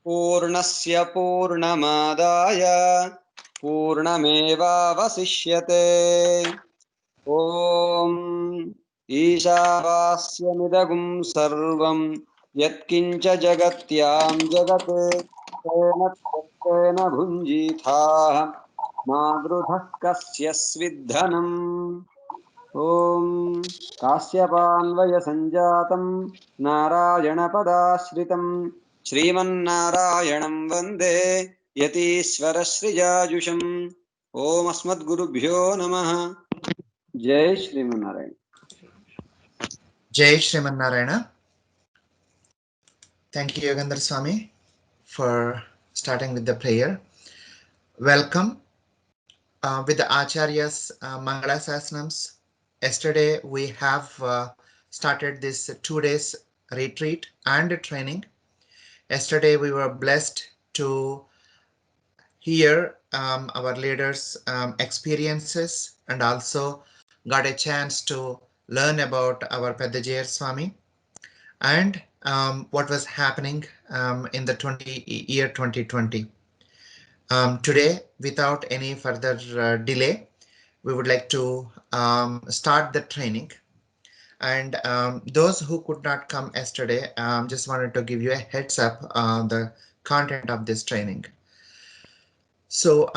पूर्णस्य पूर्णमादाय पूर्णमेवावशिष्यते। ॐ ईशावास्यमिदगुं सर्वं यत्किञ्च जगत्यां जगत् तेन त्यक्तेन भुञ्जीथाः मागृधः कस्य स्विद्धनम्। ॐ काश्यपान्वयसञ्जातं नारायणपदाश्रितं श्रीमन्नारायणं वन्दे यतीश्वरश्रिजाजुषम्। ॐ अस्मद्गुरुभ्यो नमः। जय Sriman Narayana. Jai Shriman Narayana. Thank you, Yogandhar Swami, for starting with the prayer. Welcome with the Acharya's Mangala Sasnams. Yesterday, we have started this 2 days retreat and training. Yesterday, we were blessed to hear our leaders' experiences and also got a chance to learn about our Pedajayar Swami and what was happening in the year 2020. Today, without any further delay, we would like to start the training. And those who could not come yesterday, just wanted to give you a heads up on the content of this training. So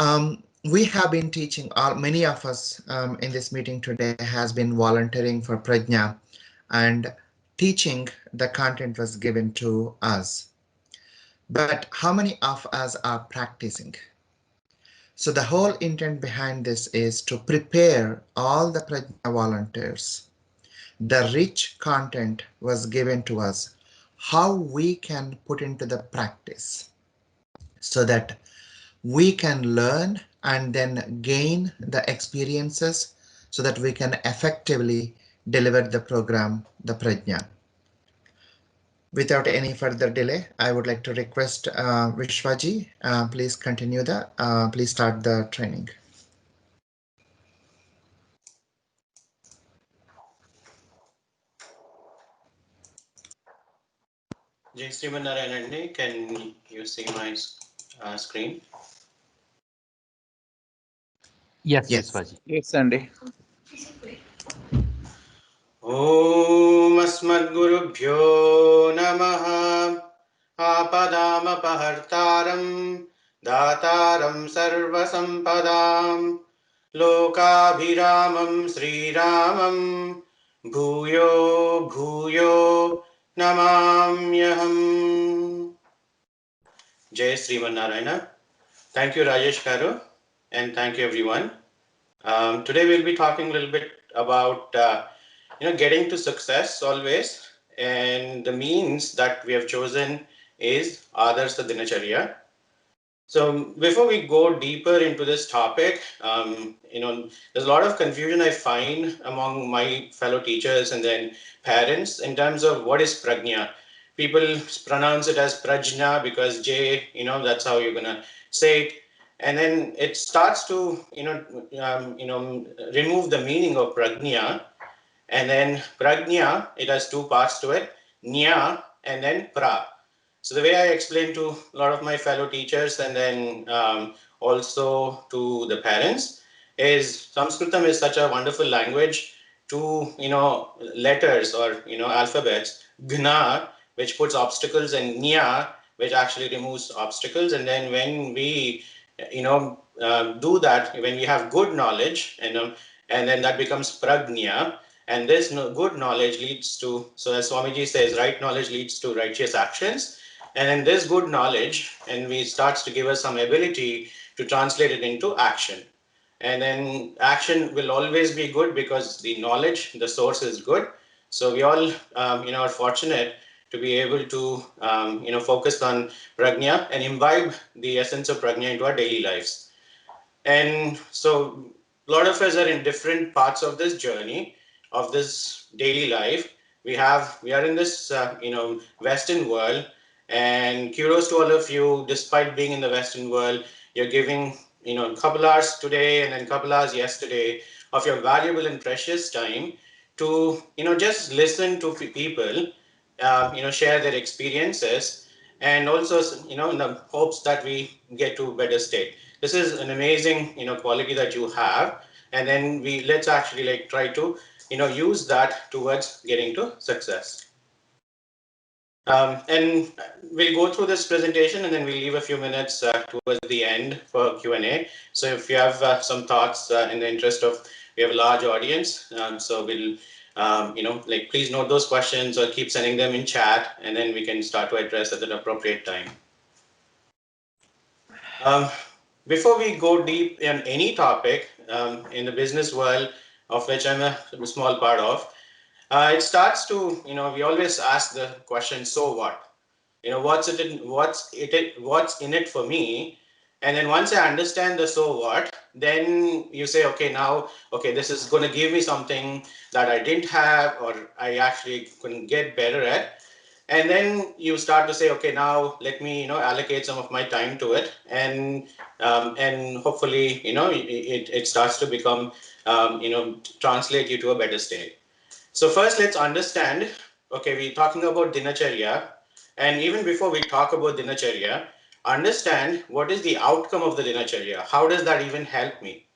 we have been teaching, many of us in this meeting today has been volunteering for Prajna, and teaching the content was given to us. But how many of us are practicing? So the whole intent behind this is to prepare all the Prajna volunteers. The rich content was given to us, how we can put into the practice so that we can learn and then gain the experiences so that we can effectively deliver the program, the Prajna. Without any further delay, I would like to request Vishwaji, please please start the training. Jai Srimanarayan, can you see my screen? Yes, Yes. Vishwaji. Yes, Andy. Om Asmadgurubhyo Namaha Apadamapahartaram Dataram Sarvasampadam Lokabhiramam Sriramam Bhuyo Bhuyo Namamyaham. Jai Srimanarayana. Thank you, Rajesh Karu, and thank you, everyone. Today we'll be talking a little bit about getting to success always, and the means that we have chosen is Adarsa Dinacharya. So before we go deeper into this topic, there's a lot of confusion I find among my fellow teachers and then parents in terms of what is Prajna. People pronounce it as Prajna because J, that's how you're gonna say it, and then it starts to remove the meaning of Prajna. And then Prajna, it has two parts to it, Nya and then Pra. So the way I explain to a lot of my fellow teachers and then also to the parents is Sanskritam is such a wonderful language. Two, letters or, alphabets, Gna, which puts obstacles, and Nya, which actually removes obstacles. And then when we, do that, when we have good knowledge, and then that becomes Prajna. And this good knowledge leads to, so as Swamiji says, right knowledge leads to righteous actions. And then this good knowledge, and we starts to give us some ability to translate it into action. And then action will always be good because the knowledge, the source is good. So we all, are fortunate to be able to, focus on Prajna and imbibe the essence of Prajna into our daily lives. And so a lot of us are in different parts of this journey of this daily life. We are in this, Western world, and kudos to all of you. Despite being in the Western world, you're giving, a couple hours today and then a couple hours yesterday of your valuable and precious time to, just listen to people, share their experiences. and also, in the hopes that we get to a better state. This is an amazing, quality that you have, and then let's actually like try to, use that towards getting to success. And we'll go through this presentation, and then we'll leave a few minutes towards the end for Q&A. So if you have some thoughts in the interest of, we have a large audience, so we'll, please note those questions or keep sending them in chat, and then we can start to address at an appropriate time. Before we go deep in any topic in the business world, of which I'm a small part of, it starts to, we always ask the question, so what? What's in it for me? And then once I understand the so what, then you say, okay, this is going to give me something that I didn't have, or I actually couldn't get better at. And then you start to say, okay, now let me, allocate some of my time to it, and hopefully, it starts to become, translate you to a better state. So first, let's understand. Okay, we're talking about dinacharya, and even before we talk about dinacharya, understand what is the outcome of the dinacharya. How does that even help me?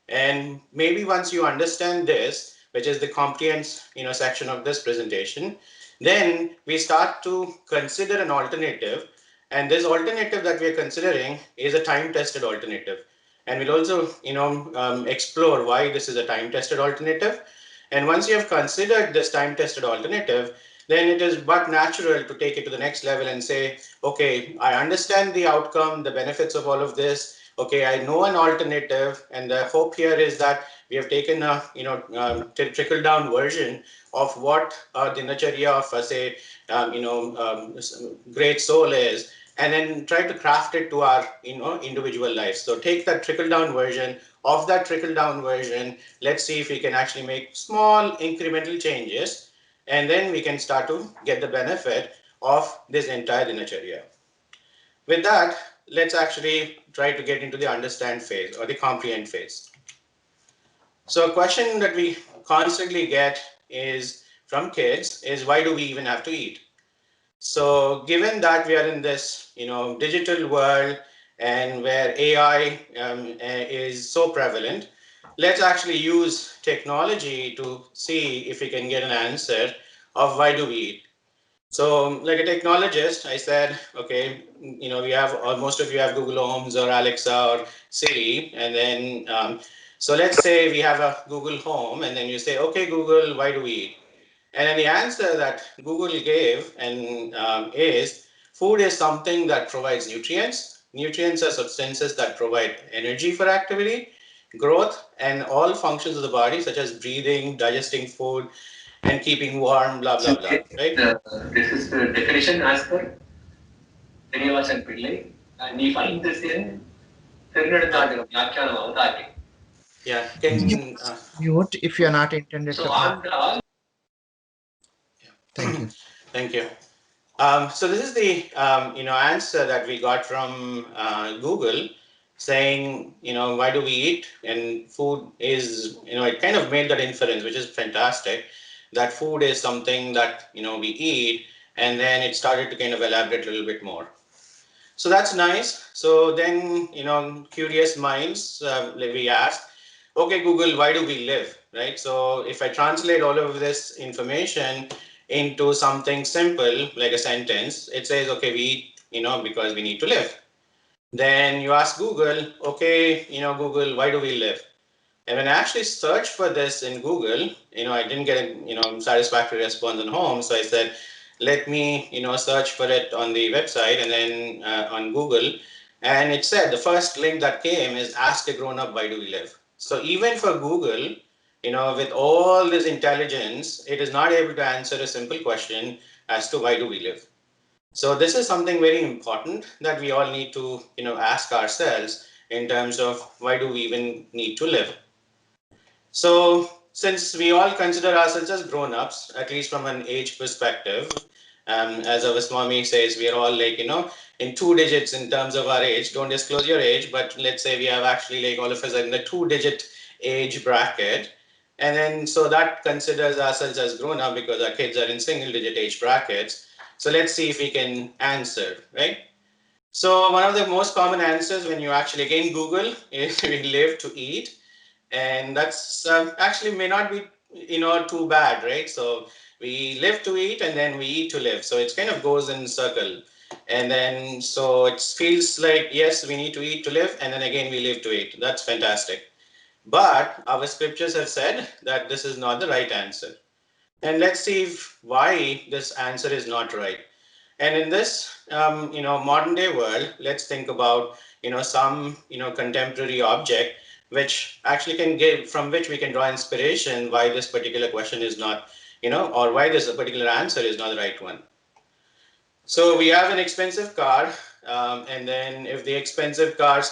And maybe once you understand this, which is the comprehensive, section of this presentation, then we start to consider an alternative. And this alternative that we are considering is a time-tested alternative. And we'll also, explore why this is a time-tested alternative. And once you have considered this time-tested alternative, then it is but natural to take it to the next level and say, okay, I understand the outcome, the benefits of all of this. Okay, I know an alternative, and the hope here is that we have taken a trickle down version of what dinacharya of say great soul is, and then try to craft it to our individual lives. So take that trickle down version. Of that trickle down version, let's see if we can actually make small incremental changes, and then we can start to get the benefit of this entire dinacharya. With that, let's actually try to get into the understand phase or the comprehend phase. So a question that we constantly get is from kids is, why do we even have to eat? So given that we are in this digital world and where AI is so prevalent, let's actually use technology to see if we can get an answer of why do we eat. So like a technologist, I said, okay, we have, or most of you have Google Homes or Alexa or Siri. And then, so let's say we have a Google Home, and then you say, okay, Google, why do we eat? And then the answer that Google gave is, food is something that provides nutrients. Nutrients are substances that provide energy for activity, growth, and all functions of the body, such as breathing, digesting food, and keeping warm, blah, blah, blah, right? This is the definition as per Srinivasan Pillai. And if I find this in Yeah, can Mute if you are not intended so to. Andhra. Thank you. Thank you. So this is the answer that we got from Google, saying why do we eat? And food is it kind of made that inference, which is fantastic, that food is something that we eat, and then it started to kind of elaborate a little bit more. So that's nice. So then curious minds, we asked, okay, Google, why do we live, right? So if I translate all of this information into something simple, like a sentence, it says, okay, we eat, because we need to live. Then you ask Google, okay, Google, why do we live? And when I actually searched for this in Google, I didn't get a satisfactory response on home. So I said, let me search for it on the website, and then on Google. And it said the first link that came is, ask a grown-up, why do we live? So even for Google, with all this intelligence, it is not able to answer a simple question as to why do we live. So this is something very important that we all need to ask ourselves in terms of why do we even need to live. So since we all consider ourselves as grown-ups, at least from an age perspective, as our Swami says, we are all like, in 2 digits in terms of our age. Don't disclose your age, but let's say we have actually like all of us are in the 2-digit age bracket. And then so that considers ourselves as grown-up because our kids are in single-digit age brackets. So let's see if we can answer, right? So one of the most common answers when you actually again Google is we live to eat, and that's actually may not be too bad, right? So we live to eat and then we eat to live, so it kind of goes in circle, and then so it feels like yes, we need to eat to live, and then again we live to eat. That's fantastic. But our scriptures have said that this is not the right answer, and let's see why this answer is not right. And in this, modern day world, let's think about, some, contemporary object, which actually can give, from which we can draw inspiration why this particular question is not, or why this particular answer is not the right one. So we have an expensive car, and then if the expensive cars,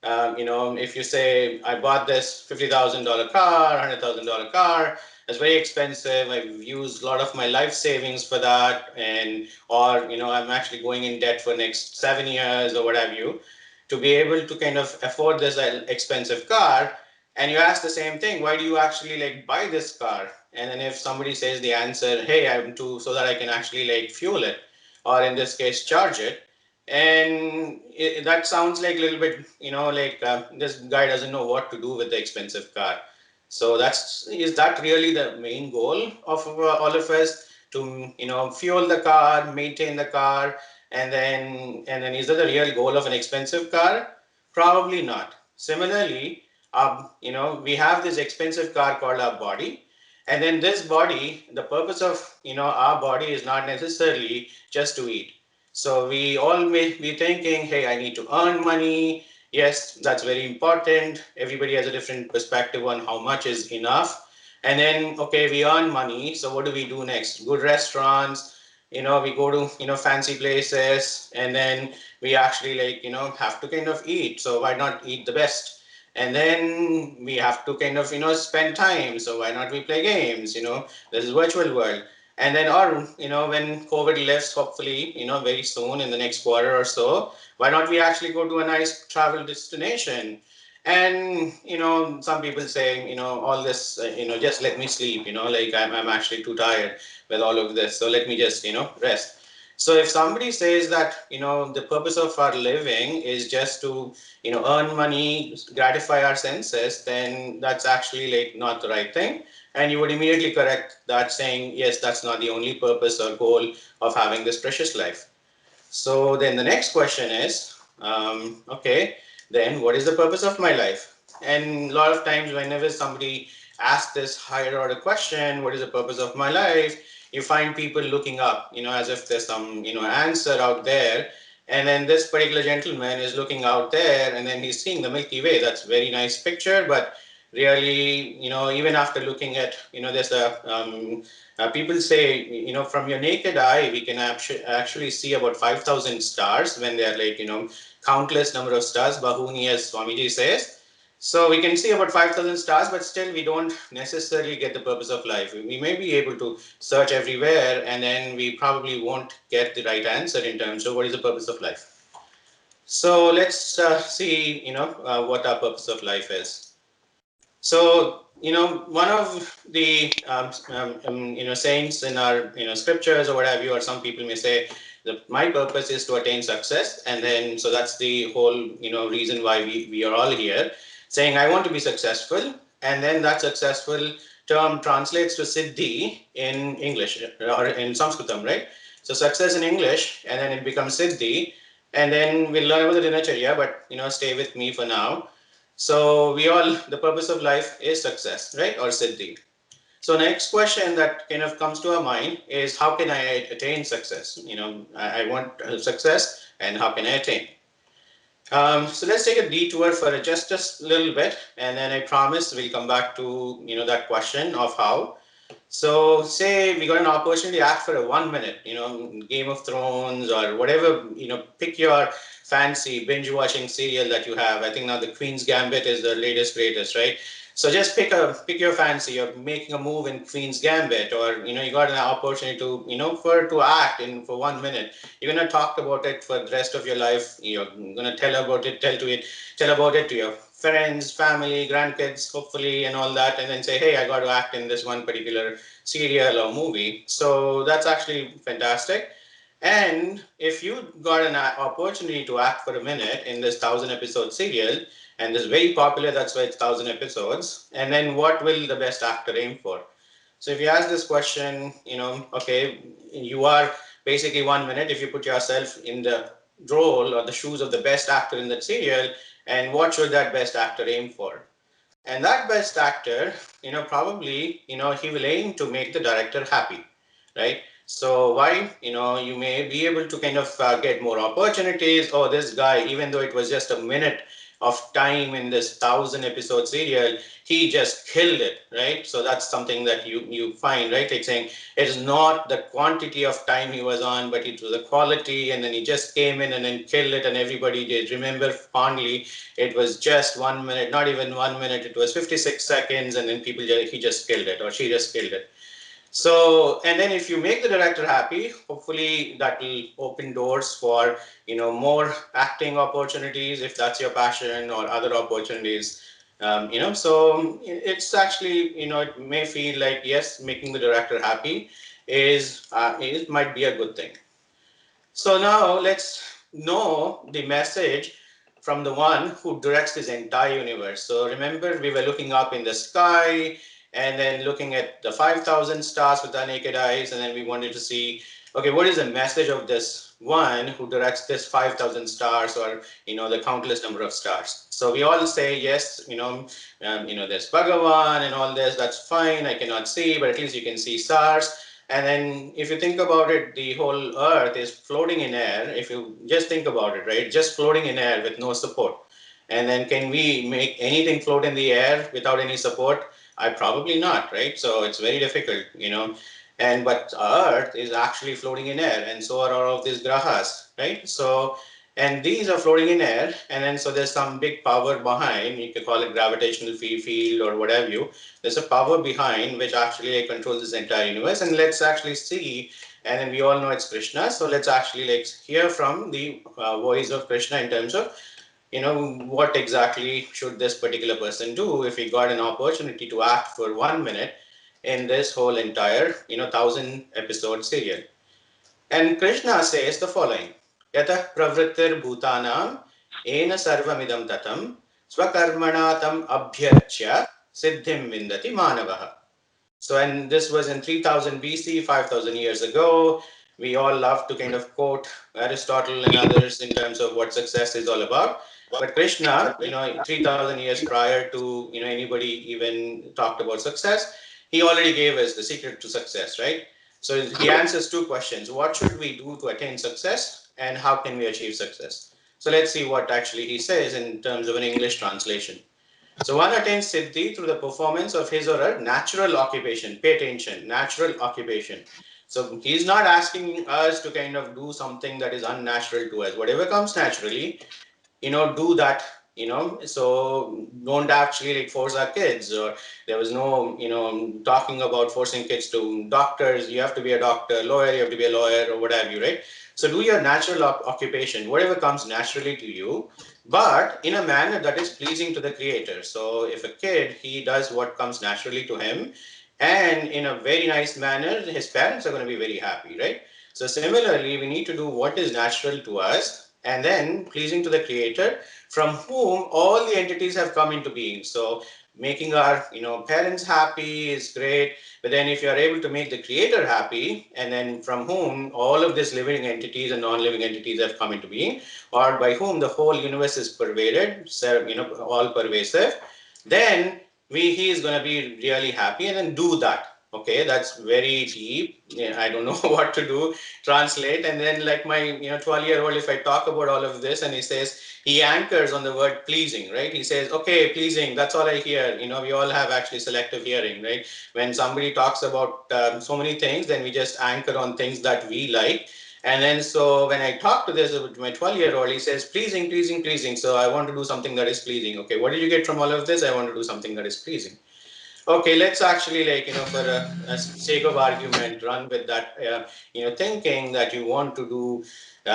if you say I bought this $50,000 car, $100,000 car, it's very expensive. I've used a lot of my life savings for that, and or I'm actually going in debt for next 7 years or what have you, to be able to kind of afford this expensive car. And you ask the same thing, why do you actually like buy this car? And then if somebody says the answer, hey, I'm to so that I can actually like fuel it, or in this case charge it, and that sounds like a little bit like this guy doesn't know what to do with the expensive car. So is that really the main goal of all of us, to fuel the car, maintain the car, and then is that the real goal of an expensive car? Probably not. Similarly, we have this expensive car called our body, and then this body, the purpose of our body is not necessarily just to eat. So we all may be thinking, hey, I need to earn money. Yes, that's very important. Everybody has a different perspective on how much is enough. And then, okay, we earn money. So what do we do next? Good restaurants, we go to, fancy places, and then we actually like, have to kind of eat. So why not eat the best? And then we have to kind of, spend time. So why not we play games? This is virtual world. And then, or, when COVID lifts, hopefully, very soon in the next quarter or so, why not we actually go to a nice travel destination? And, some people say, all this, just let me sleep, like I'm actually too tired with all of this. So let me just, rest. So if somebody says that, the purpose of our living is just to, earn money, gratify our senses, then that's actually like not the right thing. And you would immediately correct that, saying, yes, that's not the only purpose or goal of having this precious life. So then the next question is, okay, then what is the purpose of my life? And a lot of times whenever somebody asks this higher order question, what is the purpose of my life? You find people looking up, as if there's some, answer out there. And then this particular gentleman is looking out there, and then he's seeing the Milky Way. That's a very nice picture, but really, even after looking at, there's people say, from your naked eye, we can actually see about 5,000 stars when they are like, countless number of stars, Bahuni, as Swamiji says. So we can see about 5,000 stars, but still we don't necessarily get the purpose of life. We may be able to search everywhere, and then we probably won't get the right answer in terms of what is the purpose of life. So let's see, what our purpose of life is. So, one of the sayings in our scriptures or what have you, or some people may say that my purpose is to attain success, and then so that's the whole reason why we are all here, saying I want to be successful, and then that successful term translates to siddhi in English or in Sanskritam, right? So success in English, and then it becomes siddhi, and then we'll learn about the dinacharya, but stay with me for now. So the purpose of life is success, right? Or siddhi. So next question that kind of comes to our mind is, how can I attain success? I want success, and how can I attain? So let's take a detour for just a little bit, and then I promise we'll come back to that question of how. So say we got an opportunity to act for a 1 minute, Game of Thrones or whatever, pick your fancy binge watching serial that you have. I think now the Queen's Gambit is the latest greatest, right? So just pick your fancy. You're making a move in Queen's Gambit, or you got an opportunity to to act in for 1 minute. You're gonna talk about it for the rest of your life. You're gonna tell about it to your friends, family, grandkids, hopefully, and all that, and then say, hey, I got to act in this one particular serial or movie. So that's actually fantastic. And if you got an opportunity to act for a minute in this 1,000 episode serial, and this is very popular, that's why it's 1,000 episodes, and then what will the best actor aim for? So if you ask this question, okay, you are basically 1 minute if you put yourself in the role or the shoes of the best actor in that serial, and what should that best actor aim for? And that best actor, probably, he will aim to make the director happy, right? So why, you may be able to kind of get more opportunities. Oh, this guy, even though it was just a minute of time in this 1,000 episode serial, he just killed it, right? So that's something that you find, right? It's saying it is not the quantity of time he was on, but it was the quality, and then he just came in and then killed it, and everybody did remember fondly. It was just 1 minute, not even 1 minute, it was 56 seconds, and then he just killed it, or she just killed it. So, and then if you make the director happy, hopefully that will open doors for, more acting opportunities if that's your passion, or other opportunities. So it's actually, it may feel like, yes, making the director happy might be a good thing. So now let's know the message from the one who directs this entire universe. So remember, we were looking up in the sky and then looking at the 5,000 stars with our naked eyes, and then we wanted to see, okay, what is the message of this one who directs this 5,000 stars, or the countless number of stars? So we all say yes, there's Bhagavan and all this. That's fine. I cannot see, but at least you can see stars. And then if you think about it, the whole earth is floating in air. If you just think about it, right? Just floating in air with no support. And then can we make anything float in the air without any support? I probably not, right? So it's very difficult, but earth is actually floating in air, and so are all of these grahas, right? So, and these are floating in air, and then so there's some big power behind. You could call it gravitational field or whatever there's a power behind which actually controls this entire universe. And let's actually see, and then we all know it's Krishna, so let's actually hear from the voice of Krishna in terms of what exactly should this particular person do if he got an opportunity to act for 1 minute in this whole entire 1,000 episode serial. And Krishna says the following: Yatah pravrittir bhutanam ena sarvamidam tatam swakarmana tam abhyarchya siddhim vindati manavaha. So, and this was in 3000 BC, 5,000 years ago. We all love to kind of quote Aristotle and others in terms of what success is all about. But Krishna, 3,000 years prior to anybody even talked about success, he already gave us the secret to success, right? So he answers two questions: what should we do to attain success, and how can we achieve success? So let's see what actually he says in terms of an English translation. So one attains siddhi through the performance of his or her natural occupation. Pay attention, natural occupation. So he's not asking us to kind of do something that is unnatural to us. Whatever comes naturally, do that, so don't actually force our kids. Or there was no, talking about forcing kids to doctors. You have to be a doctor, lawyer, you have to be a lawyer, or whatever right? So do your natural occupation, whatever comes naturally to you, but in a manner that is pleasing to the creator. So if a kid, he does what comes naturally to him, and in a very nice manner, his parents are going to be very happy, right? So similarly, we need to do what is natural to us, and then pleasing to the creator, from whom all the entities have come into being. So making our parents happy is great, but then if you are able to make the creator happy, and then from whom all of these living entities and non-living entities have come into being, or by whom the whole universe is pervaded, all pervasive, then he is going to be really happy, and then do that. Okay, that's very deep. Yeah, I don't know what to do, translate. And then like my 12-year-old, if I talk about all of this, and he says, he anchors on the word pleasing, right? He says, okay, pleasing, that's all I hear. We all have actually selective hearing, right? When somebody talks about so many things, then we just anchor on things that we like. And then so when I talk to my 12-year-old, he says, pleasing, pleasing, pleasing. So I want to do something that is pleasing. Okay, what did you get from all of this? I want to do something that is pleasing. Okay, let's actually for a sake of argument, run with that, thinking that you want to do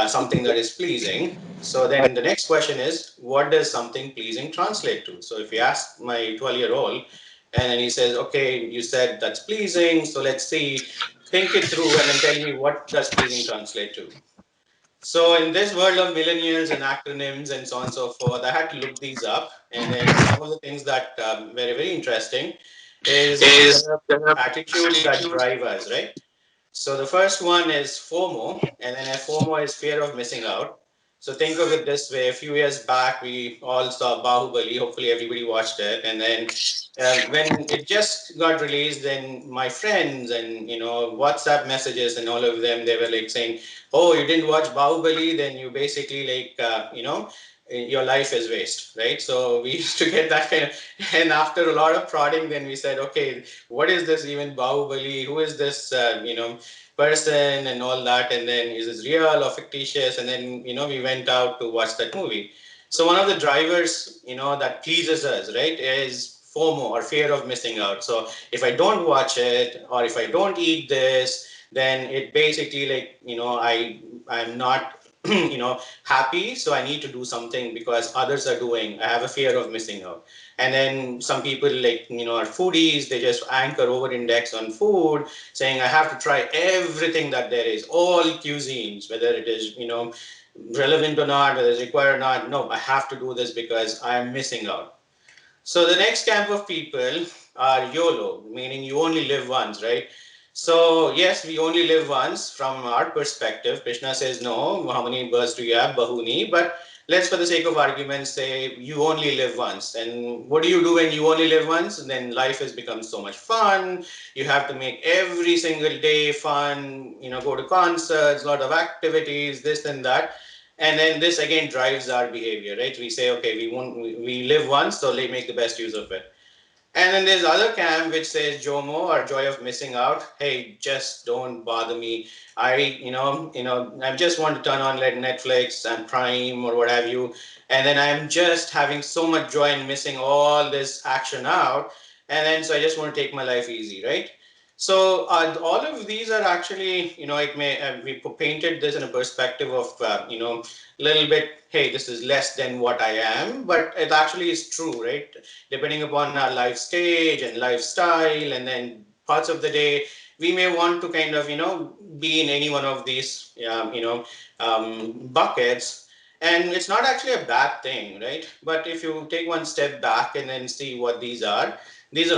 something that is pleasing. So then the next question is, what does something pleasing translate to? So if you ask my 12-year-old, and then he says, okay, you said that's pleasing, so let's see, think it through and then tell me what does pleasing translate to. So in this world of millennials and acronyms and so on and so forth, I had to look these up. And then some of the things that were very interesting is Is the attitudes that drive us, right? So the first one is FOMO, and then a FOMO is fear of missing out. So think of it this way: a few years back, we all saw Bahubali. Hopefully, everybody watched it. And then when it just got released, then my friends and WhatsApp messages and all of them, they were like saying, "Oh, you didn't watch Bahubali? Then you basically like your life is waste, right?" So we used to get that kind of. And after a lot of prodding, then we said, "Okay, what is this even Bahubali? Who is this person and all that, and then is this real or fictitious?" And then we went out to watch that movie. So one of the drivers that pleases us, right, is FOMO, or fear of missing out. So if I don't watch it, or if I don't eat this, then it basically like I'm not happy, so I need to do something because others are doing. I have a fear of missing out. And then some people like are foodies, they just anchor over index on food, saying I have to try everything that there is, all cuisines, whether it is relevant or not, whether it's required or not. No, I have to do this because I am missing out. So the next camp of people are YOLO, meaning you only live once, right? So yes, we only live once from our perspective. Krishna says, no, how many births do you have? Bahuni. But let's, for the sake of argument, say you only live once. And what do you do when you only live once? And then life has become so much fun. You have to make every single day fun, go to concerts, a lot of activities, this and that. And then this again drives our behavior, right? We say, okay, we live once, so let's make the best use of it. And then there's other camp which says JOMO, or joy of missing out. Hey, just don't bother me. I just want to turn on like Netflix and Prime or what have you, and then I'm just having so much joy in missing all this action out, and then so I just want to take my life easy, right? So all of these are actually, it may we painted this in a perspective of, little bit, hey, this is less than what I am, but it actually is true, right? Depending upon our life stage and lifestyle, and then parts of the day, we may want to kind of, be in any one of these, buckets. And it's not actually a bad thing, right? But if you take one step back and then see what these are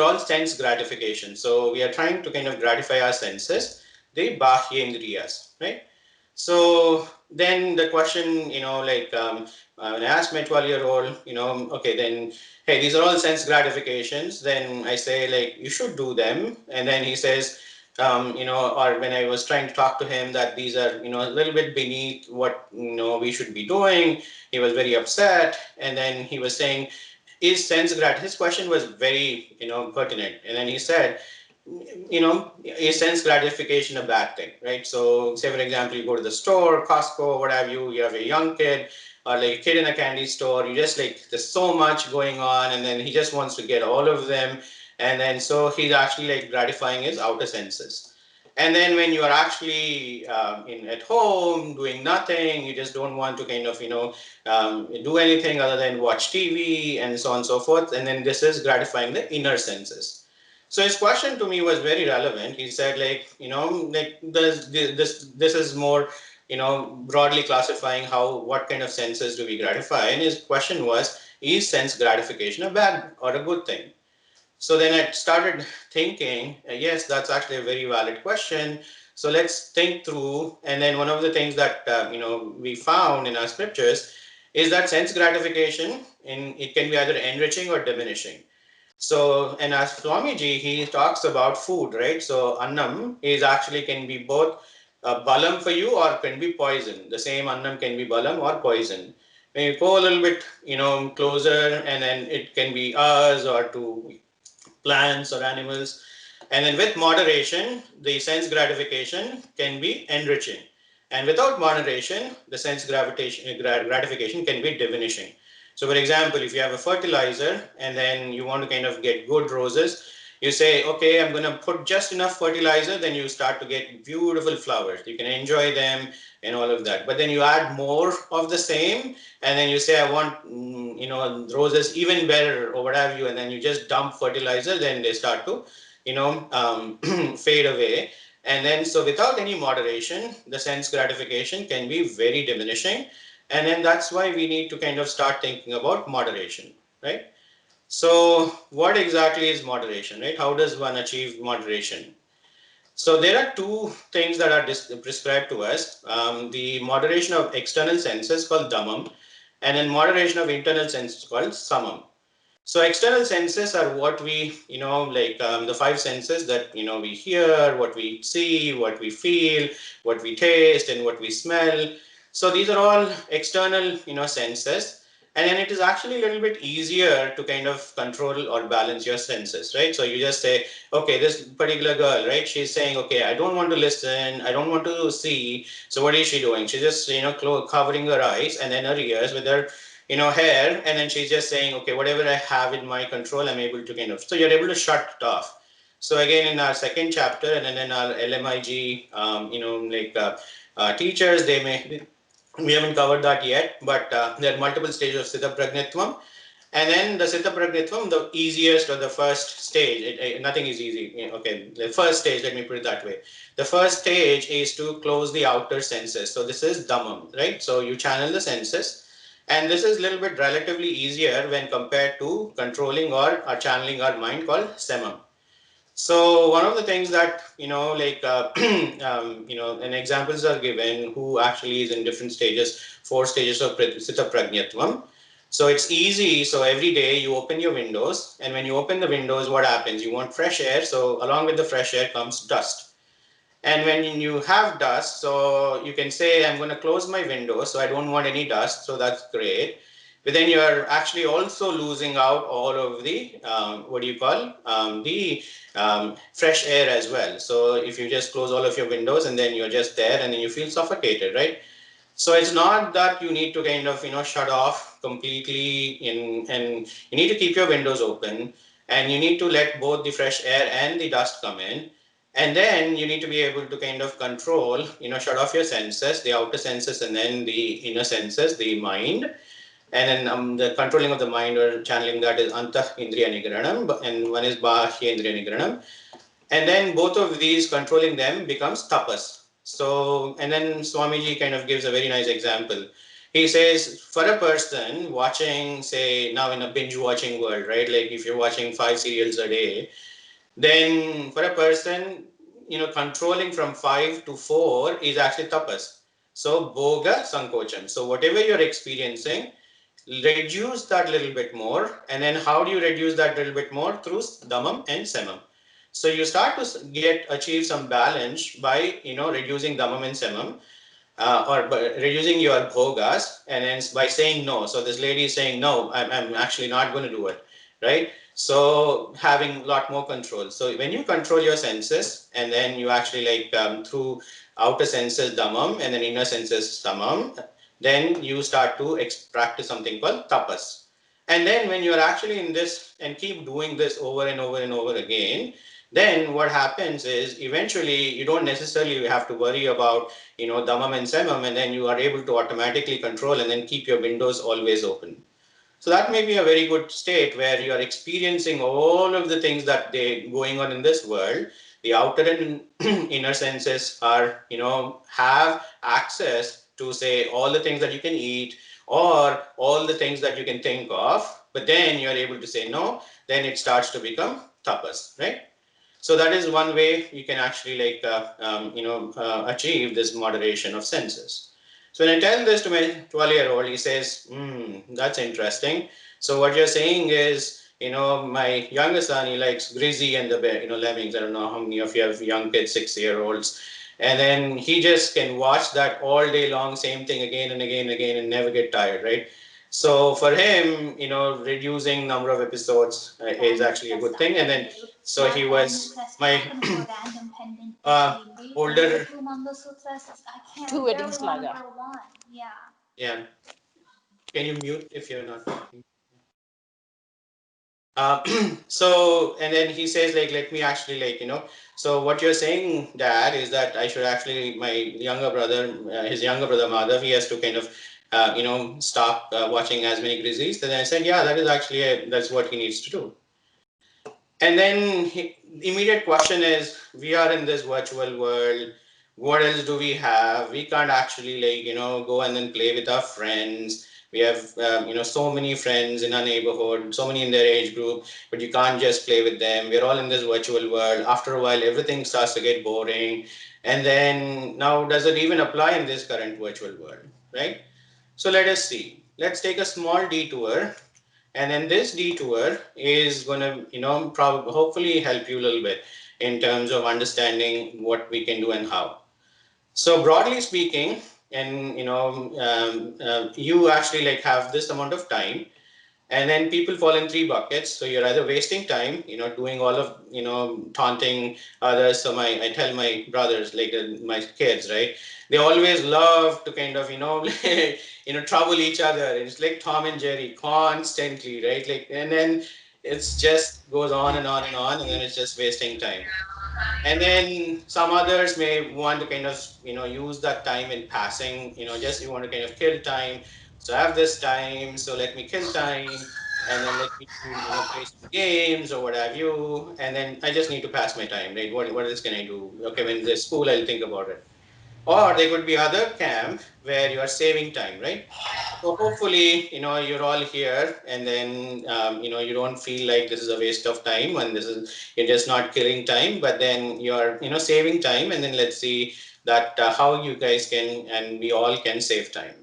all sense gratification. So we are trying to kind of gratify our senses, the bahya indriyas, right? So then the question, when I asked my 12-year-old, okay, then, hey, these are all sense gratifications. Then I say, like, you should do them. And then he says, or when I was trying to talk to him that these are, a little bit beneath what, we should be doing, he was very upset. And then he was saying, his question was very, pertinent. And then he said, is sense gratification a bad thing, right? So say, for example, you go to the store, Costco, what have you, you have a young kid or like a kid in a candy store, you just like, there's so much going on, and then he just wants to get all of them. And then so he's actually like gratifying his outer senses. And then when you are actually at home doing nothing, you just don't want to kind of, do anything other than watch TV and so on and so forth. And then this is gratifying the inner senses. So his question to me was very relevant. He said, like, like this is more, broadly classifying what kind of senses do we gratify. And his question was, is sense gratification a bad or a good thing? So then I started thinking, yes, that's actually a very valid question. So let's think through. And then one of the things that we found in our scriptures is that sense gratification, it can be either enriching or diminishing. So, and as Swamiji, he talks about food, right? So, annam is actually can be both balam for you or can be poison. The same annam can be balam or poison. When you go a little bit, closer, and then it can be us or to plants or animals. And then with moderation, the sense gratification can be enriching. And without moderation, the sense gratification can be diminishing. So for example, if you have a fertilizer and then you want to kind of get good roses, you say, okay, I'm going to put just enough fertilizer, then you start to get beautiful flowers. You can enjoy them and all of that. But then you add more of the same, and then you say, I want, roses even better or what have you, and then you just dump fertilizer, then they start to, fade away. And then, so without any moderation, the sense gratification can be very diminishing. And then that's why we need to kind of start thinking about moderation, right? So what exactly is moderation, right? How does one achieve moderation? So there are two things that are prescribed to us. The moderation of external senses called dhammam, and then moderation of internal senses called samam. So external senses are what we, like the five senses that, we hear, what we see, what we feel, what we taste, and what we smell. So these are all external, senses. And then it is actually a little bit easier to kind of control or balance your senses, right? So you just say, okay, this particular girl, right? She's saying, okay, I don't want to listen, I don't want to see. So what is she doing? She's just, covering her eyes and then her ears with her hair, and then she's just saying, okay, whatever I have in my control, I'm able to kind of, so you're able to shut it off. So again, in our second chapter, and then in our LMIG, teachers, we haven't covered that yet, but there are multiple stages of Siddha Pragnitvam. And then the Siddha Pragnitvam, the easiest or the first stage, nothing is easy. Okay, the first stage, let me put it that way. The first stage is to close the outer senses. So this is Dhammam, right? So you channel the senses. And this is a little bit relatively easier when compared to controlling or channeling our mind called Semam. So one of the things that, and examples are given who actually is in different stages, 4 stages of Siddha Pragnatvam. So it's easy. So every day you open your windows, and when you open the windows, what happens? You want fresh air. So along with the fresh air comes dust. And when you have dust, so you can say, I'm going to close my window, so I don't want any dust. So that's great. But then you're actually also losing out all of the, fresh air as well. So if you just close all of your windows and then you're just there and then you feel suffocated, right? So it's not that you need to kind of, shut off completely and you need to keep your windows open, and you need to let both the fresh air and the dust come in. And then you need to be able to kind of control, shut off your senses, the outer senses, and then the inner senses, the mind. And then the controlling of the mind or channeling that is Antah Indriya Nigranam, and one is Bahya Indriya Nigranam. And then both of these, controlling them becomes tapas. So, and then Swamiji kind of gives a very nice example. He says, for a person watching, say, now in a binge watching world, right? Like if you're watching 5 serials a day, then for a person, controlling from 5 to 4 is actually tapas. So, boga sankocham. So, whatever you're experiencing, reduce that little bit more. And then how do you reduce that little bit more? Through dhammam and samam. So you start to achieve some balance by reducing dhammam and samam, or by reducing your bhogas, and then by saying no. So this lady is saying no, I'm actually not going to do it, right? So having a lot more control. So when you control your senses, and then you actually through outer senses dhammam and then inner senses samam, then you start to practice something called tapas. And then when you're actually in this and keep doing this over and over and over again, then what happens is eventually you don't necessarily have to worry about, dhammam and samam, and then you are able to automatically control and then keep your windows always open. So that may be a very good state where you are experiencing all of the things that they going on in this world. The outer and inner senses are, have access to say all the things that you can eat or all the things that you can think of, but then you are able to say no, then it starts to become tapas, right? So that is one way you can actually achieve this moderation of senses. So when I tell this to my 12-year-old, he says, that's interesting. So what you're saying is, my younger son, he likes Grizzy and the bear, lemmings. I don't know how many of you have young kids, 6-year-olds. And then he just can watch that all day long, same thing again and again and again and never get tired, right? So for him, reducing number of episodes is actually a good thing. And then, so he was my older. Two weddings laga. Yeah. Can you mute if you're not? So, and then he says, let me actually, so what you're saying, Dad, is that I should actually, my younger brother, his younger brother, Madhav, he has to kind of, stop watching as many Grizzlies. Then I said, yeah, that is actually, that's what he needs to do. And then the immediate question is, we are in this virtual world. What else do we have? We can't actually go and then play with our friends. We have so many friends in our neighborhood, so many in their age group, but you can't just play with them. We're all in this virtual world. After a while, everything starts to get boring. And then now, does it even apply in this current virtual world, right? So let us see. Let's take a small detour, and then this detour is going to, hopefully help you a little bit in terms of understanding what we can do and how. So broadly speaking, and you actually have this amount of time, and then people fall in three buckets. So you're either wasting time, doing all of, taunting others. So I tell my brothers, my kids, right? They always love to kind of, trouble each other. It's like Tom and Jerry constantly, right? And then it's just goes on and on and on, and then it's just wasting time. And then some others may want to kind of, use that time in passing, just you want to kind of kill time. So I have this time, so let me kill time, and then let me, play some games or what have you. And then I just need to pass my time, right? What else can I do? Okay, when there's school, I'll think about it. Or there could be other camp where you are saving time, right? So hopefully, you're all here, and then you don't feel like this is a waste of time, and you're just not killing time, but then you're saving time, and then let's see that how you guys can and we all can save time.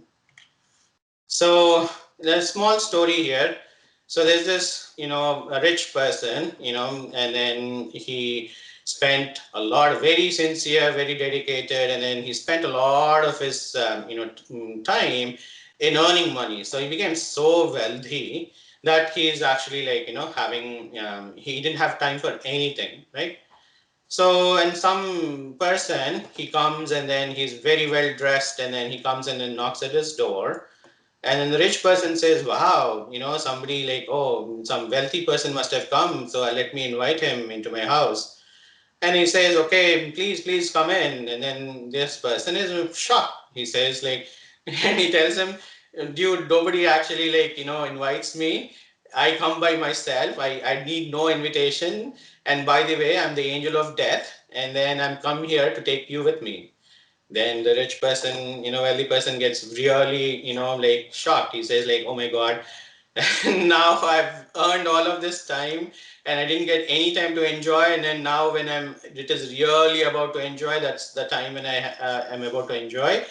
So there's a small story here. So there's this, a rich person, and then he spent a lot, very sincere, very dedicated, and then he spent a lot of his, time in earning money. So he became so wealthy that he is actually having, he didn't have time for anything, right? So, and some person, he comes and then he's very well dressed, and then he comes and then knocks at his door, and then the rich person says, wow, somebody oh, some wealthy person must have come. So let me invite him into my house. And he says, okay, please come in. And then this person is shocked. He says, and he tells him, dude, nobody actually, invites me. I come by myself. I need no invitation. And by the way, I'm the angel of death. And then I'm come here to take you with me. Then the rich person, wealthy person gets really, shocked. He says oh my God, now I've earned all of this time and I didn't get any time to enjoy. And then now when it is really about to enjoy, that's the time when I am about to enjoy.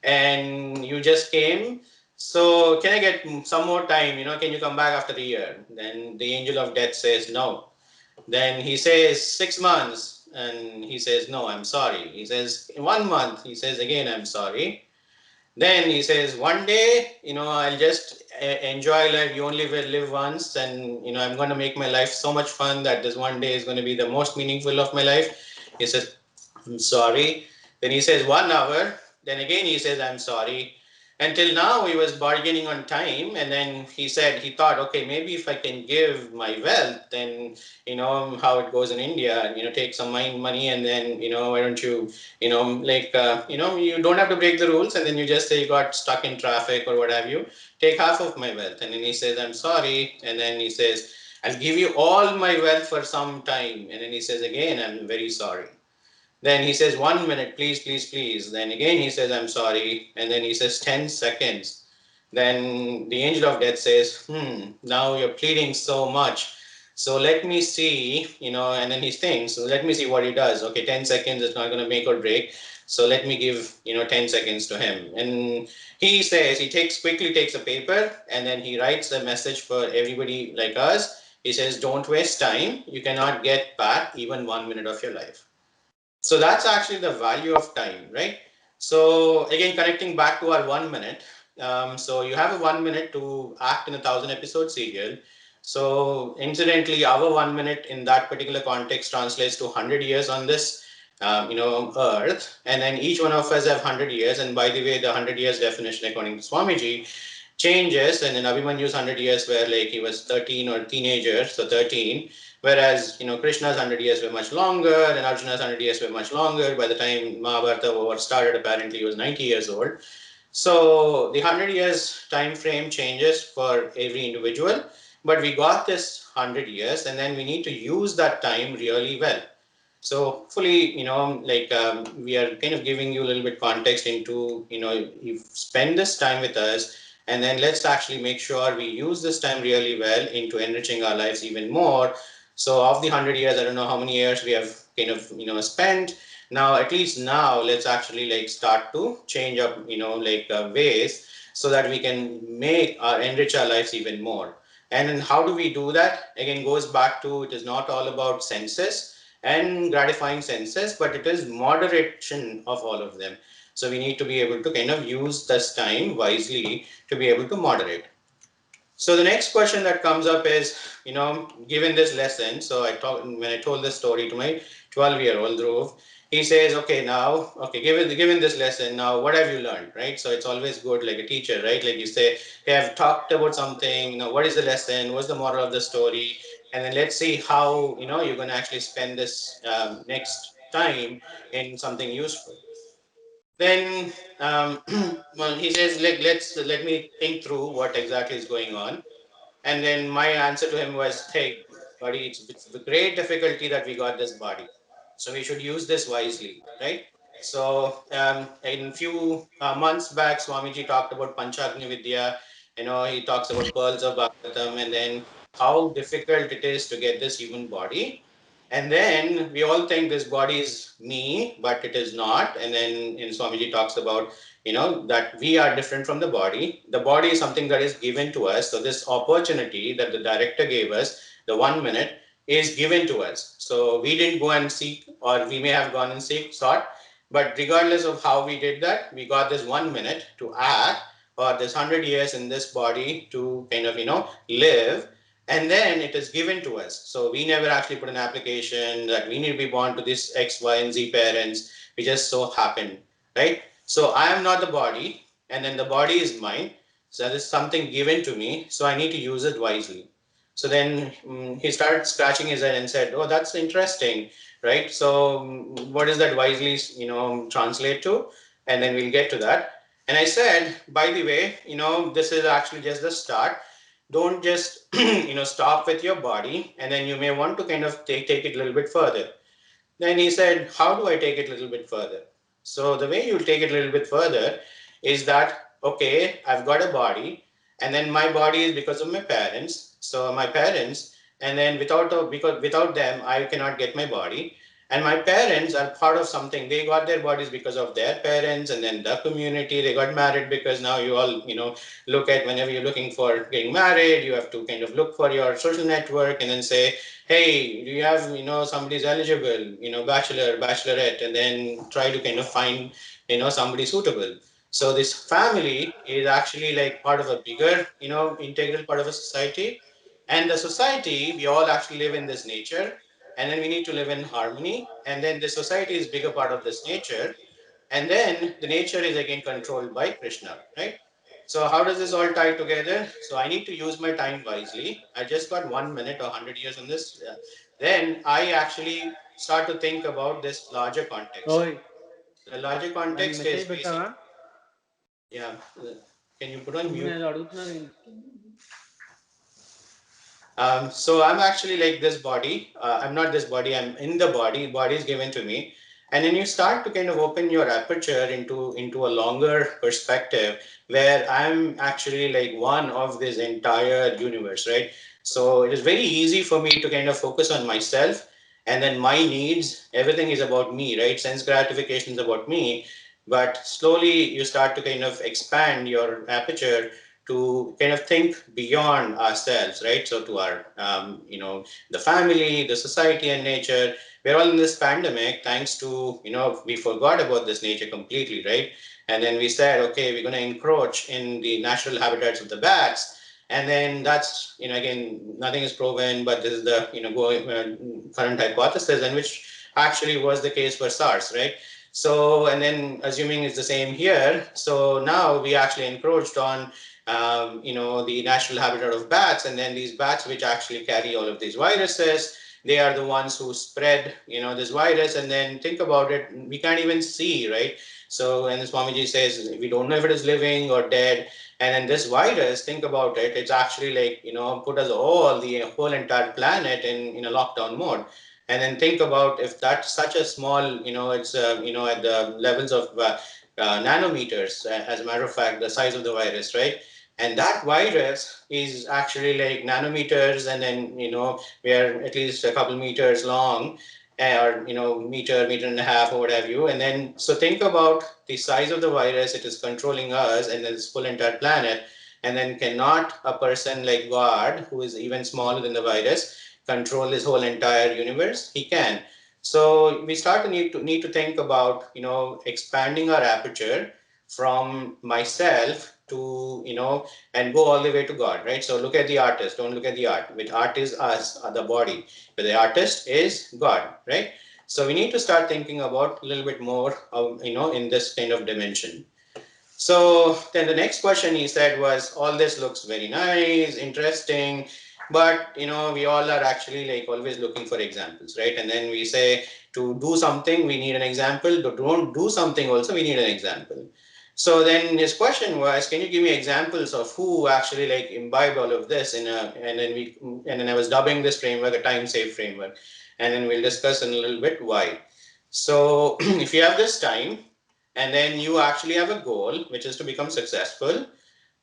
And you just came. So can I get some more time? Can you come back after a year? Then the angel of death says, no. Then he says 6 months, and he says, no, I'm sorry. He says 1 month, he says again, I'm sorry. Then he says, one day, I'll just enjoy life. You only will live once, and I'm going to make my life so much fun that this one day is going to be the most meaningful of my life. He says, I'm sorry. Then he says 1 hour. Then again he says, I'm sorry. Until now he was bargaining on time, and then he thought, okay, maybe if I can give my wealth, then how it goes in India, take some money, and then why don't you, you don't have to break the rules, and then you just say you got stuck in traffic or what have you, take half of my wealth. And then he says, I'm sorry. And then he says, I'll give you all my wealth for some time. And then he says again, I'm very sorry. Then he says, 1 minute, please. Then again he says, I'm sorry. And then he says, 10 seconds. Then the angel of death says, now you're pleading so much. So let me see, and then he thinks, so let me see what he does. Okay, 10 seconds is not going to make or break. So let me give, 10 seconds to him. And he says, quickly takes a paper, and then he writes a message for everybody like us. He says, don't waste time. You cannot get back even 1 minute of your life. So that's actually the value of time, right? So again, connecting back to our 1 minute. So you have a 1 minute to act in 1,000 episode serial. So incidentally, our 1 minute in that particular context translates to 100 years on this, earth. And then each one of us have 100 years. And by the way, the 100 years definition, according to Swamiji, changes. And then Abhimanyu's 100 years where he was 13 or teenager, so 13. Whereas, Krishna's 100 years were much longer, and Arjuna's 100 years were much longer. By the time Mahabharata war started, apparently he was 90 years old. So the 100 years time frame changes for every individual. but we got this 100 years, and then we need to use that time really well. So hopefully, we are kind of giving you a little bit context into, you spend this time with us, and then let's actually make sure we use this time really well into enriching our lives even more. So of the 100 years, I don't know how many years we have kind of, spent. Now, at least now, let's actually like start to change up, ways so that we can enrich our lives even more. And then how do we do that? Again, goes back to, it is not all about senses and gratifying senses, but it is moderation of all of them. So we need to be able to kind of use this time wisely to be able to moderate. So the next question that comes up is, given this lesson, so when I told this story to my 12-year-old Dhruv, he says, okay, now, okay, given this lesson, now what have you learned, right? So it's always good, like a teacher, right? Like you say, hey, I've talked about something, what is the lesson? What's the moral of the story? And then let's see how, you're going to actually spend this next time in something useful. Then well, he says, let me think through what exactly is going on. And then my answer to him was, hey, buddy, it's the great difficulty that we got this body. So we should use this wisely, right? So in few months back, Swamiji talked about Panchagni Vidya. He talks about pearls of Bhagavatam, and then how difficult it is to get this human body. And then we all think this body is me, but it is not. And then in Swamiji talks about, that we are different from the body. The body is something that is given to us. So this opportunity that the director gave us, the 1 minute, is given to us. So we didn't go and seek, or we may have gone and sought, but regardless of how we did that, we got this 1 minute to act, or this 100 years in this body to kind of, live, and then it is given to us. So we never actually put an application that we need to be born to this X, Y, and Z parents. We just so happen, right? So I am not the body, and then the body is mine. So that is something given to me. So I need to use it wisely. So then he started scratching his head and said, "Oh, that's interesting, right? So what does that wisely, translate to?" And then we'll get to that. And I said, by the way, this is actually just the start. Don't just stop with your body, and then you may want to kind of take it a little bit further. Then he said, how do I take it a little bit further? So the way you take it a little bit further is that, okay, I've got a body, and then my body is because of my parents. So my parents, and then because without them, I cannot get my body. And my parents are part of something. They got their bodies because of their parents, and then the community. They got married because now you all, look at whenever you're looking for getting married, you have to kind of look for your social network and then say, hey, do you have, somebody's eligible, bachelor, bachelorette, and then try to kind of find, somebody suitable. So this family is actually like part of a bigger, integral part of a society. And the society, we all actually live in this nature, and then we need to live in harmony. And then the society is bigger part of this nature. And then the nature is again controlled by Krishna, right? So how does this all tie together? So I need to use my time wisely. I just got 1 minute or 100 years on this. Then I actually start to think about this larger context. Oi, The larger context is basically, yeah. Can you put on mute? So I'm actually like this body. I'm not this body. I'm in the body. Body is given to me, and then you start to kind of open your aperture into a longer perspective, where I'm actually like one of this entire universe, right? So it is very easy for me to kind of focus on myself, and then my needs. Everything is about me, right? Sense gratification is about me, but slowly you start to kind of expand your aperture to kind of think beyond ourselves, right? So to our, the family, the society and nature, we're all in this pandemic thanks to, we forgot about this nature completely, right? And then we said, okay, we're going to encroach in the natural habitats of the bats. And then that's, again, nothing is proven, but this is the, current hypothesis, and which actually was the case for SARS, right? So, and then assuming it's the same here, so now we actually encroached on the natural habitat of bats, and then these bats which actually carry all of these viruses, they are the ones who spread, this virus. And then think about it, we can't even see, right? So, and Swamiji says, we don't know if it is living or dead. And then this virus, think about it, it's actually like, put us all, the whole entire planet in a lockdown mode. And then think about if that's such a small, it's, at the levels of nanometers, as a matter of fact, the size of the virus, right? And that virus is actually like nanometers, and then, we are at least a couple meters long, or, meter and a half, or what have you. And then, so think about the size of the virus, it is controlling us and this full entire planet. And then cannot a person like God, who is even smaller than the virus, control this whole entire universe? He can. So we start to need to think about, expanding our aperture from myself to, and go all the way to God, right? So look at the artist, don't look at the art. Which art is us, the body, but the artist is God, right? So we need to start thinking about a little bit more, in this kind of dimension. So then the next question he said was, all this looks very nice, interesting, but we all are actually like always looking for examples, right? And then we say, to do something we need an example, to don't do something also we need an example. So then his question was, can you give me examples of who actually like imbibed all of this and then I was dubbing this framework a time safe framework, and then we'll discuss in a little bit why. So if you have this time, and then you actually have a goal, which is to become successful,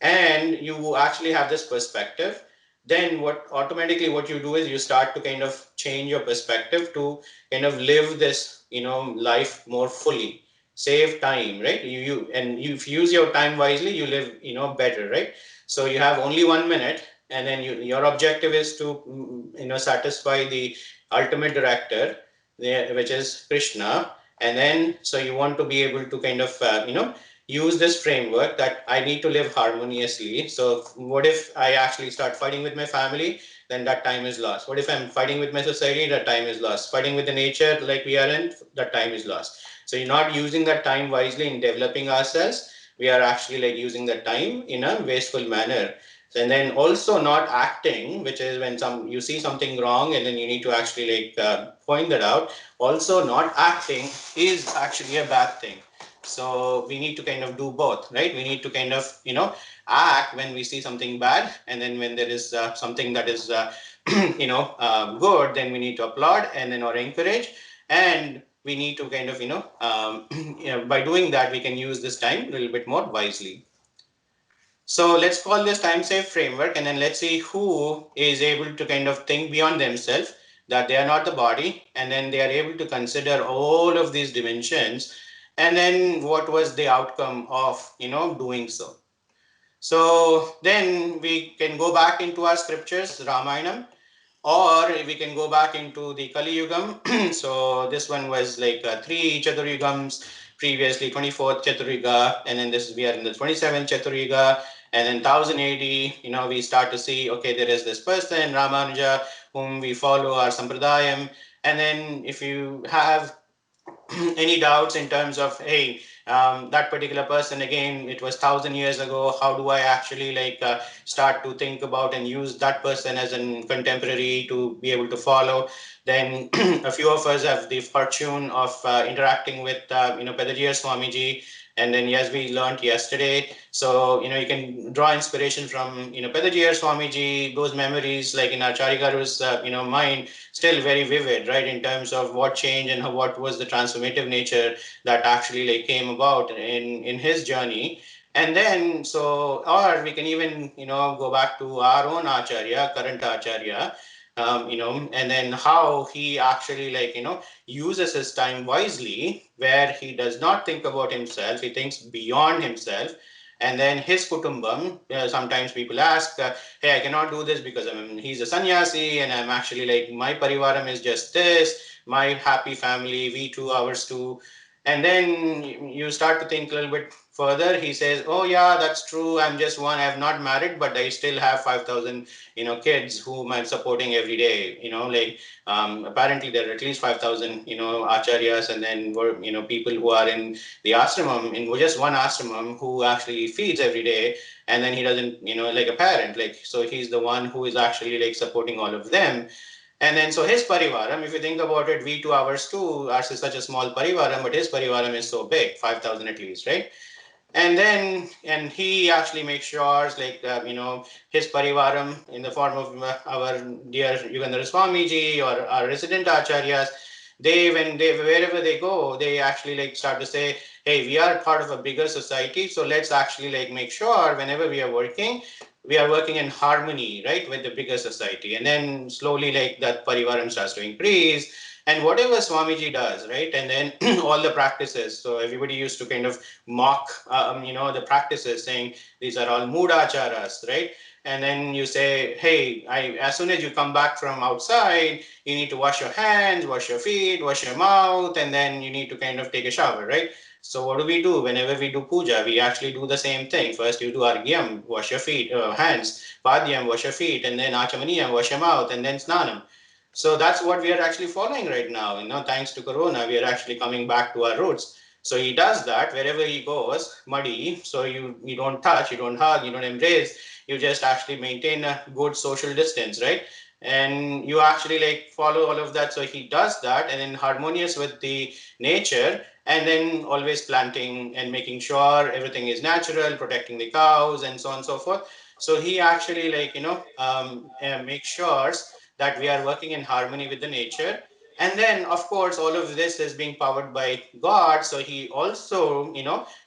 and you actually have this perspective, then what you do is you start to kind of change your perspective to kind of live this, life more fully, save time, right? If you use your time wisely, you live, better, right? So you have only 1 minute, and then your objective is to, satisfy the ultimate director, which is Krishna. And then, so you want to be able to kind of, use this framework that I need to live harmoniously. So what if I actually start fighting with my family? Then that time is lost. What if I'm fighting with my society? That time is lost. Fighting with the nature like we are in, that time is lost. So you're not using that time wisely in developing ourselves. We are actually like using that time in a wasteful manner. And then also not acting, which is when you see something wrong and then you need to actually like point that out. Also not acting is actually a bad thing. So we need to kind of do both, right? We need to kind of, act when we see something bad, and then when there is something that is, good, then we need to applaud and then or encourage, and we need to kind of, by doing that, we can use this time a little bit more wisely. So let's call this time safe framework, and then let's see who is able to kind of think beyond themselves, that they are not the body, and then they are able to consider all of these dimensions, and then what was the outcome of doing so. So then we can go back into our scriptures, Ramayanam, or we can go back into the Kali Yugam. So this one was like 3 Chaturyugams previously, 24th Chaturyuga, and then we are in the 27th Chaturyuga, and then 1000 AD, we start to see, okay, there is this person, Ramanuja, whom we follow, our Sampradayam. And then if you have any doubts in terms of, hey, that particular person, again, it was 1000 years ago, how do I actually like start to think about and use that person as a contemporary to be able to follow? Then a few of us have the fortune of interacting with Pedajir Swamiji, and then as we learned yesterday, so you can draw inspiration from Pedajir Swamiji. Those memories, like in Acharya Garu's mind, still very vivid, right, in terms of what changed and what was the transformative nature that actually like came about in his journey. And then, so, or we can even go back to our own Acharya, current Acharya, and then how he actually like uses his time wisely, where he does not think about himself, he thinks beyond himself. And then his kutumbam, sometimes people ask, hey, I cannot do this because he's a sannyasi, and I'm actually like, my parivaram is just this, my happy family, we too, ours too. And then you start to think a little bit further. He says, oh yeah, that's true, I'm just one, I have not married, but I still have 5000 kids whom I'm supporting every day. Like apparently there are at least 5000 acharyas, and then people who are in the ashramam, in just one ashramam, who actually feeds every day. And then he doesn't like a parent, like, so he's the one who is actually like supporting all of them. And then, so his parivaram, if you think about it, we 2 hours too are such a small parivaram, but his parivaram is so big, 5,000 at least, right? And then, and he actually makes sure, like, his parivaram in the form of our dear Yugandhara Swamiji or our resident acharyas, wherever they go, they actually like start to say, hey, we are part of a bigger society, so let's actually like make sure whenever we are working in harmony, right, with the bigger society. And then slowly, like, that parivaram starts to increase, and whatever Swamiji does, right, and then all the practices. So everybody used to kind of mock, the practices, saying these are all moodacharas, right? And then you say, hey, as soon as you come back from outside, you need to wash your hands, wash your feet, wash your mouth, and then you need to kind of take a shower, right? So what do we do whenever we do puja? We actually do the same thing. First you do argyam, wash your feet, hands, padyam, wash your feet, and then achamaniyam, wash your mouth, and then snanam. So that's what we are actually following right now. Thanks to Corona, we are actually coming back to our roots. So he does that wherever he goes, muddy. So you don't touch, you don't hug, you don't embrace. You just actually maintain a good social distance, right? And you actually like follow all of that. So he does that, and then harmonious with the nature, and then always planting and making sure everything is natural, protecting the cows, and so on and so forth. So he actually like makes sure that we are working in harmony with the nature. And then, of course, all of this is being powered by God. So he also,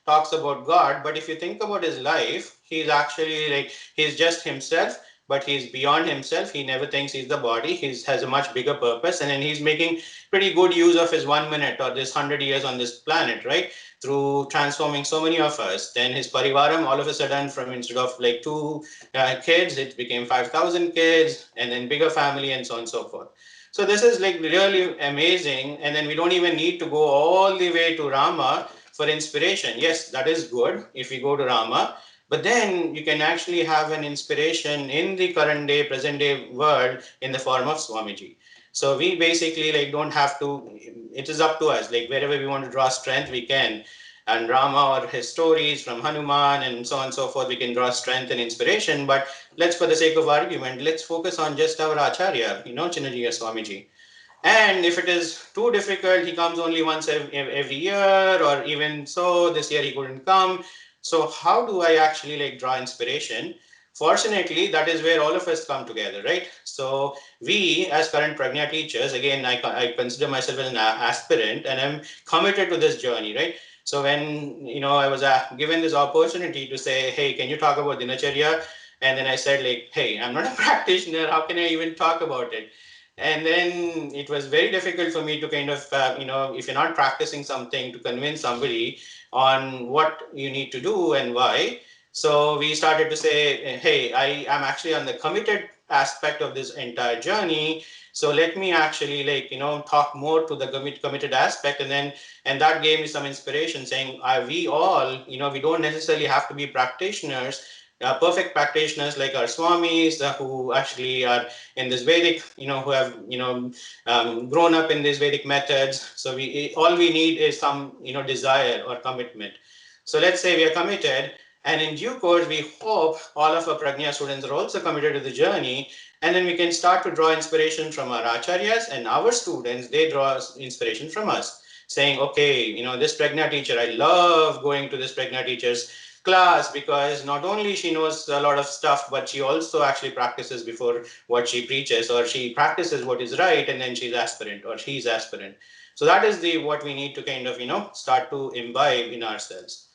talks about God. But if you think about his life, he's actually like, he's just himself, but he's beyond himself. He never thinks he's the body. He has a much bigger purpose. And then he's making pretty good use of his 1 minute or this 100 years on this planet, right? Through transforming so many of us. Then his parivaram, all of a sudden, from instead of like 2 kids, it became 5,000 kids, and then bigger family, and so on and so forth. So this is like really amazing. And then we don't even need to go all the way to Rama for inspiration. Yes, that is good if we go to Rama, but then you can actually have an inspiration in the current day, present day world in the form of Swamiji. So we basically like don't have to, it is up to us, like wherever we want to draw strength, we can. And Rama or his stories from Hanuman and so on and so forth, we can draw strength and inspiration. But let's, for the sake of argument, let's focus on just our Acharya, Chinnajiya Swamiji. And if it is too difficult, he comes only once every year, or even so, this year he couldn't come. So how do I actually like draw inspiration? Fortunately, that is where all of us come together, right? So we, as current Prajna teachers, again, I consider myself as an aspirant, and I'm committed to this journey, right? So when, I was given this opportunity to say, hey, can you talk about Dinacharya? And then I said like, hey, I'm not a practitioner. How can I even talk about it? And then it was very difficult for me to kind of, if you're not practicing something, to convince somebody on what you need to do and why. So we started to say, hey, I am actually on the committed aspect of this entire journey. So let me actually talk more to the committed aspect. And that gave me some inspiration, saying we all, we don't necessarily have to be practitioners, perfect practitioners like our swamis, who actually are in this Vedic, who have, grown up in these Vedic methods. So all we need is some, desire or commitment. So let's say we are committed, and in due course, we hope all of our Prajna students are also committed to the journey. And then we can start to draw inspiration from our acharyas, and our students, they draw inspiration from us, saying, okay, this Prajna teacher, I love going to this Prajna teacher's class, because not only she knows a lot of stuff, but she also actually practices before what she preaches, or she practices what is right, and then she's aspirant, or he's aspirant. So that is what we need to kind of start to imbibe in ourselves.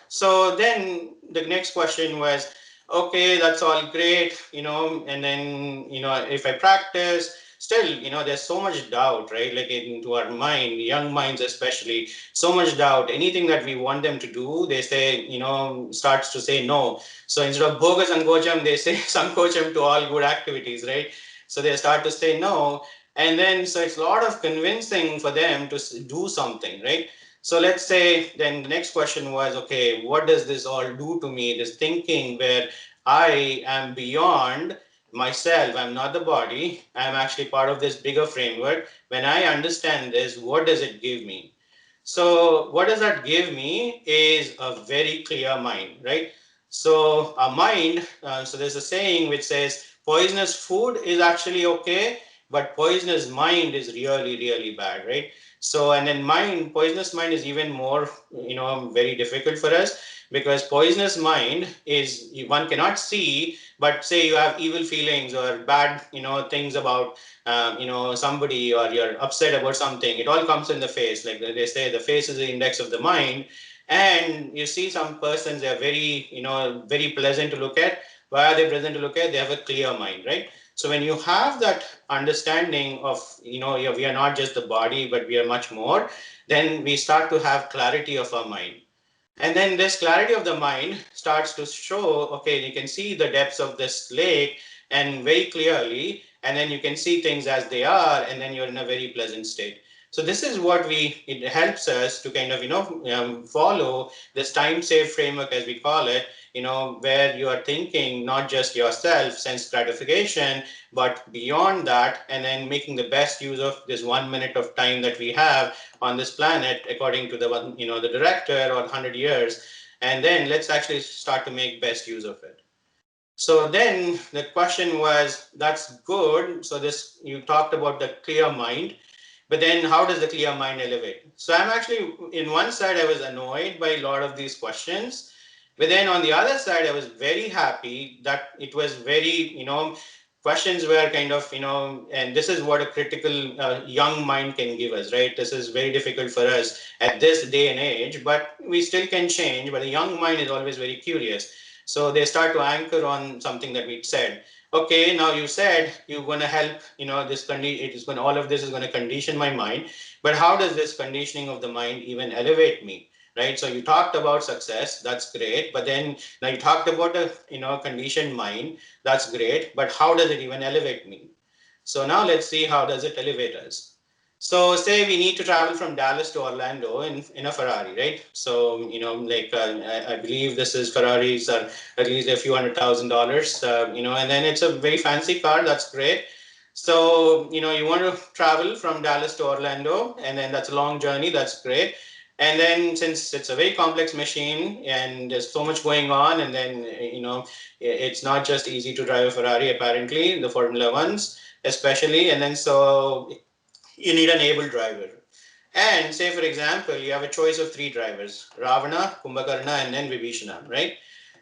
So then the next question was, okay, that's all great, and then, if I practice, still, there's so much doubt, right? Like into our mind, young minds especially, so much doubt. Anything that we want them to do, they say, starts to say no. So instead of bhoga sankocham, they say sankocham to all good activities, right? So they start to say no. And then, so it's a lot of convincing for them to do something, right? So let's say then the next question was, okay, what does this all do to me? This thinking where I am beyond myself, I'm not the body, I'm actually part of this bigger framework. When I understand this, what does it give me? So what does that give me is a very clear mind, right? So a mind, so there's a saying which says, poisonous food is actually okay, but poisonous mind is really, really bad, right? So, and then poisonous mind is even more, very difficult for us, because poisonous mind is, one cannot see, but say you have evil feelings or bad, things about, somebody, or you're upset about something, it all comes in the face. Like they say, the face is the index of the mind. And you see some persons, they're very, very pleasant to look at. Why are they pleasant to look at? They have a clear mind, right? So when you have that understanding of, we are not just the body, but we are much more, then we start to have clarity of our mind. And then this clarity of the mind starts to show, okay, you can see the depths of this lake and very clearly, and then you can see things as they are, and then you're in a very pleasant state. So this is what it helps us to kind of, follow this time safe framework, as we call it, where you are thinking not just yourself, sense gratification, but beyond that, and then making the best use of this 1 minute of time that we have on this planet, according to the one, the director, or 100 years. And then let's actually start to make best use of it. So then the question was, that's good. So this, you talked about the clear mind, but then how does the clear mind elevate? So I'm actually, in one side, I was annoyed by a lot of these questions. But then on the other side, I was very happy that it was very, questions were kind of, and this is what a critical young mind can give us, right? This is very difficult for us at this day and age, but we still can change. But the young mind is always very curious. So they start to anchor on something that we said. Okay, now you said you're going to help, it is going, all of this is going to condition my mind. But how does this conditioning of the mind even elevate me? Right? So you talked about success, that's great. But then now you talked about a, conditioned mind, that's great. But how does it even elevate me? So now let's see, how does it elevate us? So say we need to travel from Dallas to Orlando in a Ferrari, right? So, like I believe this is Ferraris are at least a few $100,000, and then it's a very fancy car. That's great. So, you want to travel from Dallas to Orlando, and then that's a long journey. That's great. And then since it's a very complex machine and there's so much going on, and then, it's not just easy to drive a Ferrari, apparently, the Formula Ones especially. And then so you need an able driver. And say, for example, you have a choice of 3 drivers, Ravana, Kumbhakarna, and then Vibhishana, right?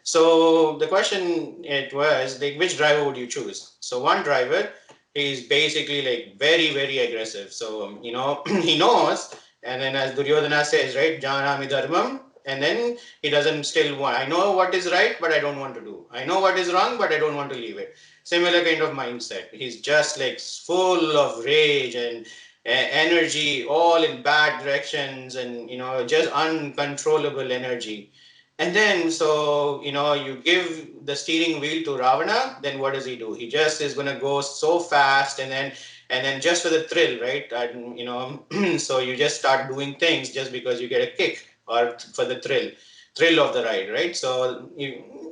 So the question it was, like, which driver would you choose? So one driver, he's basically like very, very aggressive. So, he knows, and then as Duryodhana says, right, Janami Dharmam, and then he doesn't still want, I know what is right, but I don't want to do. I know what is wrong, but I don't want to leave it. Similar kind of mindset. He's just like full of rage and energy, all in bad directions, and just uncontrollable energy. And then so you give the steering wheel to Ravana, then what does he do? He just is going to go so fast, and then just for the thrill, right? And, so you just start doing things just because you get a kick, or for the thrill of the ride, right? So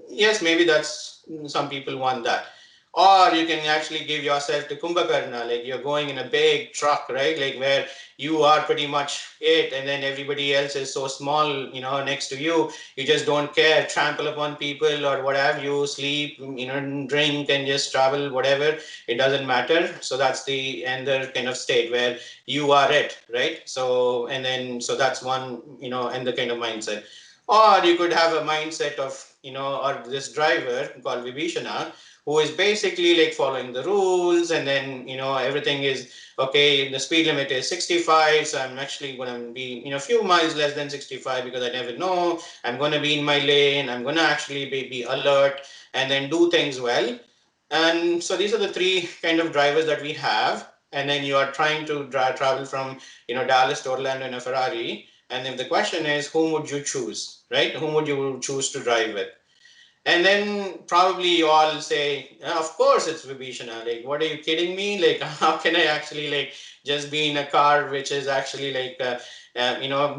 yes, maybe that's, some people want that. Or you can actually give yourself to Kumbhakarna, like you're going in a big truck, right? Like where you are pretty much it, and then everybody else is so small, next to you. You just don't care, trample upon people or what have you, sleep, drink and just travel, whatever. It doesn't matter. So that's the other kind of state where you are it, right? So, and then, so that's one, and the kind of mindset. Or you could have a mindset of, or this driver called Vibhishana, who is basically like following the rules, and then everything is okay. The speed limit is 65, so I'm actually going to be a few miles less than 65 because I never know. I'm going to be in my lane. I'm going to actually be alert and then do things well. And so these are the 3 kind of drivers that we have. And then you are trying to travel from Dallas to Orlando in a Ferrari. And if the question is, whom would you choose, right? Whom would you choose to drive with? And then probably you all say, of course it's Vibhishana. Like, what are you kidding me? Like, how can I actually like just be in a car which is actually like,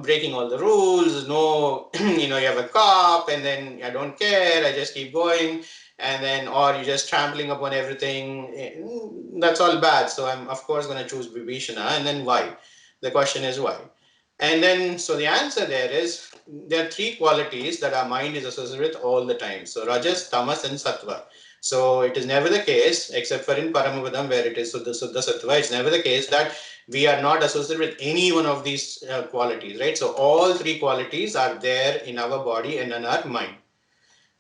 breaking all the rules? No, you have a cop, and then I don't care. I just keep going. And then, or you're just trampling upon everything. That's all bad. So I'm of course going to choose Vibhishana. And then why? The question is why? And then, so the answer there is, there are three qualities that our mind is associated with all the time. So Rajas, Tamas, and Sattva. So it is never the case, except for in Paramavadam where it is Suddha, Suddha, Sattva, it's never the case that we are not associated with any one of these qualities, right? So all three qualities are there in our body and in our mind.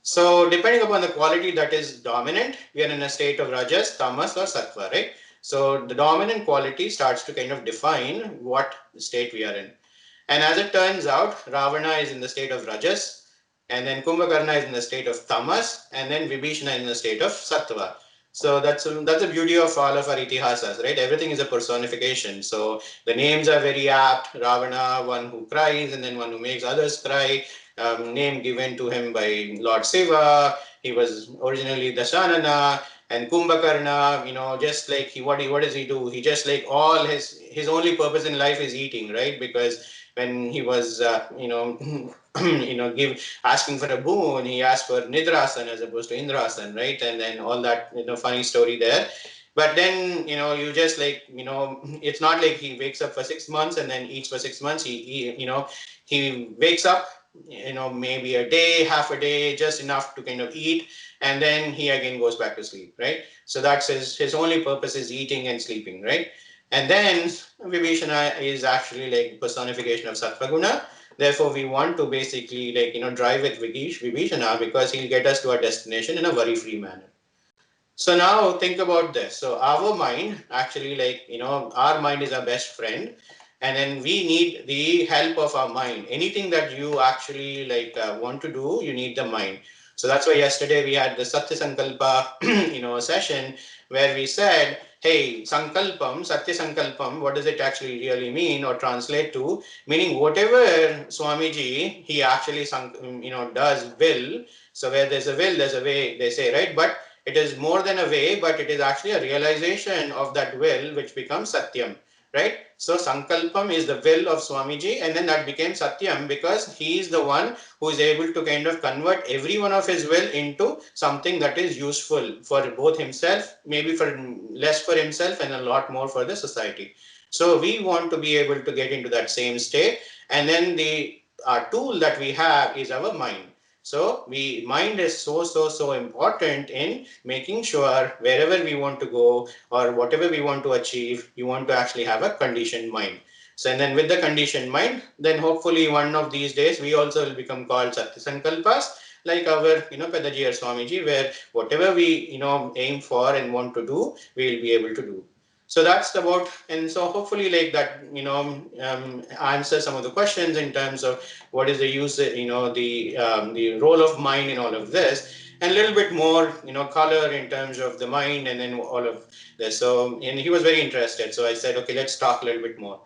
So depending upon the quality that is dominant, we are in a state of Rajas, Tamas, or Sattva, right? So the dominant quality starts to kind of define what state we are in. And as it turns out, Ravana is in the state of Rajas, and then Kumbhakarna is in the state of Tamas, and then Vibhishana is in the state of Sattva. So that's the beauty of all of our itihasas, right? Everything is a personification. So the names are very apt. Ravana, one who cries, and then one who makes others cry. Name given to him by Lord Shiva. He was originally Dashanana. And Kumbhakarna, just like what does he do? He just like all his only purpose in life is eating, right? Because when he was asking for a boon, he asked for Nidrasan as opposed to Indrasan, right? And then all that funny story there. But then you just like it's not like he wakes up for 6 months and then eats for 6 months. He wakes up maybe a day, half a day, just enough to kind of eat, and then he again goes back to sleep, right? So that's his only purpose is eating and sleeping, right? And then Vibhishana is actually like personification of Sattva Guna. Therefore, we want to basically drive with Vibhishana because he'll get us to our destination in a worry-free manner. So now think about this. So our mind actually our mind is our best friend, and then we need the help of our mind. Anything that you actually want to do, you need the mind. So that's why yesterday we had the Satya Sankalpa session where we said, hey, Sankalpam, Satya Sankalpam, what does it actually really mean or translate to? Meaning whatever Swamiji, he actually does will. So where there's a will, there's a way, they say, right? But it is more than a way, but it is actually a realization of that will, which becomes Satyam, right? So Sankalpam is the will of Swamiji, and then that became Satyam because he is the one who is able to kind of convert every one of his will into something that is useful for both himself, maybe for less for himself and a lot more for the society. So we want to be able to get into that same state, and then the tool that we have is our mind. So mind is so important in making sure wherever we want to go or whatever we want to achieve, you want to actually have a conditioned mind. So and then with the conditioned mind, then hopefully one of these days we also will become called Satya Sankalpas, like our Pedaji or Swamiji, where whatever we aim for and want to do, we will be able to do. So that's about, and so hopefully like that answer some of the questions in terms of what is the use, the role of mind in all of this, and a little bit more color in terms of the mind and then all of this. So and he was very interested, so I said, okay, let's talk a little bit more.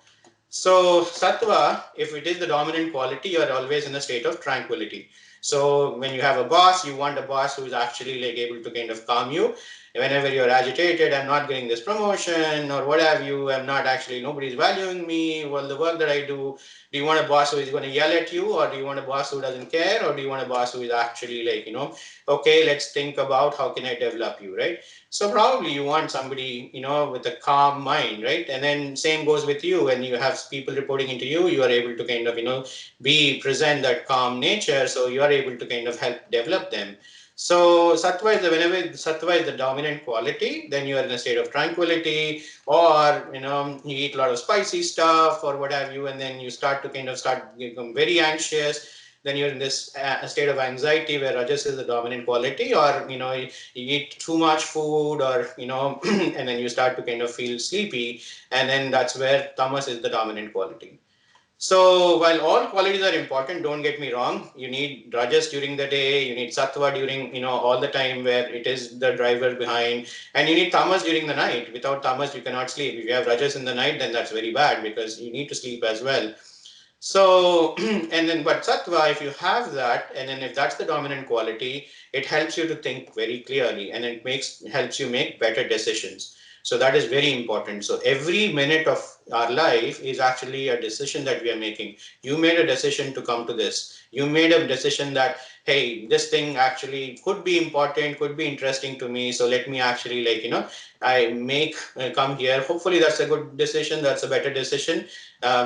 So Sattva, if it is the dominant quality, you are always in a state of tranquility. So when you have a boss, you want a boss who is actually like able to kind of calm you. Whenever you're agitated, I'm not getting this promotion or what have you, I'm not actually, nobody's valuing me, well, the work that I do you want a boss who is going to yell at you, or do you want a boss who doesn't care, or do you want a boss who is actually like, okay, let's think about how can I develop you, right? So probably you want somebody, with a calm mind, right? And then same goes with you. When you have people reporting into you, you are able to kind of, present that calm nature. So you are able to kind of help develop them. So sattva is whenever sattva is the dominant quality, then you are in a state of tranquility, or you eat a lot of spicy stuff or what have you, and then you start to become very anxious. Then you're in this state of anxiety where rajas is the dominant quality, or you eat too much food, or and then you start to kind of feel sleepy, and then that's where tamas is the dominant quality. So while all qualities are important, don't get me wrong, you need rajas during the day, you need sattva during, all the time where it is the driver behind, and you need tamas during the night. Without tamas, you cannot sleep. If you have rajas in the night, then that's very bad because you need to sleep as well. So, and then, but sattva, if you have that, and then if that's the dominant quality, it helps you to think very clearly, and it helps you make better decisions. So that is very important. So every minute of our life is actually a decision that we are making. You made a decision to come to this. You made a decision that, hey, this thing actually could be important, could be interesting to me. So let me actually I come here. Hopefully that's a good decision. That's a better decision.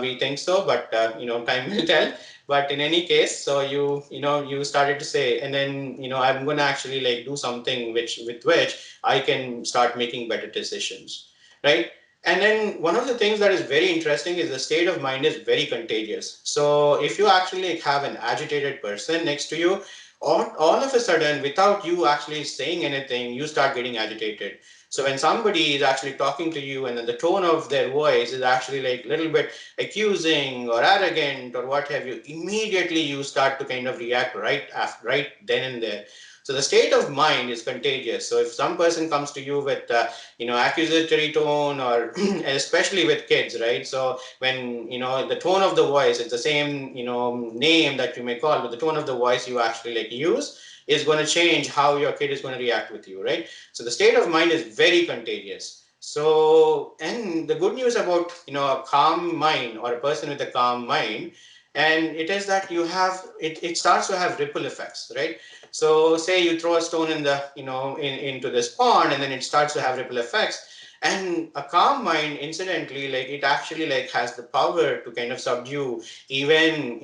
We think so, but time will tell. But in any case, so you started to say, and then I'm going to actually do something with which I can start making better decisions, right? And then one of the things that is very interesting is the state of mind is very contagious. So if you actually have an agitated person next to you, all of a sudden, without you actually saying anything, you start getting agitated. So when somebody is actually talking to you and then the tone of their voice is actually a little bit accusing or arrogant or what have you, immediately you start to kind of react right then and there. So the state of mind is contagious. So if some person comes to you with accusatory tone, or especially with kids, right? So when the tone of the voice, it's the same name that you may call, but the tone of the voice you actually use is going to change how your kid is going to react with you, right? So the state of mind is very contagious. So, and the good news about a calm mind or a person with a calm mind, and it is that it starts to have ripple effects, right? So say you throw a stone in the into this pond, and then it starts to have ripple effects. And a calm mind, incidentally, it actually has the power to kind of subdue even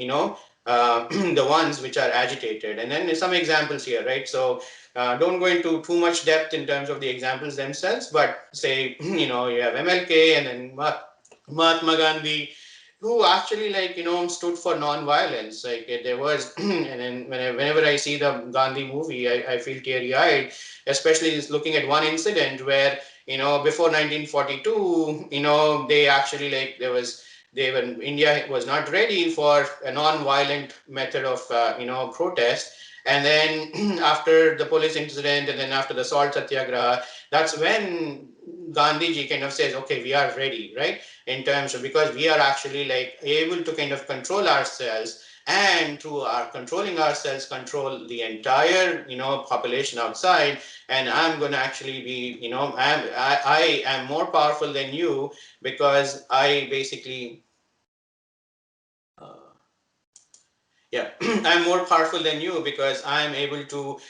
the ones which are agitated. And then some examples here, right? So don't go into too much depth in terms of the examples themselves, but say you have MLK and then Mahatma Gandhi, who actually stood for non-violence. There was and then whenever I see the Gandhi movie, I feel teary-eyed, especially looking at one incident where before 1942, they actually India was not ready for a non-violent method of protest. And then after the police incident, and then after the salt satyagraha, that's when Gandhiji kind of says, okay, we are ready, right? In terms of, because we are actually able to kind of control ourselves, and through our controlling ourselves, control the entire population outside. And I'm going to actually be I am more powerful than you, because I basically I'm more powerful than you, because I'm able to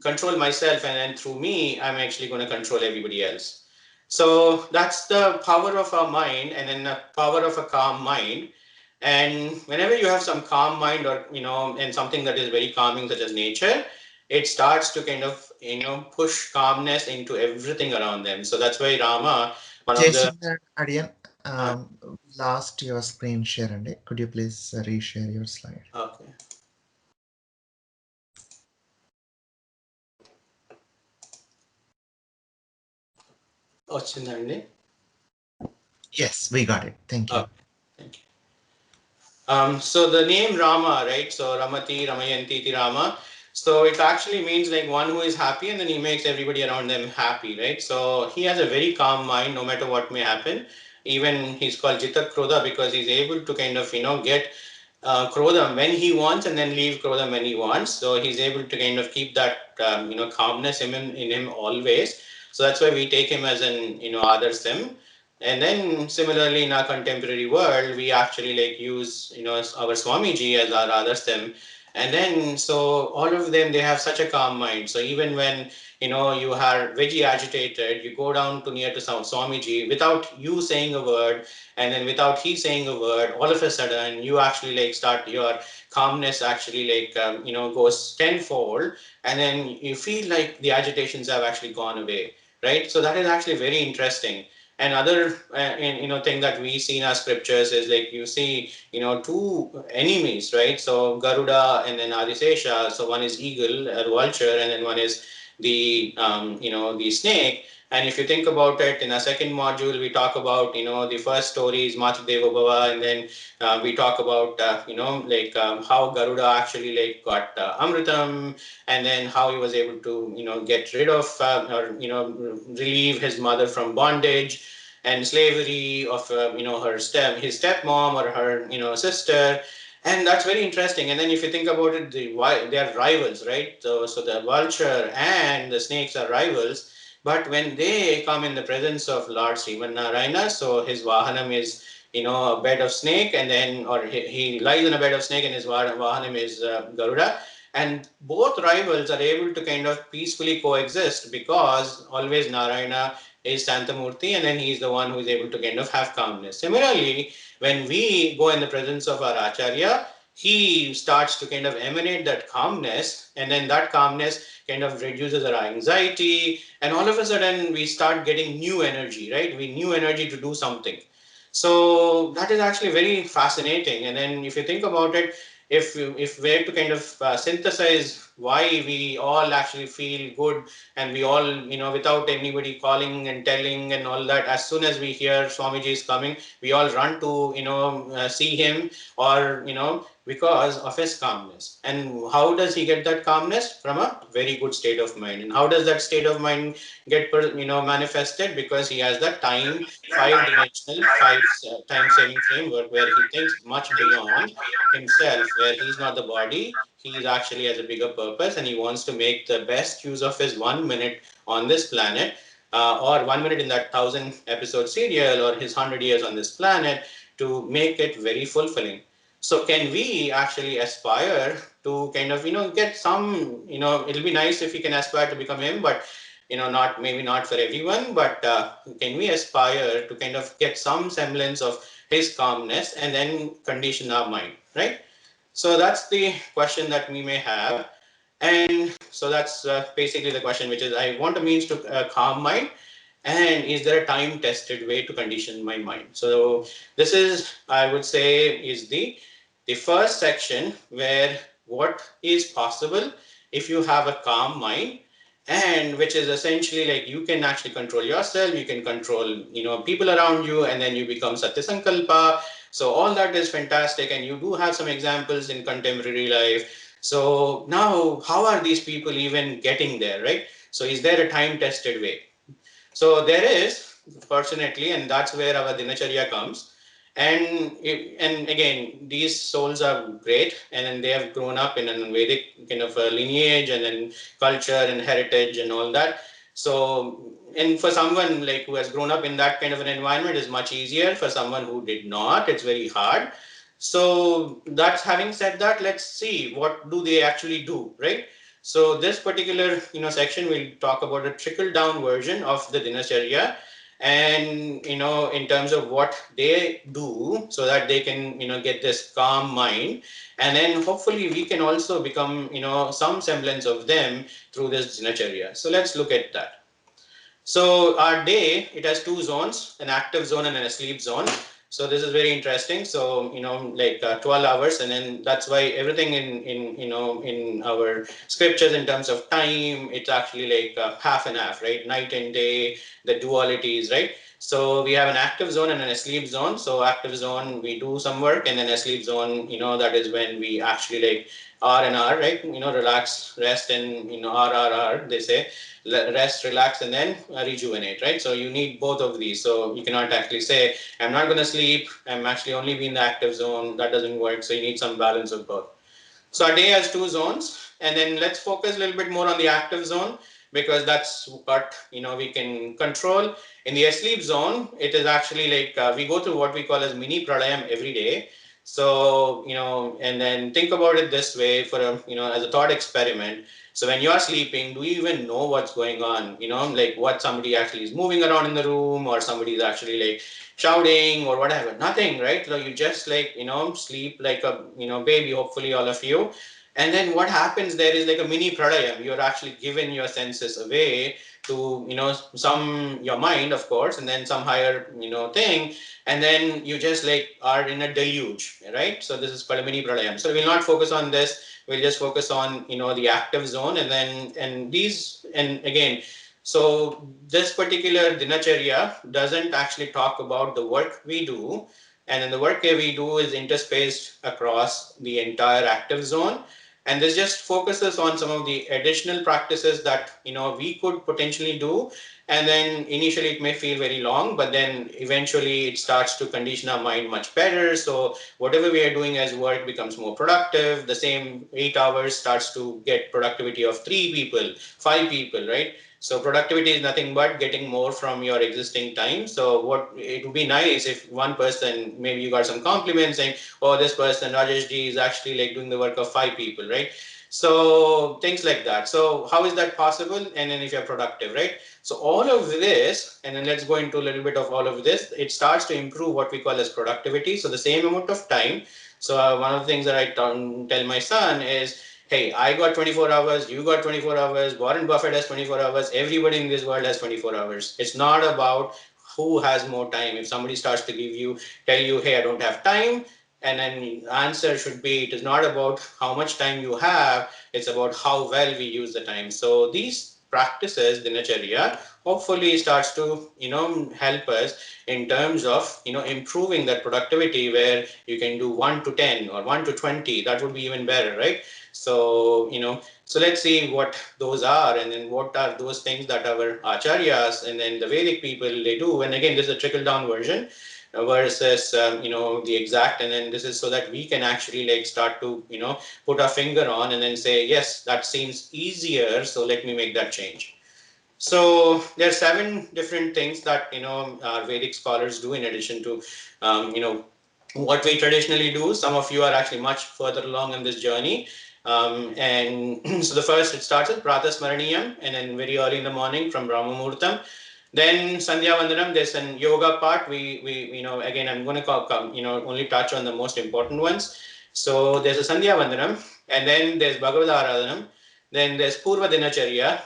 control myself, and then through me I'm actually going to control everybody else. So that's the power of our mind, and then the power of a calm mind. And whenever you have some calm mind, or and something that is very calming, such as nature, it starts to kind of push calmness into everything around them. So that's why Rama, one of the Adian, lost your screen share, and could you please reshare your slide? okay. వచ్చిందండి? Yes, we got it. Thank you. Thank you. So the name Rama, right? So Ramati, Ramayanti, Iti Rama. So it actually means one who is happy, and then he makes everybody around them happy, right? So he has a very calm mind, no matter what may happen. Even he's called Jitak Krodha, because he's able to kind of get Krodha when he wants, and then leave Krodha when he wants. So he's able to kind of keep that calmness in him always. So that's why we take him as an Adarsh Sim. And then similarly, in our contemporary world, we actually use our Swamiji as our Adarsh. And then so all of them, they have such a calm mind. So even when you are very agitated, you go down to near to Swamiji without you saying a word, and then without he saying a word, all of a sudden you actually start, your calmness actually goes tenfold, and then you feel like the agitations have actually gone away, right? So that is actually very interesting. Another thing that we see in our scriptures is you see two enemies, right? So Garuda and then Adisesha. So one is eagle, a vulture, and then one is the the snake. And if you think about it, in our second module, we talk about the first story is Matadeva Bhava, and then we talk about how Garuda actually got Amritam, and then how he was able to get rid of or relieve his mother from bondage and slavery of his stepmom or her sister. And that's very interesting. And then if you think about it, they are rivals, right? So the vulture and the snakes are rivals. But when they come in the presence of Lord Sriman Narayana, so his Vahanam is a bed of snake, and then, or he lies in a bed of snake, and his Vahanam is Garuda. And both rivals are able to kind of peacefully coexist because always Narayana is Santamurti, and then he's the one who is able to kind of have calmness. Similarly, when we go in the presence of our Acharya, he starts to kind of emanate that calmness, and then that calmness kind of reduces our anxiety, and all of a sudden we start getting new energy, right? We new energy to do something. So that is actually very fascinating. And then if you think about it, if we're to kind of synthesize why we all actually feel good, and we all, without anybody calling and telling and all that, as soon as we hear Swamiji is coming, we all run to, see him, or, because of his calmness. And how does he get that calmness? From a very good state of mind. And how does that state of mind get, manifested? Because he has that five-dimensional, time-saving framework where he thinks much beyond himself, where he's not the body, he actually has a bigger purpose, and he wants to make the best use of his 1 minute on this planet, or 1 minute in that 1,000-episode serial, or his 100 years on this planet, to make it very fulfilling. So can we actually aspire to kind of, get some, it'll be nice if we can aspire to become him, but, not, maybe not for everyone, but can we aspire to kind of get some semblance of his calmness and then condition our mind, right? So that's the question that we may have. And so that's basically the question, which is, I want a means to calm mind. And is there a time-tested way to condition my mind? So this is, I would say, is the first section, where what is possible if you have a calm mind, and which is essentially like you can actually control yourself, you can control, people around you, and then you become Satyasankalpa. So all that is fantastic, and you do have some examples in contemporary life. So now, how are these people even getting there, right? So is there a time-tested way? So there is, fortunately, and that's where our Dinacharya comes. And again, these souls are great, and then they have grown up in a Vedic kind of a lineage, and then culture and heritage and all that. So, and for someone like who has grown up in that kind of an environment is much easier. For someone who did not, it's very hard. So that's, having said that, let's see what do they actually do, right? So this particular section will talk about a trickle down version of the Dinacharya, and in terms of what they do so that they can get this calm mind, and then hopefully we can also become some semblance of them through this Dinacharya. So let's look at that. So our day, it has two zones, an active zone and a sleep zone. So this is very interesting. So, like 12 hours, and then that's why everything in our scriptures in terms of time, it's actually like half and half, right? Night and day, the dualities, right? So we have an active zone and a sleep zone. So active zone, we do some work, and then a sleep zone, that is when we actually like R&R, right? Relax, rest, and RRR, they say. Rest, relax, and then rejuvenate, right? So you need both of these. So you cannot actually say, I'm not going to sleep, I'm actually only be in the active zone. That doesn't work. So you need some balance of both. So our day has two zones, and then let's focus a little bit more on the active zone, because that's what we can control. In the asleep zone, it is actually like we go through what we call as mini pralayam every day. So and then think about it this way, for a as a thought experiment. So when you're sleeping, do you even know what's going on? Like what somebody actually is moving around in the room, or somebody is actually like shouting or whatever. Nothing, right? So you just like sleep like a baby, hopefully all of you. And then what happens there is like a mini pranayam. You're actually given your senses away to some, your mind of course, and then some higher thing, and then you just like are in a deluge, right? So this is called a mini pranayam. So we'll not focus on this, we'll just focus on the active zone, and then and again, so this particular Dinacharya doesn't actually talk about the work we do, and then the work we do is interspaced across the entire active zone. And this just focuses on some of the additional practices that we could potentially do, And then initially it may feel very long, but then eventually it starts to condition our mind much better. So whatever we are doing as work becomes more productive. The same 8 hours starts to get productivity of 3 people, 5 people, right? So productivity is nothing but getting more from your existing time. So what it would be nice if one person, maybe you got some compliments saying, oh, this person, Rajesh ji, is actually like doing the work of 5 people, right? So things like that. So how is that possible? And then if you're productive, right? So all of this, and then let's go into a little bit of all of this, it starts to improve what we call as productivity. So the same amount of time. So one of the things that I tell my son is, hey, I got 24 hours, you got 24 hours, Warren Buffett has 24 hours, everybody in this world has 24 hours. It's not about who has more time. If somebody starts to tell you, hey, I don't have time, and then the answer should be, it is not about how much time you have, it's about how well we use the time. So these practices, dinacharya, hopefully starts to, help us in terms of, improving that productivity, where you can do 1 to 10 or 1 to 20. That would be even better, right? So, so let's see what those are, and then what are those things that our acharyas and then the Vedic people, they do. And again, this is a trickle down version versus the exact, and then this is so that we can actually like start to put our finger on and then say, yes, that seems easier, so let me make that change. So there are 7 different things that our Vedic scholars do in addition to what we traditionally do. Some of you are actually much further along in this journey. And so the first, it starts with Pratasmaraniyam, and then very early in the morning from Brahma Muhurtam. Then Sandhya Vandanam, there's an yoga part. We again, I'm going to only touch on the most important ones. So there's a Sandhya Vandanam, and then there's Bhagavad Aradhanam. Then there's Purva Dinacharya,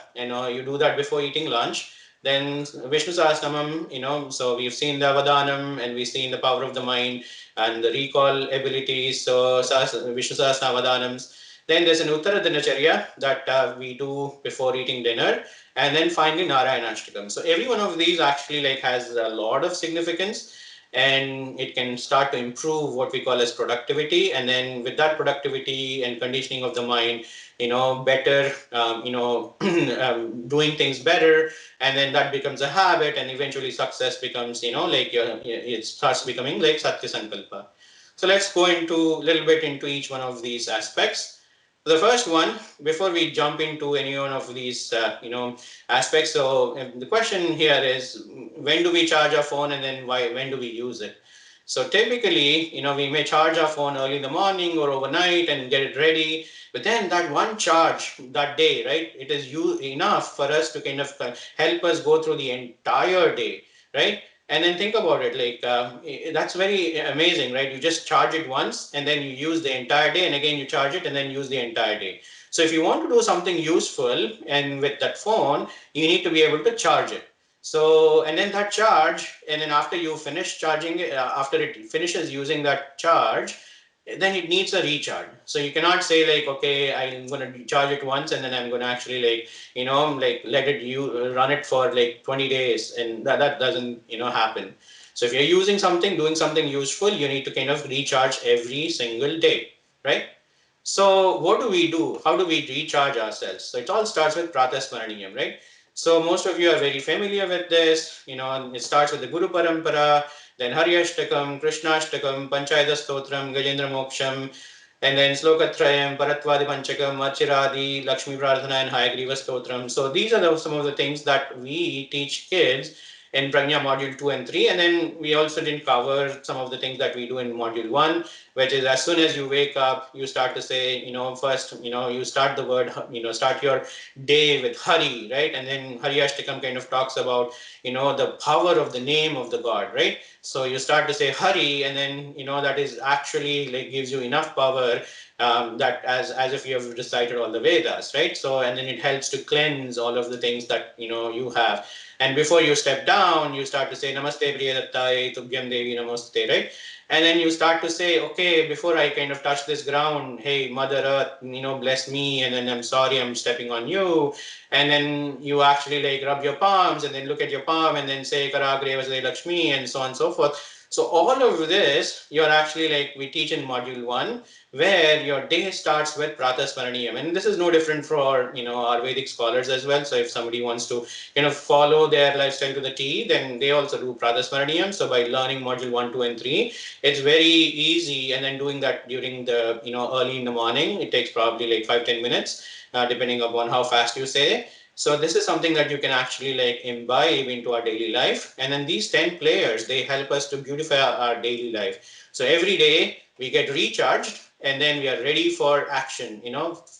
you do that before eating lunch. Then Vishnu Sahasranamam, so we've seen the Avadhanam, and we've seen the power of the mind and the recall abilities. So Vishnu Sahasranam Avadhanams. Then there's an Uttara Dinacharya that we do before eating dinner. And then finally Narayana Ashtakam. So every one of these actually like has a lot of significance, and it can start to improve what we call as productivity. And then with that productivity and conditioning of the mind, better, doing things better, and then that becomes a habit, and eventually success becomes, it starts becoming like Satya Sankalpa. So let's go into a little bit into each one of these aspects. The first one, before we jump into any one of these, aspects. So the question here is, when do we charge our phone, and then when do we use it? So typically, we may charge our phone early in the morning or overnight and get it ready. But then that one charge that day, right, it is enough for us to kind of help us go through the entire day, right? And then think about it, like that's very amazing, right? You just charge it once and then you use the entire day, and again you charge it and then use the entire day. So if you want to do something useful and with that phone, you need to be able to charge it. So, and then that charge, and then after you finish charging it, after it finishes using that charge, then it needs a recharge. So you cannot say like, okay, I'm going to charge it once and then I'm going to actually like, let it run it for like 20 days, and that doesn't, happen. So if you're using something, doing something useful, you need to kind of recharge every single day, right? So what do we do? How do we recharge ourselves? So it all starts with Pratasmaraniyam, right? So most of you are very familiar with this. It starts with the Guru Parampara, then Hari Ashtakam, Krishna Ashtakam, Panchayata Stotram, Gajendra Moksham, and then Slokatrayam, Paratvadi Panchakam, Achiradi, Lakshmi Prarthana, and Hayagriva Stotram. So these are some of the things that we teach kids in Prajna Module 2 and 3. And then we also didn't cover some of the things that we do in Module 1, which is as soon as you wake up, you start to say, first, you start the word, start your day with Hari, right? And then Hari Ashtakam kind of talks about, the power of the name of the God, right? So you start to say Hari, and then, that is actually like gives you enough power that as if you have recited all the Vedas, right? So, and then it helps to cleanse all of the things that, you have. And before you step down, you start to say Namaste Priyadattai, Tubhyam Devi Namaste, right? And then you start to say, okay, before I kind of touch this ground, hey, Mother Earth, bless me, and then I'm sorry I'm stepping on you. And then you actually like rub your palms and then look at your palm and then say Karagre Vasudeva Lakshmi, and so on and so forth. So all of this, you're actually like we teach in module 1, where your day starts with Pratasmaraniyam. And this is no different for, our Vedic scholars as well. So if somebody wants to, follow their lifestyle to the T, then they also do Pratasmaraniyam. So by learning module 1, 2, and 3, it's very easy. And then doing that during the, early in the morning, it takes probably like 5-10 minutes, depending upon how fast you say. So this is something that you can actually like imbibe into our daily life. And then these 10 players, they help us to beautify our daily life. So every day we get recharged and then we are ready for action,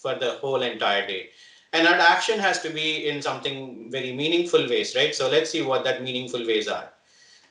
for the whole entire day. And that action has to be in something very meaningful ways, right? So let's see what that meaningful ways are.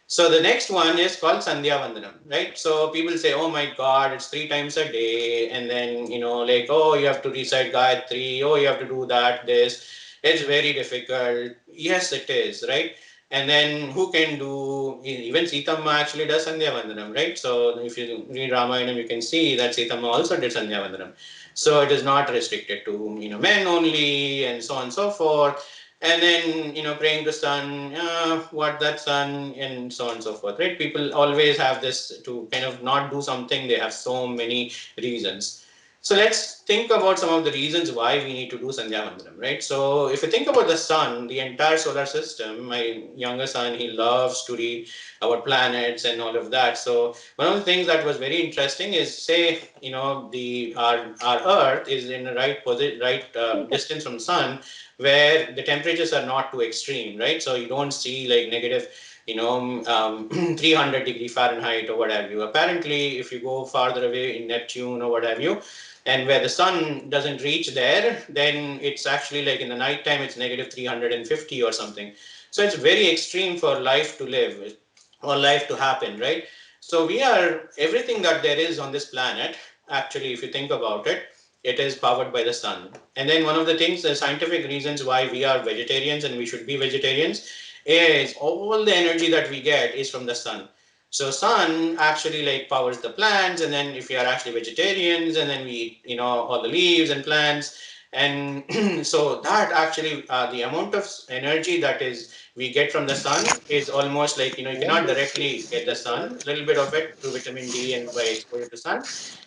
So the next one is called Sandhya Vandanam, right? So people say, oh my God, it's 3 times a day. And then, like, oh, you have to recite Gayatri. Oh, you have to do that, this. It's very difficult. Yes, it is, right? And then who can do, even Sitama actually does Sandhya Vandanam, right? So if you read Ramayana, you can see that Sitama also did Sandhya Vandanam. So it is not restricted to, men only and so on and so forth. And then, praying to sun, what that sun, and so on and so forth, right? People always have this to kind of not do something. They have so many reasons. So let's think about some of the reasons why we need to do Sandhya Vandanam, right? So if you think about the sun, the entire solar system, my younger son, he loves to read about planets and all of that. So one of the things that was very interesting is, say, our Earth is in the right distance from sun, where the temperatures are not too extreme, right? So you don't see like negative, 300 degree Fahrenheit or what have you. Apparently, if you go farther away in Neptune or what have you, and where the sun doesn't reach there, then it's actually like in the nighttime, it's negative 350 or something. So it's very extreme for life to live or life to happen, right? So everything that there is on this planet, actually, if you think about it, it is powered by the sun. And then one of the things, the scientific reasons why we are vegetarians and we should be vegetarians, is all the energy that we get is from the sun. So sun actually like powers the plants, and then if we are actually vegetarians, and then we eat, all the leaves and plants, and so that actually the amount of energy that is we get from the sun is almost like, you cannot directly get the sun, a little bit of it through vitamin D and by exposure to sun,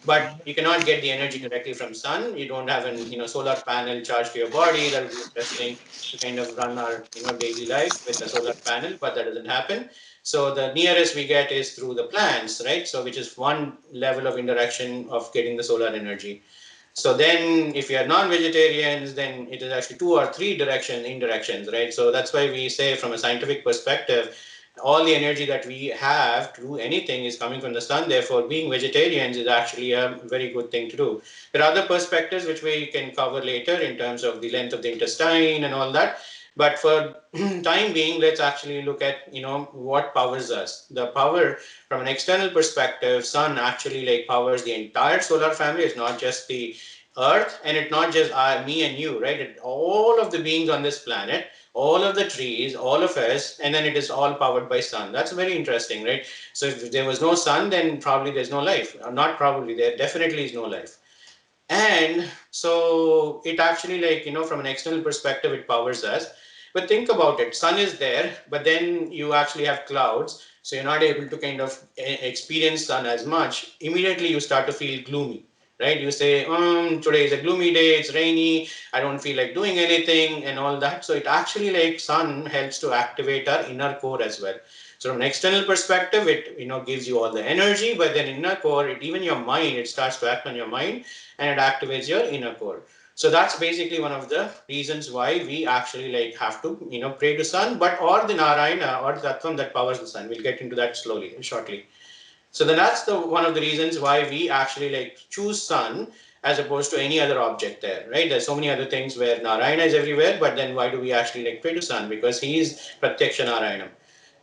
but you cannot get the energy directly from sun. You don't have an, solar panel charged to your body. That would be interesting to kind of run our, daily life with a solar panel, but that doesn't happen. So the nearest we get is through the plants, right? So which is one level of interaction of getting the solar energy. So then if you are non-vegetarians, then it is actually 2 or 3 indirections, right? So that's why we say from a scientific perspective, all the energy that we have to do anything is coming from the sun. Therefore, being vegetarians is actually a very good thing to do. There are other perspectives which we can cover later in terms of the length of the intestine and all that. But for time being, let's actually look at, what powers us. The power from an external perspective, sun actually like powers the entire solar family. It's not just the Earth, and it's not just me and you, right? All of the beings on this planet, all of the trees, all of us, and then it is all powered by sun. That's very interesting, right? So if there was no sun, then probably there's no life. Not probably, there definitely is no life. And so it actually like, from an external perspective, it powers us. But think about it, sun is there, but then you actually have clouds. So you're not able to kind of experience sun as much. Immediately you start to feel gloomy, right? You say, today is a gloomy day, it's rainy, I don't feel like doing anything and all that. So it actually like sun helps to activate our inner core as well. So from an external perspective, it gives you all the energy, but then inner core, even your mind, it starts to act on your mind and it activates your inner core. So that's basically one of the reasons why we actually like have to pray to sun, but or the Narayana or the Tattvam that powers the sun. We'll get into that slowly shortly. So then that's the one of the reasons why we actually like choose sun as opposed to any other object there, right? There's so many other things where Narayana is everywhere, but then why do we actually like pray to sun? Because he is Pratyaksha Narayana.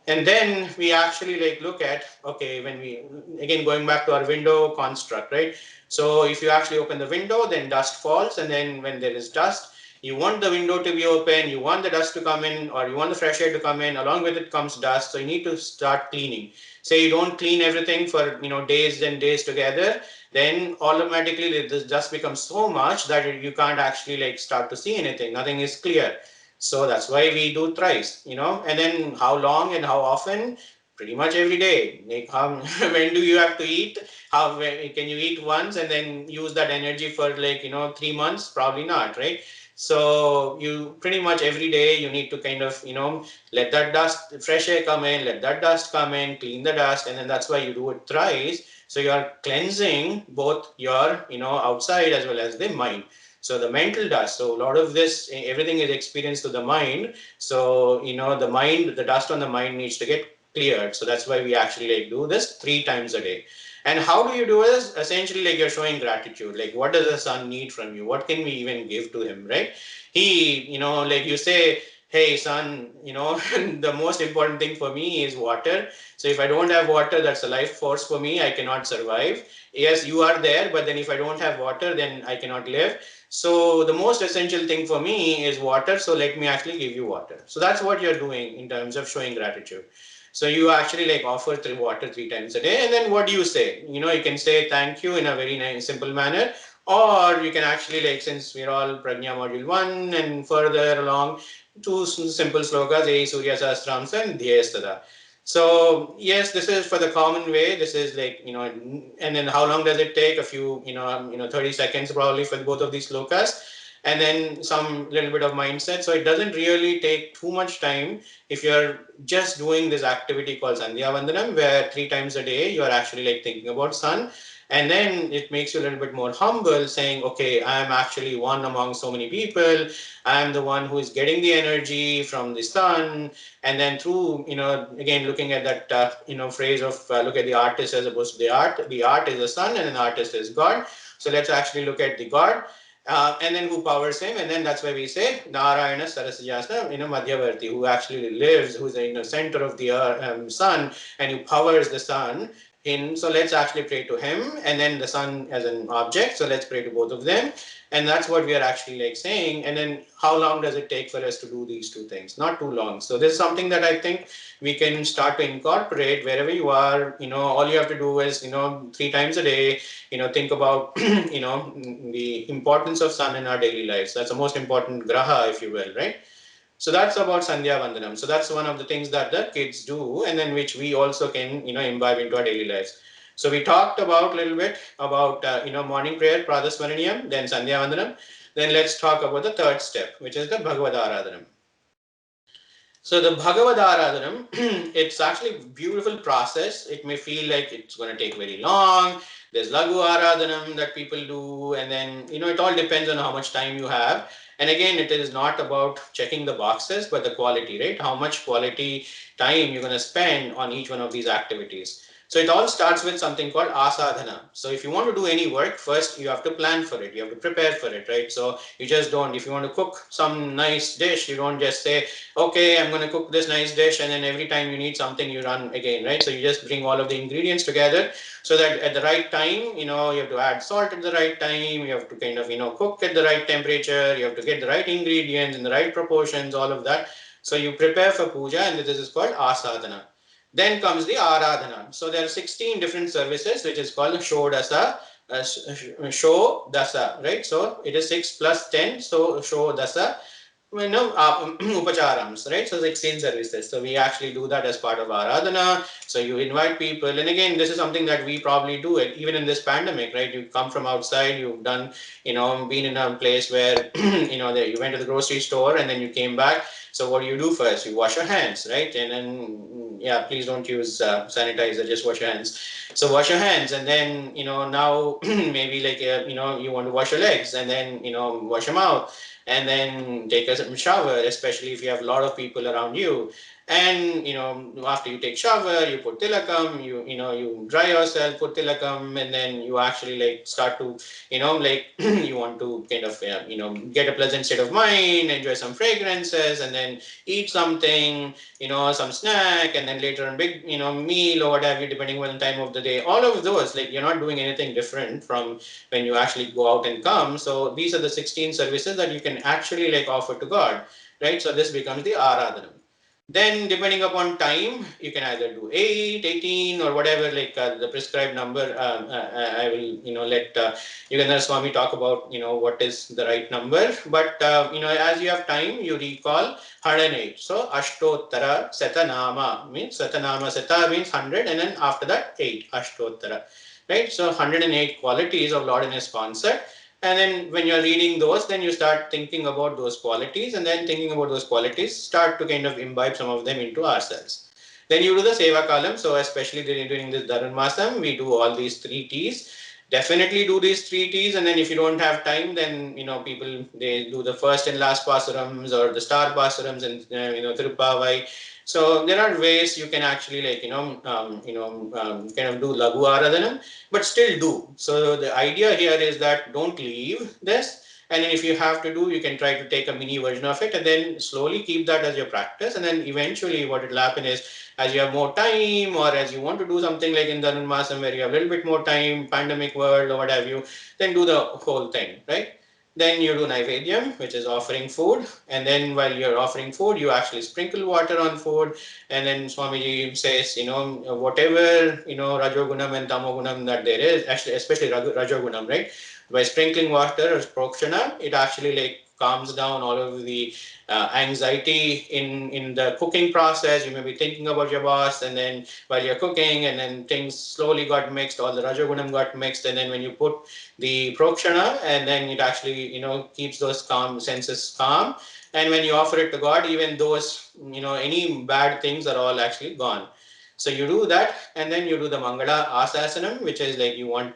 And then we actually like look at, okay, when we, again, going back to our window construct, right? So if you actually open the window, then dust falls. And then when there is dust, you want the window to be open, you want the dust to come in, or you want the fresh air to come in, along with it comes dust. So you need to start cleaning. Say you don't clean everything for, days and days together, then automatically this dust becomes so much that you can't actually like start to see anything. Nothing is clear. So that's why we do thrice, and then how long and how often, pretty much every day. Like how when do you have to eat? How can you eat once and then use that energy for like 3 months? Probably not, right? So you pretty much every day you need to kind of let that dust, fresh air come in, let that dust come in, clean the dust, and then that's why you do it thrice. So you are cleansing both your outside as well as the mind. So the mental dust. So a lot of this, everything is experienced to the mind. So the mind, the dust on the mind needs to get cleared. So that's why we actually like do this 3 times a day. And how do you do this? Essentially, like you're showing gratitude. Like, what does the sun need from you? What can we even give to him, right? He, like you say, hey, sun, the most important thing for me is water. So if I don't have water, that's a life force for me. I cannot survive. Yes, you are there, but then if I don't have water, then I cannot live. So the most essential thing for me is water. So let me actually give you water. So that's what you're doing in terms of showing gratitude. So you actually like offer water 3 times a day, and then what do you say? You can say thank you in a very nice, simple manner, or you can actually like, since we're all Prajna module 1 and further along, two simple slokas, A Surya Sahasrams and Dhyayastada. So yes, this is for the common way. This is like, and then how long does it take? A few, 30 seconds probably for both of these slokas, and then some little bit of mindset. So it doesn't really take too much time if you're just doing this activity called Sandhya Vandanam, where 3 times a day you are actually like thinking about sun. And then it makes you a little bit more humble, saying, okay, I'm actually one among so many people. I'm the one who is getting the energy from the sun. And then through, again, looking at that, phrase of look at the artist as opposed to the art. The art is the sun and an artist is God. So let's actually look at the God. And then who powers him, and then that's why we say Narayana Sarasajasana, Madhyavarti, who actually lives, who's in the center of the sun, and who powers the sun. So let's actually pray to him, and then the sun as an object. So let's pray to both of them, and that's what we are actually like saying. And then how long does it take for us to do these two things? Not too long. So this is something that I think we can start to incorporate wherever you are. All you have to do is 3 times a day. Think about the importance of sun in our daily lives. That's the most important graha, if you will, right? So that's about Sandhya Vandanam. So that's one of the things that the kids do, and then which we also can imbibe into our daily lives. So we talked about a little bit about morning prayer, Pradasmaraniyam, then Sandhya Vandanam. Then let's talk about the third step, which is the Bhagavad Aradhanam. So the Bhagavad Aradhanam, it's actually a beautiful process. It may feel like it's going to take very long. There's Laghu Aradhanam that people do, and then it all depends on how much time you have. And again, it is not about checking the boxes, but the quality, right? How much quality time you're going to spend on each one of these activities. So it all starts with something called asadhana. So if you want to do any work, first you have to plan for it. You have to prepare for it, right? So you just don't, if you want to cook some nice dish, you don't just say, okay, I'm going to cook this nice dish, and then every time you need something, you run again, right? So you just bring all of the ingredients together so that at the right time, you have to add salt at the right time. You have to kind of, cook at the right temperature. You have to get the right ingredients in the right proportions, all of that. So you prepare for puja, and this is called asadhana. Then comes the Aradhana. So there are 16 different services, which is called Shodasa, Shodasa, right? So it is 6 plus 10, so Shodasa. Upacharams, right? So 16 services. So we actually do that as part of Aradhana. So you invite people. And again, this is something that we probably do it even in this pandemic, right? You come from outside, you've done, been in a place where, you went to the grocery store and then you came back. So what do you do first? You wash your hands, right? And then, yeah, please don't use sanitizer, just wash your hands. So wash your hands, and then, now maybe like, you want to wash your legs, and then, wash your mouth, and then take a shower, especially if you have a lot of people around you. And after you take shower, you put tilakam, you dry yourself, put tilakam, and then you actually like start to like you want to kind of get a pleasant state of mind, enjoy some fragrances, and then eat something, some snack, and then later on big meal or what have you, depending on the time of the day. All of those, like, you're not doing anything different from when you actually go out and come. So these are the 16 services that you can actually like offer to God, right? So this becomes the Aradhanam. Then depending upon time, you can either do 8, 18 or whatever, like the prescribed number. I will, let Yugandhar Swami talk about, what is the right number. But, as you have time, you recall 108. So Ashtottara Satanama means Satanama Sata means 100, and then after that 8 Ashtottara. Right? So 108 qualities of Lord in his concert. And then when you're reading those, then you start thinking about those qualities, and then thinking about those qualities, start to kind of imbibe some of them into ourselves. Then you do the Seva column. So especially during this Dharmasam, we do all these 3 T's. Definitely do these 3 T's, and then if you don't have time, then people, they do the first and last pasurams or the star pasurams and Tirupavai. So there are ways you can actually kind of do Lagu Aradhanam, but still do. So the idea here is that don't leave this. And then if you have to do, you can try to take a mini version of it and then slowly keep that as your practice. And then eventually what it will happen is, as you have more time, or as you want to do something like in Dhanurmasam where you have a little bit more time, pandemic world or what have you, then do the whole thing, right? Then you do Naivedyam, which is offering food. And then while you're offering food, you actually sprinkle water on food. And then Swamiji says, whatever, Rajogunam and Tamogunam that there is, actually, especially Rajogunam, right? By sprinkling water or prokshana, it actually like calms down all of the anxiety in the cooking process. You may be thinking about your boss, and then while you're cooking, and then things slowly got mixed, all the Rajogunam got mixed, and then when you put the prokshana, and then it actually, keeps those calm senses calm. And when you offer it to God, even those, any bad things are all actually gone. So you do that, and then you do the Mangala Asasanam, which is like you want,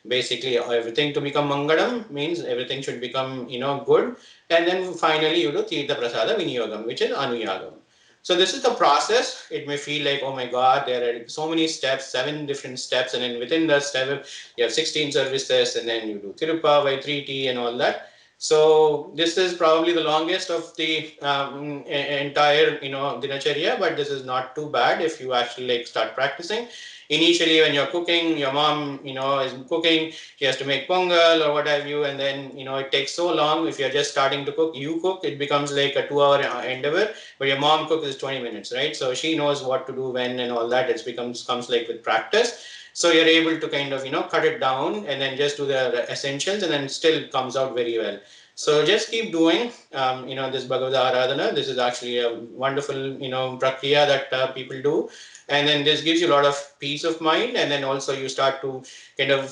basically everything to become Mangalam, means everything should become, good. And then finally you do Tirtha Prasada Viniyogam, which is Anuyagam. So this is the process. It may feel like, oh my God, there are so many steps, 7 different steps, and then within the step, you have 16 services, and then you do Tirupa by 3T and all that. So this is probably the longest of the entire, dinacharya, but this is not too bad if you actually like start practicing. Initially, when you're cooking, your mom, is cooking, she has to make pongal or what have you, and then, it takes so long. If you're just starting to cook, you cook, it becomes like a 2-hour endeavor, but your mom cooks is 20 minutes, right? So she knows what to do when and all that. It comes like with practice. So you're able to kind of, cut it down and then just do the essentials, and then still comes out very well. So just keep doing, this Bhagavad Aradhana. This is actually a wonderful, prakriya that people do. And then this gives you a lot of peace of mind. And then also you start to kind of,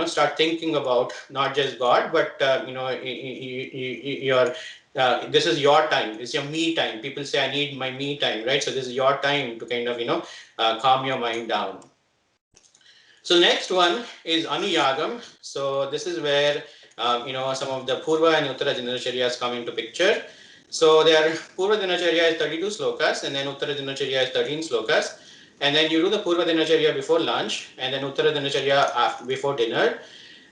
start thinking about not just God, but, your, this is your time. This is your me time. People say, I need my me time, right? So this is your time to kind of, calm your mind down. So next one is Anuyagam. So this is where some of the Purva and Uttara Dinacharyas come into picture. So their Purva Dinacharya is 32 slokas, and then Uttara Dinacharya is 13 slokas. And then you do the Purva Dinacharya before lunch, and then Uttara Dinacharya before dinner.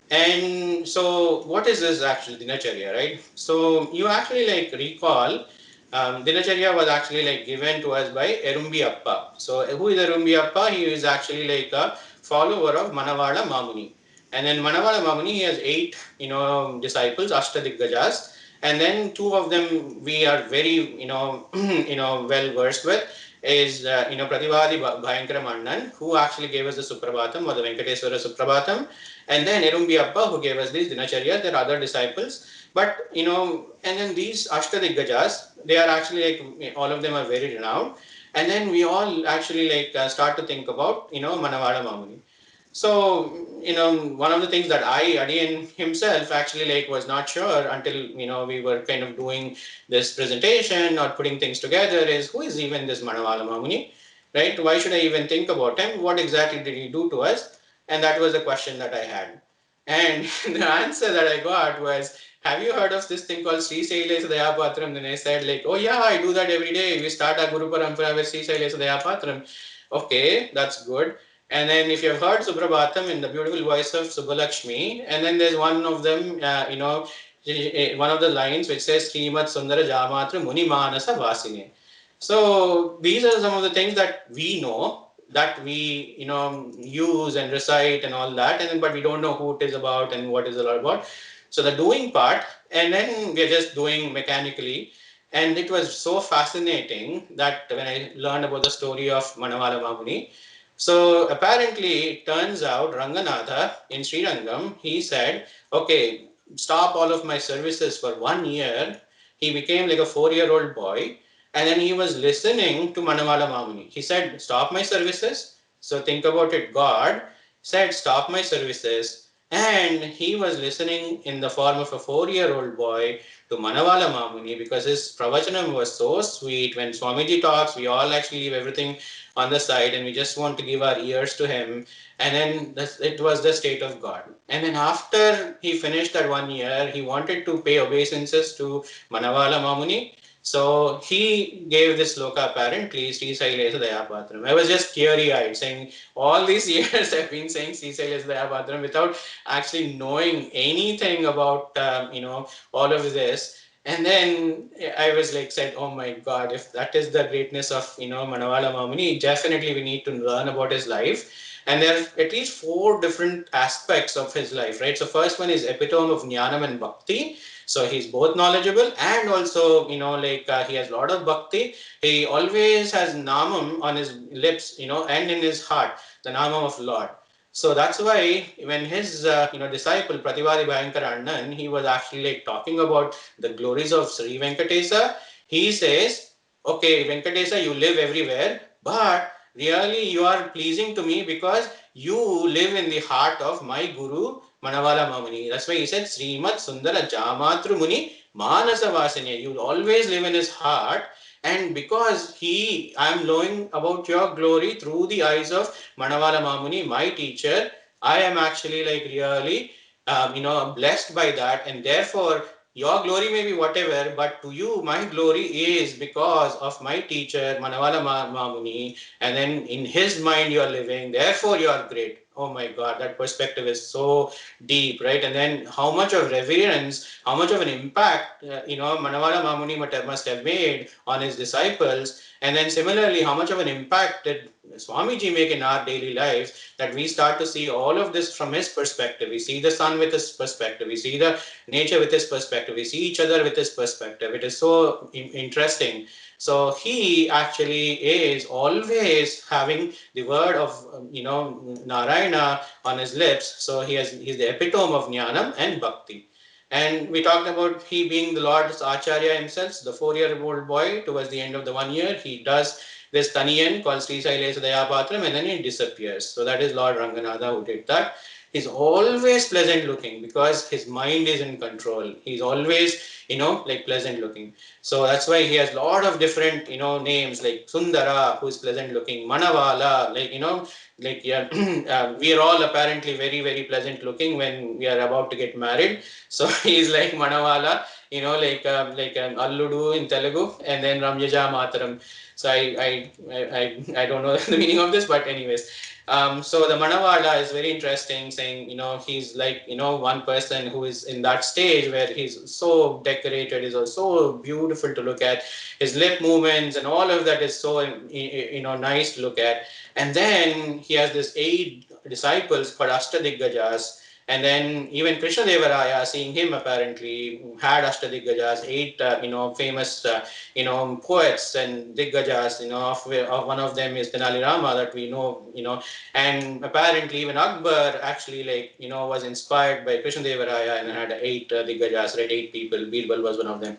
And so what is this actual Dinacharya, right? So you actually like recall Dinacharya was actually like given to us by Erumbi Appa. So who is Erumbi Appa? He is actually like a follower of Manavala Mamuni. And then Manavala Mamuni, he has 8, disciples, Ashtadiggajas. And then 2 of them we are very, well versed with is, Prativadi Bhayankara Mannan, who actually gave us the Suprabhatam or the Venkateswara Suprabhatam. And then Erumbi Appa, who gave us these Dinacharyas. There are other disciples. But, and then these Ashtadiggajas, they are actually like, all of them are very renowned. And then we all actually like start to think about, Manavada Mamuni. So, one of the things that Adiyan himself actually like was not sure until, we were kind of doing this presentation or putting things together is, who is even this Manavala Mamuni, right? Why should I even think about him? What exactly did he do to us? And that was the question that I had. And the answer that I got was, have you heard of this thing called Sri Sailes Dayapatram? Then I said like, oh yeah, I do that every day. We start our Guru Parampara with Sri Sailes Dayapatram. Okay, that's good. And then if you have heard Suprabhatam in the beautiful voice of Subbalakshmi, and then there's one of them, one of the lines which says Srimad Sundara Jamatra Muni Manasa Vasine. So these are some of the things that we know, that we use and recite and all that, and then, but we don't know who it is about and what is it all about. So the doing part, and then we're just doing mechanically. And it was so fascinating that when I learned about the story of Manavala Mamuni, so apparently it turns out Ranganatha in Srirangam, he said, okay, stop all of my services for 1 year. He became like a 4-year-old boy, and then he was listening to Manavala Mamuni. He said, stop my services. So think about it, God said, stop my services. And he was listening in the form of a 4-year-old boy to Manavala Mamuni because his pravachanam was so sweet. When Swamiji talks, we all actually leave everything on the side and we just want to give our ears to him. And then it was the state of God. And then after he finished that 1 year, he wanted to pay obeisances to Manavala Mamuni. So he gave this sloka apparently, Sri Sailesa Dayapatram. I was just teary-eyed saying, all these years I've been saying Sri Sailesa Dayapatram without actually knowing anything about, all of this. And then I was like, said, oh my God, if that is the greatness of, Manavala Mamuni, definitely we need to learn about his life. And there are at least 4 different aspects of his life, right? So first one is epitome of Jnanam and Bhakti. So he's both knowledgeable and also, he has a lot of Bhakti. He always has Namam on his lips, and in his heart, the Namam of Lord. So that's why when his disciple Prativadi Bhayankara Annan, he was actually like talking about the glories of Sri Venkatesa. He says, okay, Venkatesa, you live everywhere, but really you are pleasing to me because you live in the heart of my Guru Manavala Mamuni. That's why he said, Srimat Sundara Jamatru Muni Manasa Vasanya. You always live in his heart. And because I am knowing about your glory through the eyes of Manavala Mamuni, my teacher, I am actually like really, blessed by that. And therefore, your glory may be whatever, but to you, my glory is because of my teacher, Manavala Mamuni. And then in his mind, you are living. Therefore, you are great. Oh my God, that perspective is so deep, right? And then how much of reverence, how much of an impact, Manavala Mamuni must have made on his disciples. And then similarly, how much of an impact did Swamiji make in our daily lives, that we start to see all of this from his perspective. We see the sun with his perspective. We see the nature with his perspective. We see each other with his perspective. It is so interesting. So he actually is always having the word of, Narayana on his lips. So he's the epitome of Jnanam and Bhakti. And we talked about he being the Lord's Acharya himself, the 4-year-old boy. Towards the end of the 1 year, he does this Taniyan called Sri Sailesa Dayapatram, and then he disappears. So that is Lord Ranganatha who did that. He's always pleasant looking because his mind is in control. He's always, pleasant looking. So that's why he has a lot of different, names like Sundara, who is pleasant looking, Manavala, we are all apparently very, very pleasant looking when we are about to get married. So he's like Manavala, Alludu in Telugu, and then Ramyaja Mataram. So I don't know the meaning of this, but anyways. So the Manavala is very interesting, saying, he's like, one person who is in that stage where he's so decorated, is so beautiful to look at. His lip movements and all of that is so, nice to look at. And then he has this 8 disciples called Ashtadiggajas. And then even Krishna Devaraya, seeing him apparently, had Ashtadiggajas, 8, famous, poets and Diggajas, of one of them is Tenali Rama that we know, and apparently even Akbar actually was inspired by Krishna Devaraya and had 8 Diggajas, right? 8 people. Birbal was one of them.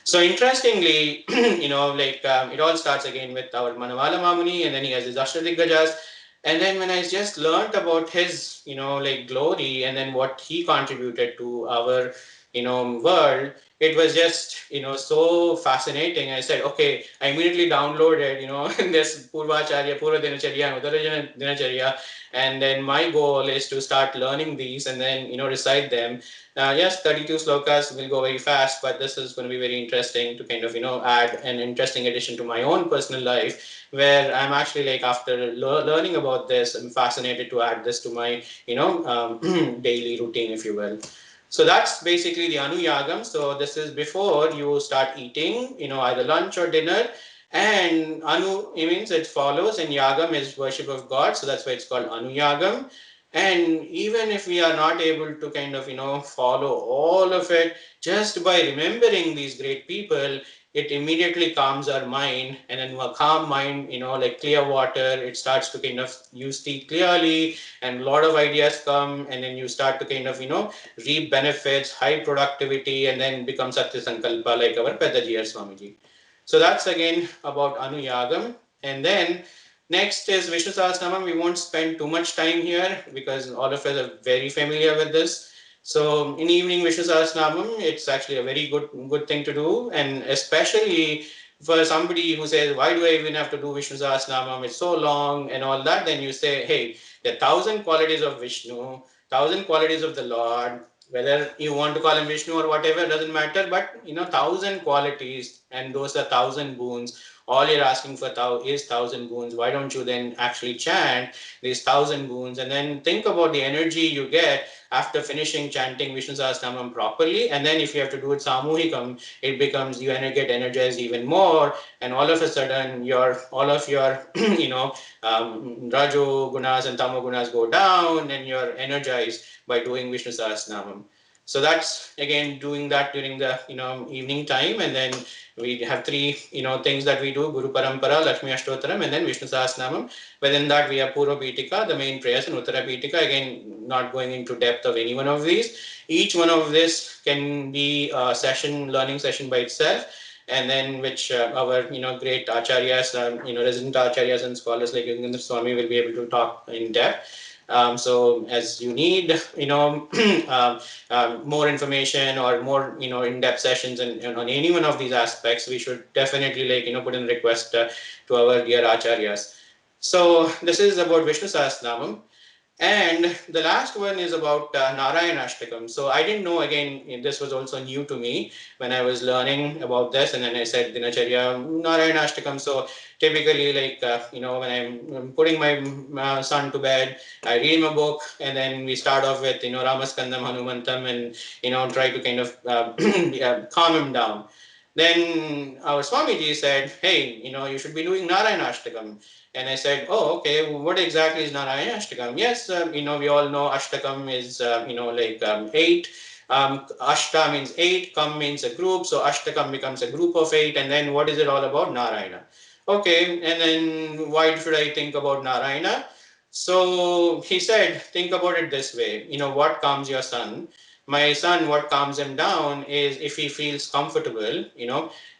So interestingly, it all starts again with our Manavala Mamuni, and then he has his Ashtadiggajas. And then when I just learned about his, glory and then what he contributed to our, world, it was just, so fascinating. I said, okay, I immediately downloaded, this Purvacharya, Purva Dinacharya, and Uttara Dinacharya. And then my goal is to start learning these and then, recite them. Yes, 32 slokas will go very fast, but this is going to be very interesting to kind of, add an interesting addition to my own personal life, where I'm actually after learning about this, I'm fascinated to add this to my, daily routine, if you will. So that's basically the Anuyagam. So this is before you start eating, either lunch or dinner. And Anu, it means it follows, and Yagam is worship of God. So that's why it's called Anuyagam. And even if we are not able to kind of, follow all of it, just by remembering these great people, it immediately calms our mind. And then a calm mind, like clear water, it starts to kind of, you see clearly, and a lot of ideas come, and then you start to kind of, reap benefits, high productivity, and then become Satya Sankalpa like our Pedaji or Swamiji. So that's again about Anuyagam. And then next is Vishnu Sahasranamam. We won't spend too much time here because all of us are very familiar with this. So in evening Vishnu Sahasranamam, it's actually a very good thing to do, and especially for somebody who says, why do I even have to do Vishnu Sahasranamam? It's so long and all that. Then you say, hey, the 1,000 qualities of Vishnu, 1,000 qualities of the Lord. Whether you want to call him Vishnu or whatever, doesn't matter. But 1,000 qualities, and those are 1,000 boons. All you're asking for is 1,000 boons. Why don't you then actually chant these 1,000 boons, and then think about the energy you get after finishing chanting Vishnu Sahasranamam properly? And then if you have to do it samuhikam, it becomes you get energized even more, and all of a sudden all of your rajo gunas and tamo gunas go down, and you're energized by doing Vishnu Sahasranamam. So that's again doing that during the evening time. And then we have three things that we do: Guru Parampara, Lakshmi Ashtotaram, and then Vishnu Sahasranamam. Within that we have Purva Pitika, the main prayers, and Uttara Pitika. Again, not going into depth of any one of these. Each one of this can be a learning session by itself, and then which our great acharyas, resident acharyas and scholars like Yogendra Swami will be able to talk in depth. So as you need, more information or more, in-depth sessions and on any one of these aspects, we should definitely put in a request to our dear acharyas. So this is about Vishnu Sahasranamam. And the last one is about Narayana Ashtakam. So I didn't know, again, this was also new to me when I was learning about this. And then I said, Dinacharya, Narayana Ashtakam. So typically, when I'm putting my son to bed, I read him a book, and then we start off with, Ramaskandam, Hanumantam, and, try to kind of calm him down. Then our Swamiji said, hey, you should be doing Narayana Ashtakam. And I said, oh, okay, what exactly is Narayana Ashtakam? Yes, we all know Ashtakam is, 8. Ashta means 8, Kam means a group, so Ashtakam becomes a group of 8, and then what is it all about? Narayana. Okay, and then why should I think about Narayana? So he said, think about it this way, what calms your son? My son, what calms him down is if he feels comfortable,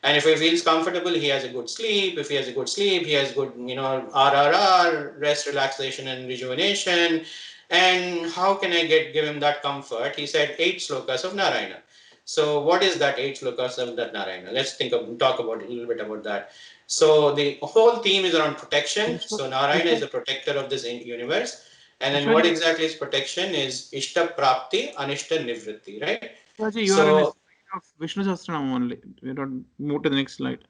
and if he feels comfortable, he has a good sleep. If he has a good sleep, he has good, RRR, rest, relaxation, and rejuvenation. And how can I give him that comfort? He said 8 slokas of Narayana. So what is that 8 slokas of that Narayana? Let's talk about a little bit about that. So the whole theme is around protection. So Narayana is the protector of this universe. And then what exactly is protection is Ishta Prapti, Anishta Nivritti, right? Raji, you are in a slide of Vishnu Sahasranam only. We don't move to the next slide.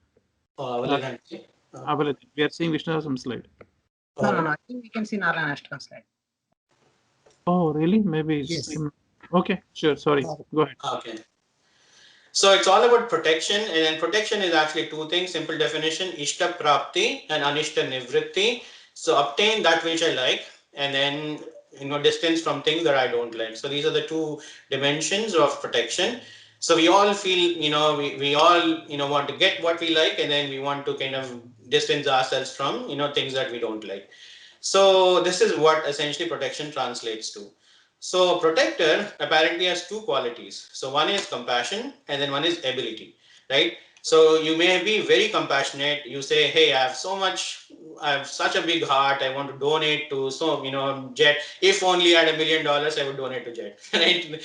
We are seeing Vishnu Sahasranam slide. No. I think we can see Narayana Ashtakam slide. Oh, really? Maybe. Yes. Okay, sure. Sorry. Go ahead. Okay. So it's all about protection, and then protection is actually 2 things. Simple definition: Ishta Prapti and Anishta Nivritti. So obtain that which I like, and then distance from things that I don't like. So these are the 2 dimensions of protection. So we all feel, we all, want to get what we like, and then we want to kind of distance ourselves from, things that we don't like. So this is what essentially protection translates to. So protector apparently has 2 qualities. So one is compassion, and then one is ability, right? So you may be very compassionate. You say, hey, I have such a big heart. I want to donate to Jet. If only I had $1 million, I would donate to Jet, right?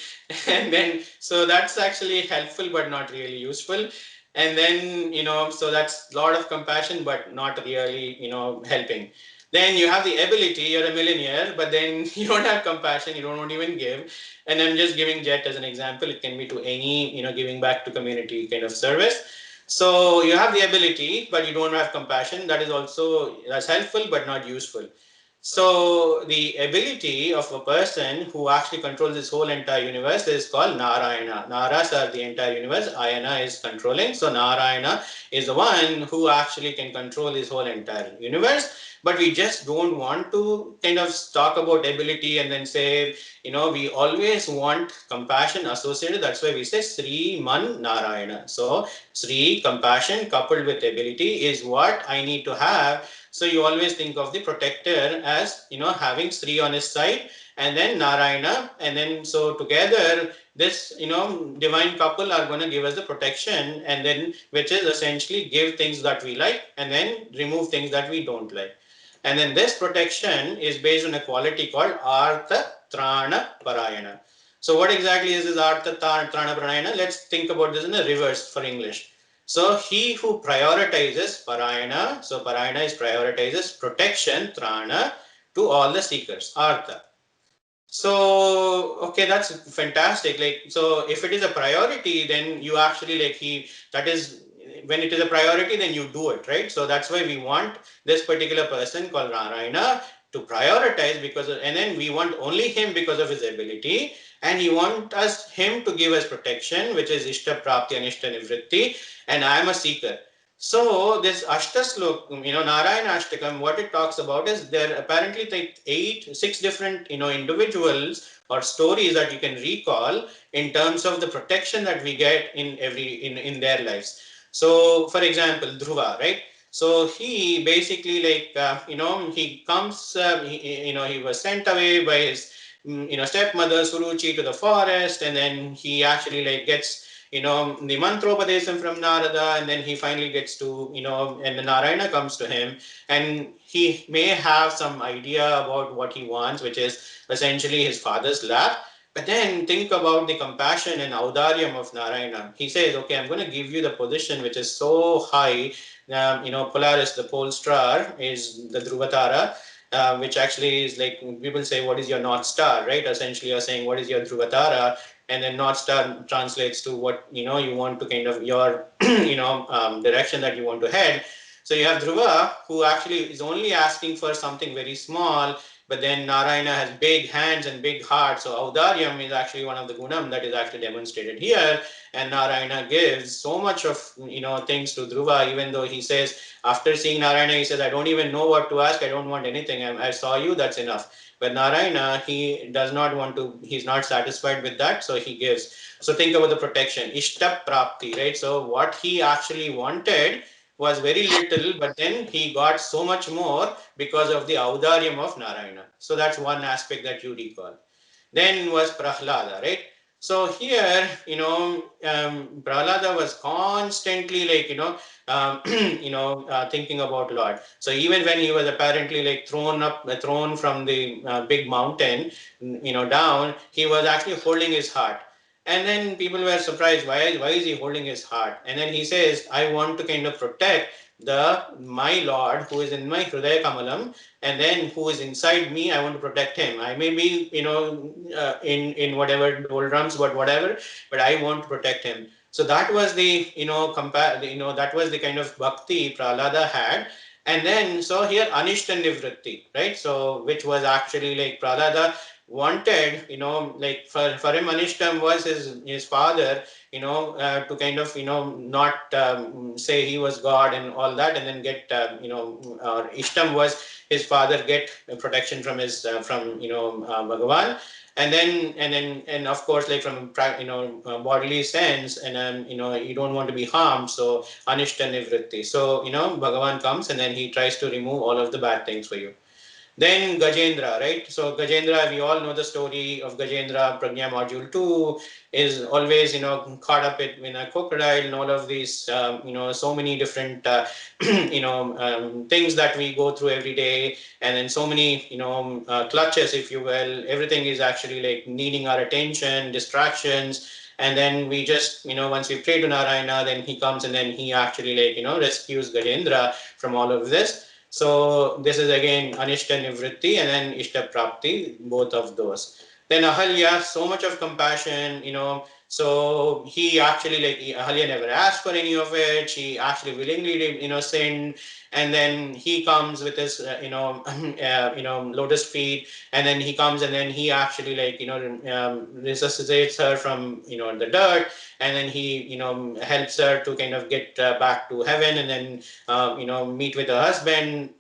And then, so that's actually helpful, but not really useful. And then, so that's a lot of compassion, but not really, helping. Then you have the ability, you're a millionaire, but then you don't have compassion, you don't even give. And I'm just giving Jet as an example. It can be to any, giving back to community kind of service. So you have the ability, but you don't have compassion. That's helpful, but not useful. So the ability of a person who actually controls this whole entire universe is called Narayana. Naras are the entire universe, Ayana is controlling. So Narayana is the one who actually can control this whole entire universe. But we just don't want to kind of talk about ability and then say, we always want compassion associated. That's why we say Sri Man Narayana. So Sri, compassion coupled with ability is what I need to have. So you always think of the protector as, having Sri on his side and then Narayana. And then so together, this, divine couple are going to give us the protection, and then which is essentially give things that we like and then remove things that we don't like. And then this protection is based on a quality called Artha Trana Parayana. So what exactly is this Artha Trana Parayana? Let's think about this in the reverse for English. So he who prioritizes Parayana, so Parayana is prioritizes protection, Trana, to all the seekers, Artha. So, okay, that's fantastic. Like, so if it is a priority, then you actually that is, when it is a priority, then you do it, right? So that's why we want this particular person called Narayana to prioritize and then we want only him because of his ability, and he wants him to give us protection, which is Ishta Prapti, Anishta Nivritti, and I am a seeker. So this Ashtaslok, Narayana Ashtakam, what it talks about is there are apparently like six different, individuals or stories that you can recall in terms of the protection that we get in their lives. So for example, Dhruva, right? So he basically he comes, he was sent away by his, stepmother Suruchi to the forest, and then he actually gets the mantropadesam from Narada, and then he finally gets to, and the Narayana comes to him, and he may have some idea about what he wants, which is essentially his father's lap. But then think about the compassion and audaryam of Narayana. He says, okay, I'm going to give you the position which is so high. Polaris, the pole star, is the Dhruvatara, which actually is like people say, what is your North Star, right? Essentially, you're saying, what is your Dhruvatara? And then North Star translates to what you want to kind of your direction that you want to head. So you have Dhruva, who actually is only asking for something very small, but then Narayana has big hands and big heart. So Audaryam is actually one of the gunam that is actually demonstrated here. And Narayana gives so much of things to Dhruva, even though he says, after seeing Narayana, he says, I don't even know what to ask. I don't want anything. I saw you, that's enough. But Narayana, he does not want to, he's not satisfied with that, so he gives. So think about the protection, Ishta Prapti, right? So what he actually wanted was very little, but then he got so much more because of the Audaryam of Narayana. So that's one aspect that you recall. Then was Prahlada, right? So here, Prahlada was constantly thinking about Lord. So even when he was apparently thrown from the big mountain, down, he was actually holding his heart. And then people were surprised, why is he holding his heart? And then he says, I want to kind of protect my Lord who is in my Hridaya Kamalam, and then who is inside me, I want to protect him. I may be, in whatever doldrums, but whatever, but I want to protect him. So that was the, that was the kind of bhakti Prahlada had. And then, so here Anishta Nivritti, right? So, which was actually like Prahlada wanted, for him, Anishtam was his father, to kind of, not say he was God and all that, and then get, Ishtam was his father, get protection from his, Bhagavan. And of course, like from, bodily sense, and you don't want to be harmed. So, Anishta Nivritti. So, Bhagavan comes and then he tries to remove all of the bad things for you. Then Gajendra, right? So Gajendra, we all know the story of Gajendra. Prajna module 2 is always, caught up in a crocodile and all of these, so many different, things that we go through every day. And then so many, clutches, if you will. Everything is actually like needing our attention, distractions. And then we just, once we pray to Narayana, then he comes and then he actually rescues Gajendra from all of this. So this is again Anishta Nivritti and then Ishta Prapti, both of those. Then Ahalya, so much of compassion, So he actually, like, Ahalya never asked for any of it. She actually willingly did, sinned. And then he comes with his, lotus feet, and then he comes and then he actually, like, resuscitates her from, the dirt, and then he, helps her to kind of get back to heaven, and then, meet with her husband.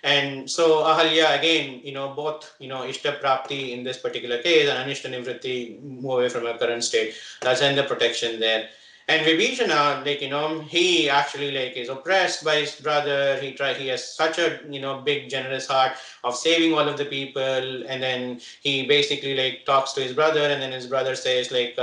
And so Ahalya again, both, Ishta Prapti in this particular case and Anishta Nivritti move away from her current state. That's in the protection there. And Vibhishana, like, he actually, like, is oppressed by his brother. He has such a, big generous heart of saving all of the people. And then he basically, like, talks to his brother, and then his brother says, like,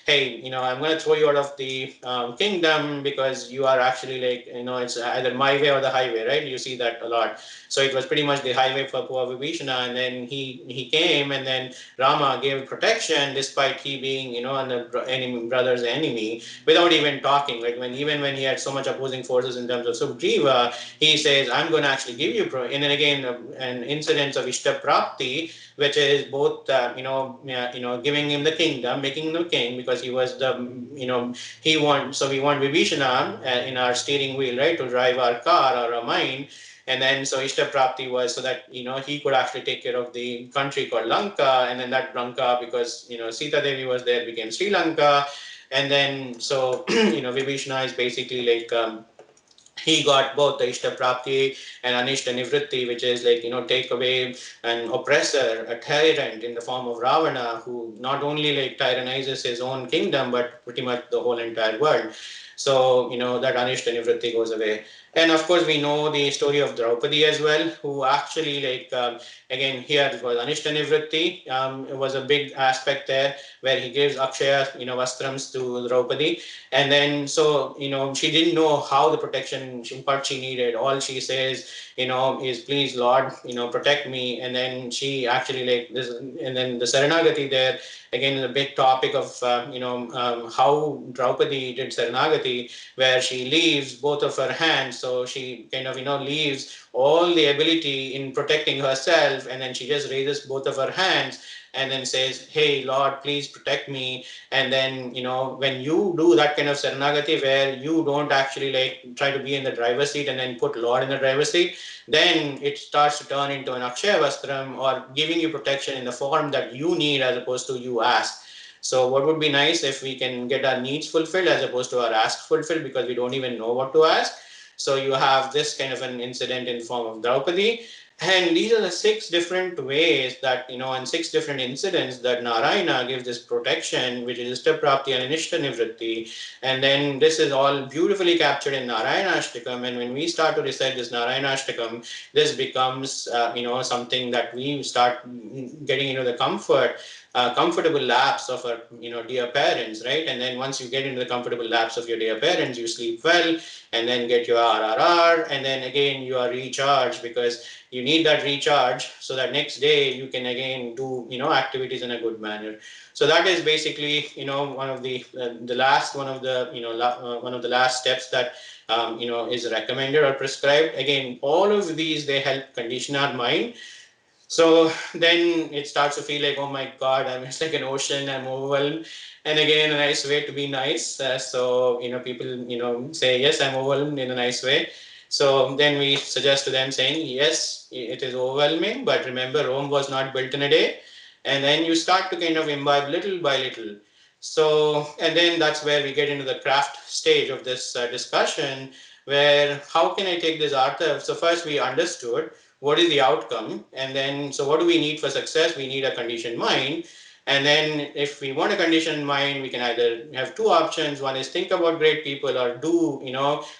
hey, I'm going to throw you out of the kingdom because you are actually, like, it's either my way or the highway, right? You see that a lot. So it was pretty much the highway for poor Vibhishana. And then he came, and then Rama gave protection despite he being, an brother's enemy, without even talking. Like, even when he had so much opposing forces in terms of Sugriva, he says, I'm going to actually give you, and then again, an incident of Ishta Prapti, which is both, giving him the kingdom, making him the king, because he was the, we want Vibhishana in our steering wheel, right, to drive our car or our mind. And then so Ishta Prapti was so that, he could actually take care of the country called Lanka. And then that Lanka, because, Sita Devi was there, became Sri Lanka. And then so, Vibhishana is basically like, he got both the Ishta Prapti and Anishta Nivritti, which is like, take away an oppressor, a tyrant in the form of Ravana, who not only like tyrannizes his own kingdom, but pretty much the whole entire world. So, that Anishta Nivritti goes away. And of course, we know the story of Draupadi as well, who actually, like, again, here it was Anishta Nivritti. It was a big aspect there where he gives Akshaya, vastrams to Draupadi. And then, so, she didn't know how the protection part she needed. All she says, is, please, Lord, protect me. And then she actually, like, this, and then the Saranagati there, again, the big topic of, how Draupadi did Saranagati, where she leaves both of her hands. So she kind of, leaves all the ability in protecting herself, and then she just raises both of her hands and then says, hey, Lord, please protect me. And then, when you do that kind of Saranagati, where you don't actually, like, try to be in the driver's seat and then put Lord in the driver's seat, then it starts to turn into an Akshaya Vastram, or giving you protection in the form that you need as opposed to you ask. So what would be nice if we can get our needs fulfilled as opposed to our asks fulfilled, because we don't even know what to ask. So you have this kind of an incident in form of Draupadi. And these are the 6 different ways that, and 6 different incidents that Narayana gives this protection, which is Ishta Prapti and Anishta Nivritti. And then this is all beautifully captured in Narayana Ashtakam. And when we start to recite this Narayana Ashtakam, this becomes, something that we start getting into the comfortable laps of our, dear parents, right? And then once you get into the comfortable laps of your dear parents, you sleep well, and then get your RRR, and then again you are recharged, because you need that recharge so that next day you can again do, activities in a good manner. So that is basically, one of the last one of the, one of the last steps that, is recommended or prescribed. Again, all of these, they help condition our mind. So then it starts to feel like, oh my God, it's like an ocean, I'm overwhelmed. And again, a nice way to be nice. So, people, say, yes, I'm overwhelmed in a nice way. So then we suggest to them saying, yes, it is overwhelming, but remember, Rome was not built in a day. And then you start to kind of imbibe little by little. So, and then that's where we get into the craft stage of this discussion, where how can I take this artha? So first we understood what is the outcome, and then so what do we need for success? We need a conditioned mind. And then if we want a conditioned mind, we can either have 2 options. One is think about great people, or do,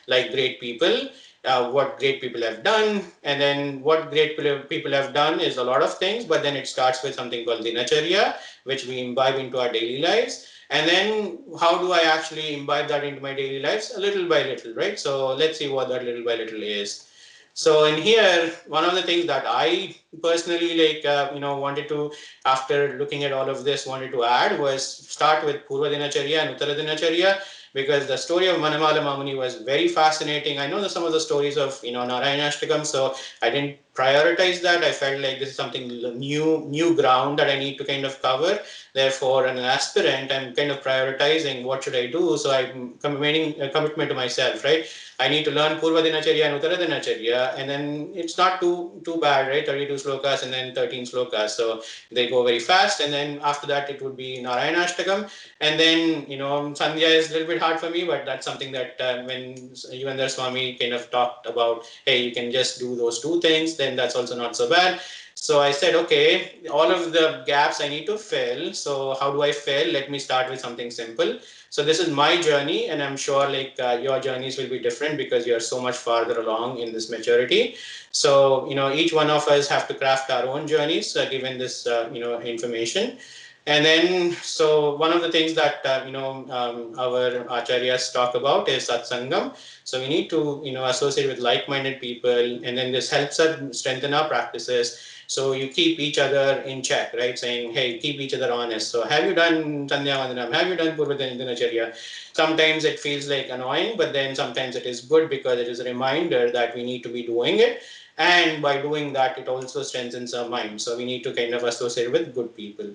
like great people, what great people have done. And then what great people have done is a lot of things, but then it starts with something called dinacharya, which we imbibe into our daily lives. And then how do I actually imbibe that into my daily lives? A little by little, right? So let's see what that little by little is. So in here, one of the things that I personally, like, wanted to, after looking at all of this, wanted to add was start with Purva Dinacharya and Uttara Dinacharya, because the story of Manamala Mamuni was very fascinating. I know some of the stories of, Narayana Ashtakam, so I didn't prioritize that. I felt like this is something new ground that I need to kind of cover. Therefore, an aspirant, I'm kind of prioritizing what should I do. So I'm making a commitment to myself, right? I need to learn Purva Dinacharya and Uttara Dinacharya, and then it's not too bad, right? 32 slokas and then 13 slokas. So they go very fast, and then after that it would be Narayana Ashtakam, and then Sandhya is a little bit hard for me, but that's something that when Yuvendra Swami kind of talked about, hey, you can just do those two things, then that's also not so bad. So I said, okay, all of the gaps I need to fill. So how do I fill? Let me start with something simple. So this is my journey, and I'm sure like your journeys will be different because you're so much farther along in this maturity. So each one of us have to craft our own journeys given this information. And then, so one of the things that our acharyas talk about is satsangam. So we need to associate with like-minded people, and then this helps us strengthen our practices. So you keep each other in check, right? Saying, hey, keep each other honest. So have you done Sandhya Vandanam? Have you done Purva Dinacharya? Sometimes it feels like annoying, but then sometimes it is good because it is a reminder that we need to be doing it. And by doing that, it also strengthens our mind. So we need to kind of associate with good people.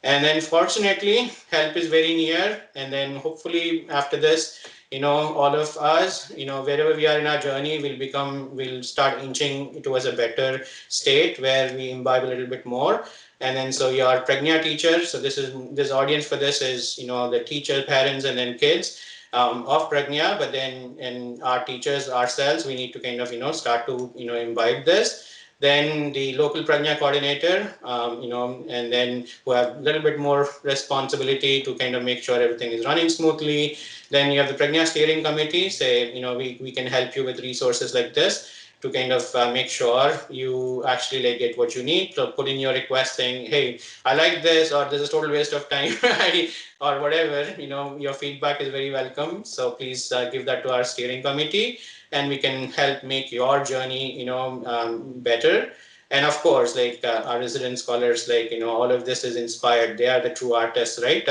And then fortunately, help is very near. And then hopefully after this, all of us, wherever we are in our journey, we'll start inching towards a better state where we imbibe a little bit more. And then so your Prajna teacher, so this audience for this is, the teacher, parents, and then kids of Prajna, but then and our teachers ourselves, we need to kind of, start to, imbibe this. Then the local Prajna coordinator, and then who have a little bit more responsibility to kind of make sure everything is running smoothly. Then you have the Prajna steering committee, say, we can help you with resources like this to kind of make sure you actually like get what you need. So put in your request saying, hey, I like this, or this is total waste of time, or whatever, your feedback is very welcome. So please give that to our steering committee, and we can help make your journey, better. And of course, like our resident scholars, like, all of this is inspired. They are the true artists, right?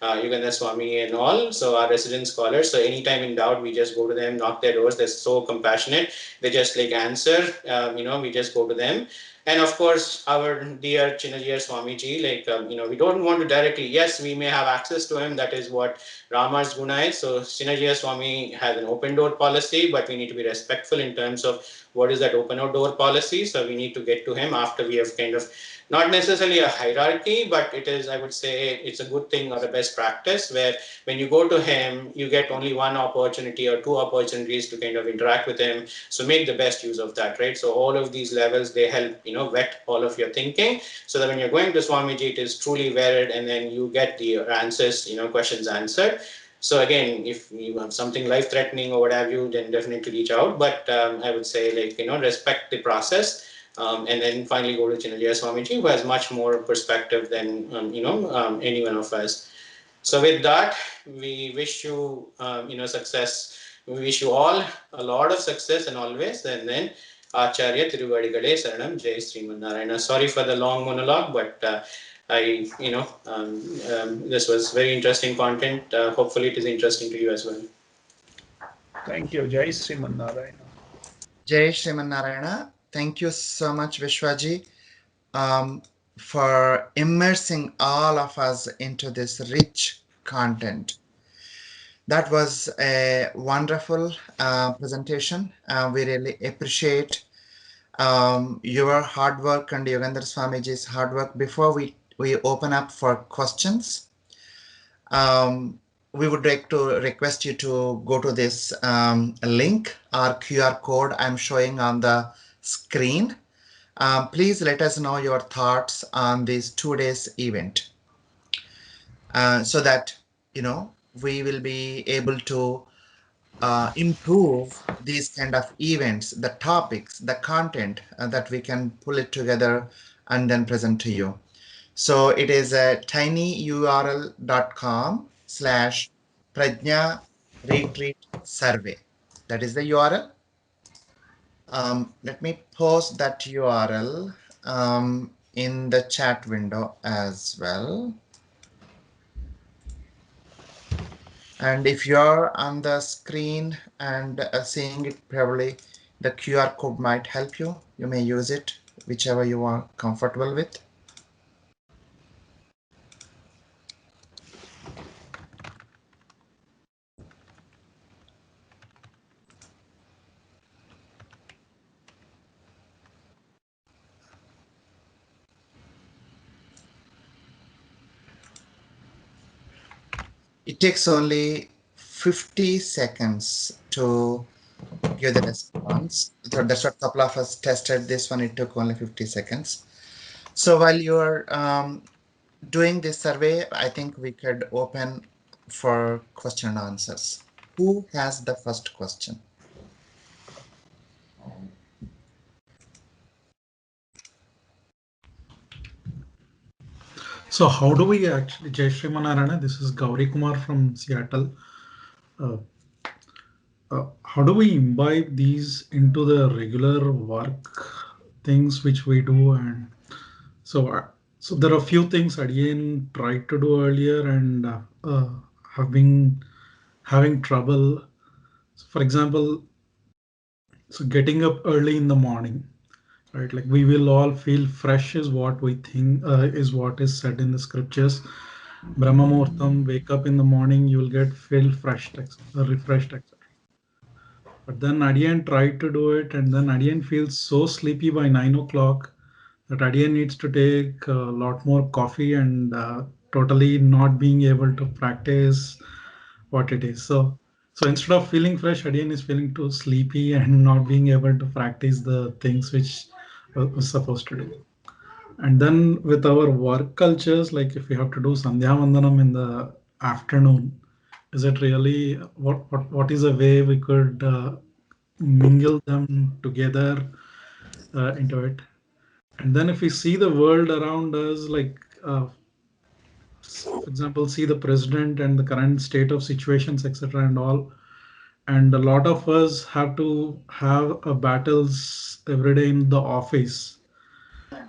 Yugandhar Swami and all. So our resident scholars. So anytime in doubt, we just go to them, knock their doors. They're so compassionate. They just like answer, we just go to them. And of course, our dear Chinnajia Swamiji, like, we don't want to directly, yes, we may have access to him. That is what Rama's guna is. So Chinnajia Swami has an open door policy, but we need to be respectful in terms of what is that open door policy. So we need to get to him after we have kind of, not necessarily a hierarchy, but it is, I would say, it's a good thing or a best practice where when you go to him, you get only one opportunity or two opportunities to kind of interact with him. So make the best use of that, right? So all of these levels, they help, vet all of your thinking so that when you're going to Swamiji, it is truly vetted, and then you get the answers, questions answered. So again, if you have something life-threatening or what have you, then definitely reach out. But I would say, like, respect the process. And then finally go to Chinnajaya Swamiji, who has much more perspective than any one of us. So with that, we wish you success. We wish you all a lot of success and always. And then Acharya Tiruvadigale Saranam Jai Sriman Narayana. Sorry for the long monologue, but this was very interesting content. Hopefully, it is interesting to you as well. Thank you, Jai Sriman Narayana. Jai Sriman Narayana. Thank you so much, Vishwaji, for immersing all of us into this rich content. That was a wonderful presentation. We really appreciate your hard work and Yugandhar Swamiji's hard work. Before we open up for questions, we would like to request you to go to this link or QR code I'm showing on the screen. Please let us know your thoughts on this 2 days event so that, we will be able to improve these kind of events, the topics, the content that we can pull it together and then present to you. So it is a tinyurl.com/Prajna Retreat Survey. That is the URL. Let me post that URL in the chat window as well. And if you're on the screen and seeing it, probably the QR code might help you. You may use it whichever you are comfortable with. It takes only 50 seconds to give the response. So that's what a couple of us tested this one. It took only 50 seconds. So while you're doing this survey, I think we could open for question and answers. Who has the first question? So how do we actually, Jai Shri Manarana, this is Gauri Kumar from Seattle. How do we imbibe these into the regular work things which we do? And so there are a few things Adian tried to do earlier and have been having trouble. So for example, so getting up early in the morning, right? Like we will all feel fresh is what we think is what is said in the scriptures. Brahma Muhurtam, wake up in the morning, you will get feel fresh, refreshed, etc. But then Adian tried to do it, and then Adian feels so sleepy by 9 o'clock that Adian needs to take a lot more coffee and totally not being able to practice what it is. So instead of feeling fresh, Adian is feeling too sleepy and not being able to practice the things which was supposed to do. And then with our work cultures, like if we have to do Sandhya Vandanam in the afternoon, is it really what is a way we could mingle them together into it? And then if we see the world around us, like for example, see the president and the current state of situations, etc., and all, and a lot of us have to have battles every day in the office.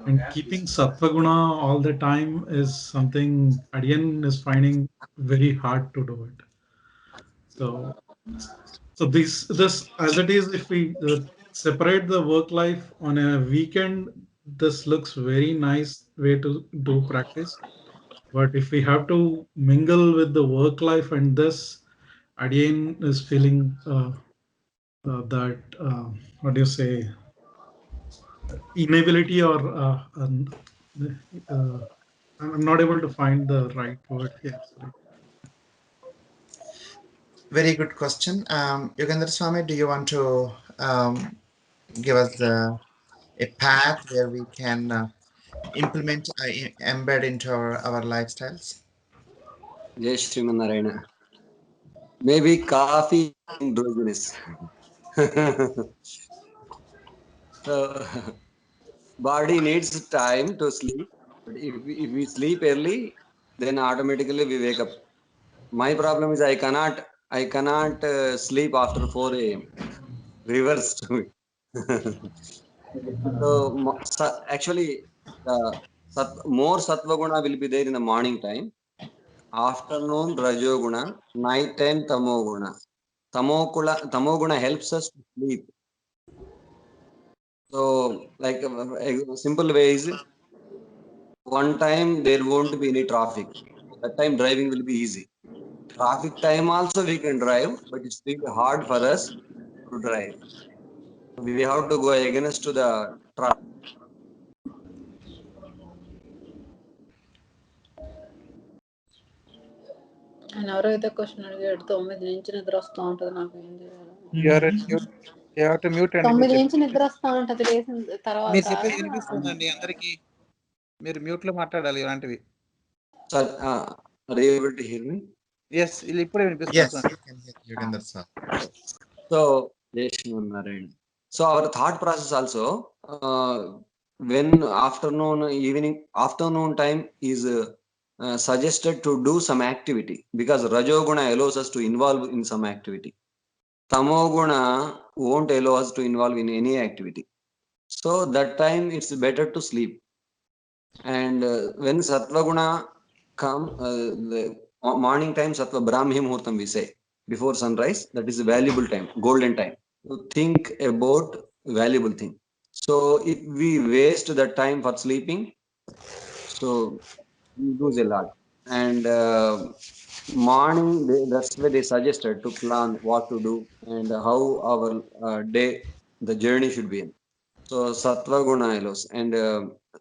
And keeping Sattva-guna all the time is something Adian is finding very hard to do it. So this as it is, if we separate the work life on a weekend, this looks very nice way to do practice. But if we have to mingle with the work life and this, Adian is feeling that what do you say, inability or I'm not able to find the right word here. Sorry. Very good question. Yogendra Swami, do you want to give us a path where we can implement, embed into our lifestyles? Jai Shriman Narayana. Maybe coffee androgynous. So, body needs time to sleep. But if we sleep early, then automatically we wake up. My problem is I cannot sleep after 4 a.m. Reverse to me. So actually, more sattva guna will be there in the morning time. Afternoon rajoguna, night time tamoguna. Tamoguna helps us to sleep. So, like a simple way is, one time there won't be any traffic. That time driving will be easy. Traffic time also we can drive, but it's really hard for us to drive. We have to go against to the traffic. ఆయన ఎవరైతే question అడిగాడు 9 నుంచి నిద్ర వస్తూ ఉంటుంది నాకు ఏం చేయాలి? You have to mute 9 నుంచి నిద్ర వస్తూ ఉంటది లేచిన తర్వాత. మీరు చెప్పేది వినిపిస్తుందండి అందరికి. మీరు మ్యూట్ లో మాట్లాడాలి ఇలాంటివి. Sir, are you able to hear me? Yes, ఇప్పుడే వినిపిస్తుంది. Yes, we can hear Yogendra Swami. So, so our thought process also, when afternoon time is suggested to do some activity, because Rajoguna allows us to involve in some activity. Tamoguna won't allow us to involve in any activity. So that time it's better to sleep. And when Sattva-guna come, the morning time, Sattva Brahmi Muhurtam we say, before sunrise, that is a valuable time, golden time. To think about valuable thing. So if we waste the time for sleeping, so we lose a lot. And morning, that's why they suggested to plan what to do and how our day, the journey should be in. So sattva guna allows, and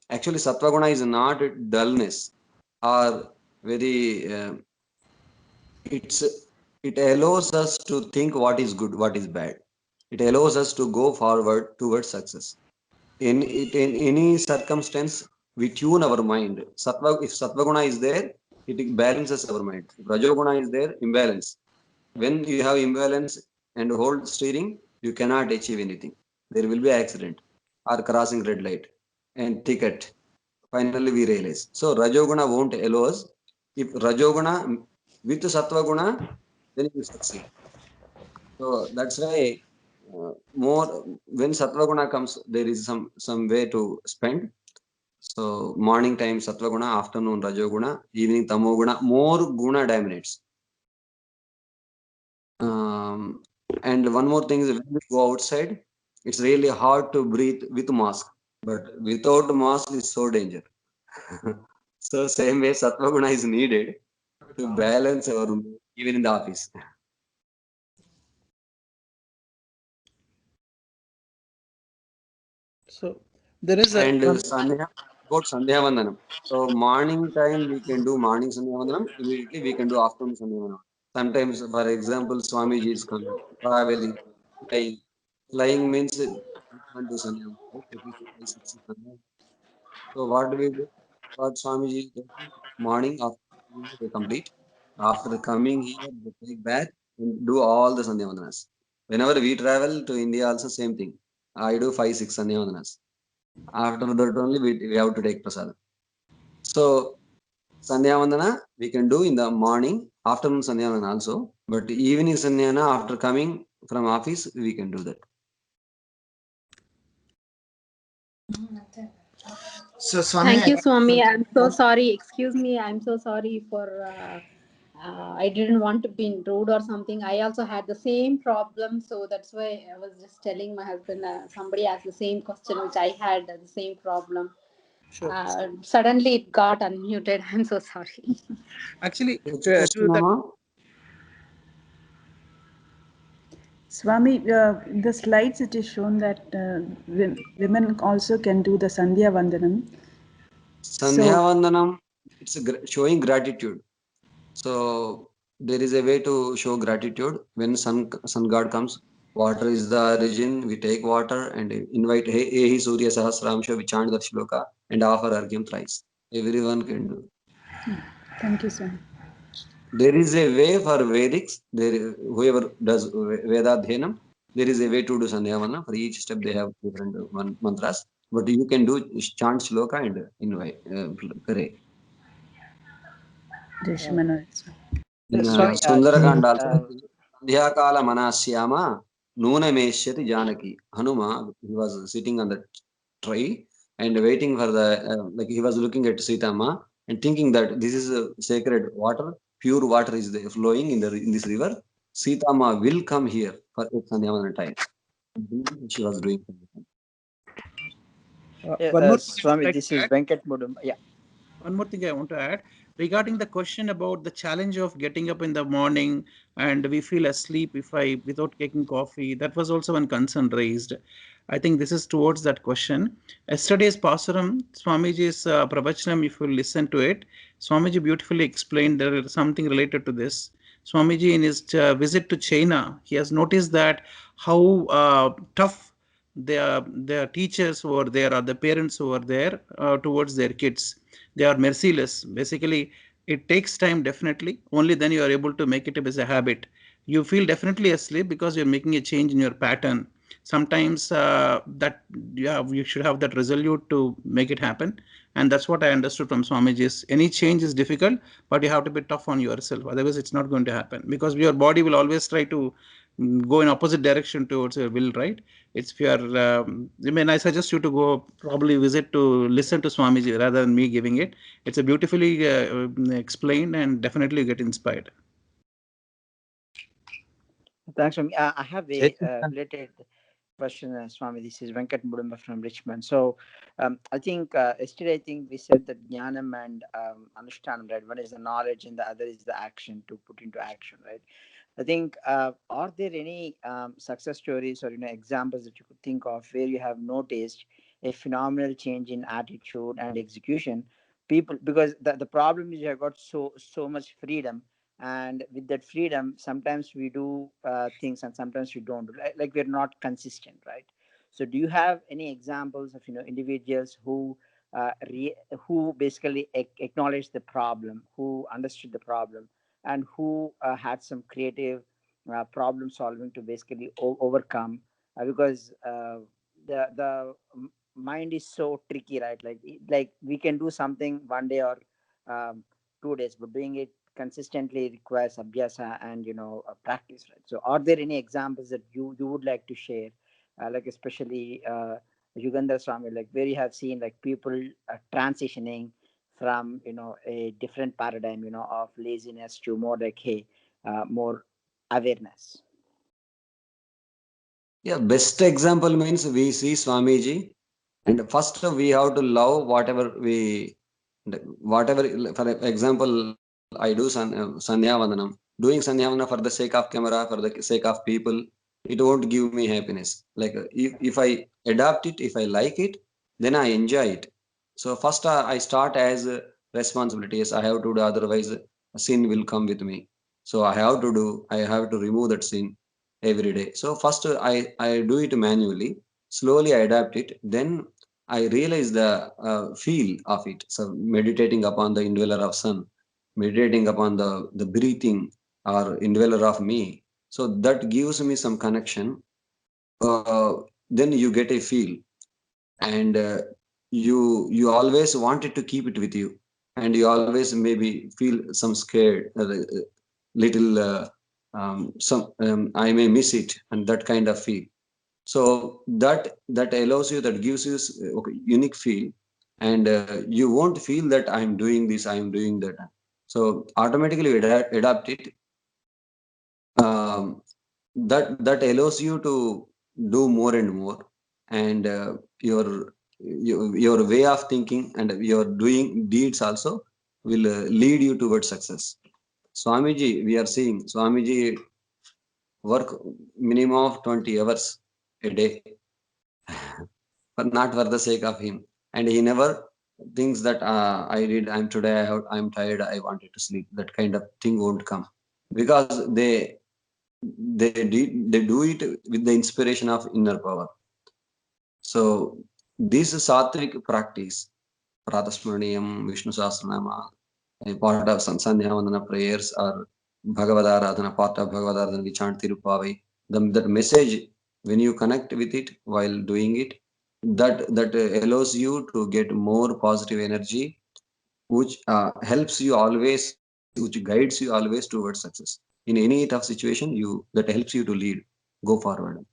actually sattva guna is not dullness or very. It allows us to think what is good, what is bad. It allows us to go forward towards success. In any circumstance, we tune our mind. If sattva guna is there, it balances our mind. If rajoguna is there, imbalance. When you have imbalance and hold steering, you cannot achieve anything. There will be accident or crossing red light and ticket. Finally, we realize. So rajoguna won't allow us. If rajoguna with sattva guna, then you succeed. So that's why more when sattva guna comes, there is some way to spend. So morning time sattva guna, afternoon rajoguna, evening tamo guna. More guna dominates. And one more thing is when we go outside, it's really hard to breathe with mask. But without mask is so danger. So same way sattva guna is needed to balance our even in the office. So there is a And Sandhya, about Sandhya Vandanam. So morning time we can do morning Sandhya Vandanam. Immediately we can do afternoon Sandhya Vandanam. Sometimes, for example, Swamiji is coming, traveling, flying. Flying means we can't do Sandhya Vandanam. Right? At least 5, 6 Sandhya. So what do we do? What Swamiji does is morning after they complete. After coming here, they take back and do all the Sandhya Vandanas. Whenever we travel to India, also same thing. I do 5, 6 Sandhya Vandanas. After that only we have to take prasad. So Sandhya Vandana we can do in the morning, afternoon Sandhya Vandana also, but evening Sandhyana after coming from office we can do that. So Swami, Thank you, Swami. I'm so sorry. Excuse me. I'm so sorry for. I didn't want to be rude or something. I also had the same problem, so that's why I was just telling my husband. Somebody asked the same question which I had, the same problem. sure. Suddenly it got unmuted. I'm so sorry. Actually, Which to question, that Mama? Swami, the slides it is shown that women also can do the Sandhya Vandanam. Sandhya Vandanam, it's showing gratitude. So there is a way to show gratitude when sun god comes. Water is the origin. We take water and invite Hey Surya Sahasramsha. We chant that shloka and offer Argyam thrice. Everyone can do. Thank you, sir. There is a way for Vedics. Whoever does Vedadhyanam, there is a way to do Sandhyavana. For each step, they have different mantras. But you can do chant shloka and invite, pray. In Swami, Sundarakanda also, Sandhyakala Manasyama Nunameshyati Janaki. Hanuma, he was sitting on the tree and waiting for like he was looking at Sitama and thinking that this is a sacred water, pure water is there flowing in this river. Sitama will come here for Sandhyavana time. She was doing. one more Swami, this is Venkat Mudum. Yeah. One more thing I want to add regarding the question about the challenge of getting up in the morning and we feel asleep without taking coffee. That was also one concern raised. I think this is towards that question. Yesterday's Pasaram, Swamiji's Pravachanam, if you listen to it, Swamiji beautifully explained there is something related to this. Swamiji, in his visit to China, he has noticed that how tough their teachers who are there or the parents who are there towards their kids. They are merciless. Basically, it takes time, definitely. Only then you are able to make it as a habit. You feel definitely asleep because you're making a change in your pattern. Sometimes that you should have that resolute to make it happen. And that's what I understood from Swamiji's. Any change is difficult, but you have to be tough on yourself. Otherwise, it's not going to happen because your body will always try to go in opposite direction towards your will, right? It's if you are, I mean, I suggest you to go probably visit to listen to Swamiji rather than me giving it. It's a beautifully explained and definitely get inspired. Thanks, Swami. I have a related question, Swami. This is Venkat Mudumba from Richmond. So, I think yesterday, I think we said that Jnanam and Anushtanam, right? One is the knowledge and the other is the action to put into action, right? I think, are there any success stories or examples that you could think of where you have noticed a phenomenal change in attitude and execution? People, because the problem is you have got so much freedom, and with that freedom, sometimes we do things and sometimes we don't. Like we're not consistent, right? So, do you have any examples of individuals who basically acknowledged the problem, who understood the problem, and who had some creative problem solving to basically overcome because the mind is so tricky, right? Like we can do something one day or um, 2 days, but doing it consistently requires abhyasa and practice, right? So are there any examples that you would like to share, like especially Yugandhar Swami, like where you have seen like people transitioning from a different paradigm of laziness to more like hey more awareness? Yeah, best example means we see Swamiji, and first we have to love whatever. For example, I do Sandhya Vandanam. Doing Sandhya Vandanam for the sake of camera, for the sake of people, it won't give me happiness. Like if I adapt it, if I like it, then I enjoy it. So first I start as responsibilities. I have to do, otherwise sin will come with me. So I have to do. I have to remove that sin every day. So first I do it manually. Slowly I adapt it. Then I realize the feel of it. So meditating upon the indweller of sun, meditating upon the breathing or indweller of me. So that gives me some connection. Uh, then you get a feel, and you always wanted to keep it with you, and you always maybe feel some scared, little some I may miss it, and that kind of feel. So that allows you, that gives you okay, unique feel, and you won't feel that I'm doing this, I'm doing that. So automatically you adapt it. um, that allows you to do more and more, and your way of thinking and your doing deeds also will lead you towards success. Swamiji, we are seeing Swamiji work minimum of 20 hours a day, but not for the sake of him. And he never thinks that I'm tired, I wanted to sleep. That kind of thing won't come, because they do it with the inspiration of inner power. So this sattvic practice, Pradasmarniyam, Vishnu Sahasranama, a part of Sandhya Vandana prayers, or Bhagavad Aradhana, part of Bhagavad Aradhana, we chant Tirupavai. That message, when you connect with it while doing it, that allows you to get more positive energy, which helps you always, which guides you always towards success. In any tough situation, that helps you to lead, go forward.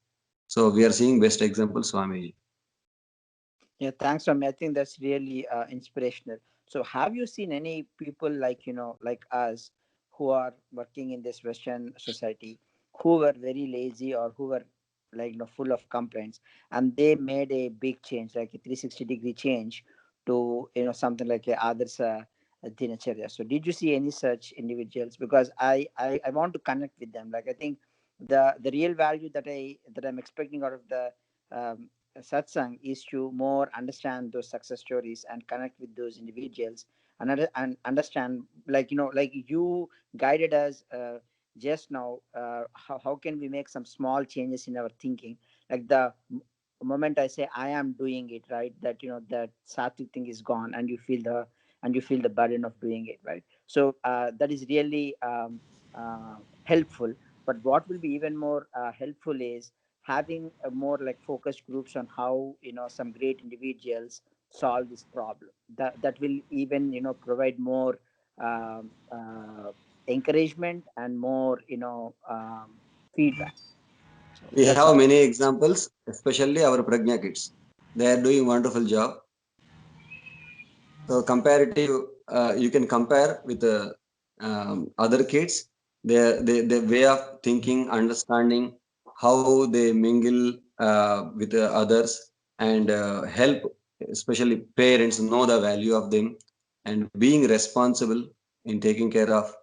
So we are seeing best example, Swamiji. Yeah, thanks, Swami. I think that's really inspirational. So, have you seen any people like like us, who are working in this Western society, who were very lazy or who were like full of complaints, and they made a big change, like a 360-degree change to something like a others dinacharya. So, did you see any such individuals? Because I want to connect with them. Like I think the real value that I'm expecting out of the satsang is to more understand those success stories and connect with those individuals, and understand, like like you guided us just now, how can we make some small changes in our thinking, like the moment I say I am doing it, right, that that sattvic thing is gone, and you feel the burden of doing it, right? So that is really helpful. But what will be even more helpful is having a more like focused groups on how some great individuals solve this problem. That will even provide more encouragement and more feedback. So We that's have all. many examples, especially our Prajna kids. They are doing wonderful job. So comparative, you can compare with the other kids. Their way of thinking, understanding, how they mingle with others and help, especially parents, know the value of them and being responsible in taking care of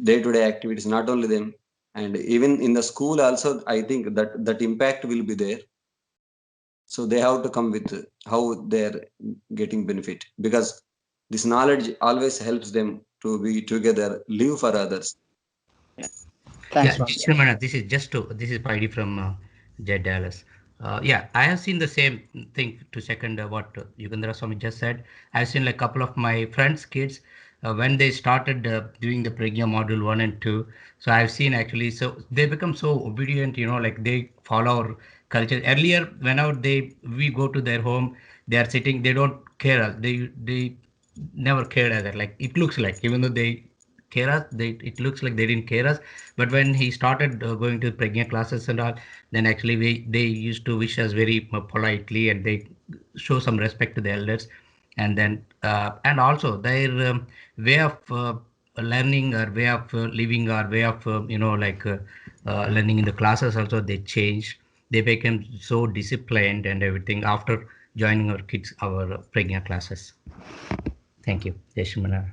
day-to-day activities, not only them, and even in the school also, I think that impact will be there. So they have to come with how they're getting benefit, because this knowledge always helps them to be together, live for others. Thanks, Yeah, Swami. Shrimana, this is Paidi from Jet Dallas. Yeah, I have seen the same thing to second what Yugandhara Swami just said. I've seen like a couple of my friends' kids when they started doing the Prajna module 1 and 2. So I've seen actually, so they become so obedient, like they follow our culture. Earlier, whenever we go to their home, they are sitting, they don't care. They never cared as that. Like it looks like, even though they care us, it looks like they didn't care us. But when he started going to Prajna classes and all, then actually they used to wish us very politely, and they show some respect to the elders. And then and also their way of learning, or way of living, or way of learning in the classes also, they changed. They became so disciplined and everything after joining our Prajna classes. Thank you, Jeshimana.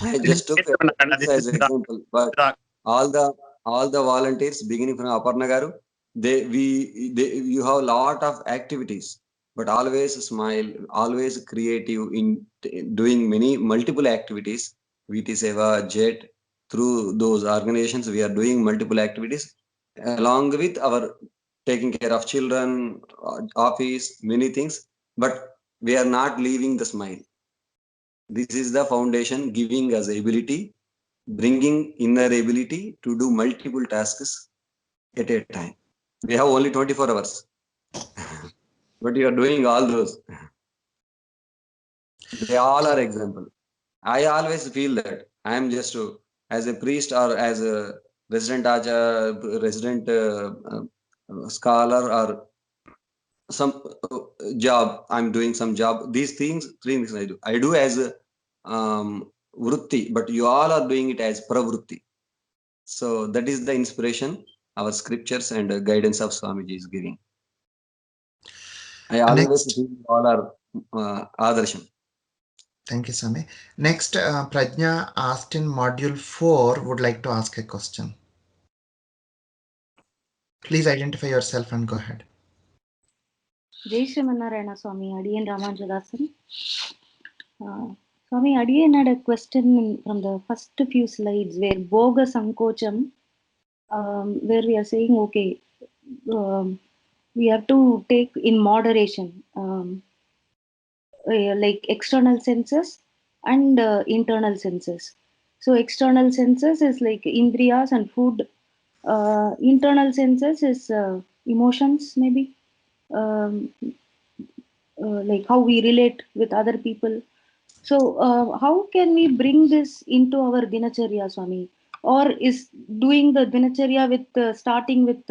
I just took this as an example, but all the volunteers beginning from Aparna Garu, you have a lot of activities, but always smile, always creative in doing many multiple activities. VT Seva, JET, through those organizations, we are doing multiple activities along with our taking care of children, office, many things, but we are not leaving the smile. This is the foundation giving us ability, bringing inner ability to do multiple tasks at a time. We have only 24 hours, but you are doing all those. They all are example. I always feel that I am just as a priest or as a resident scholar or some job. I'm doing some job. These three things I do. I do as a vritti, but you all are doing it as pravritti. So that is the inspiration our scriptures and guidance of Swamiji is giving. I always feel all are adarsham. Thank you, Swami. Next, Prajna asked in module 4 would like to ask a question. Please identify yourself and go ahead. Jai Shri Mannarayana Swami, Adiyan Ramanujadasan. Swami, Adiyan had a question from the first few slides where Boga Sankocham, where we are saying, okay, we have to take in moderation, like external senses and internal senses. So external senses is like indriyas and food. Internal senses is emotions, maybe. Like how we relate with other people. So how can we bring this into our dinacharya, Swami? Or is doing the dinacharya with starting with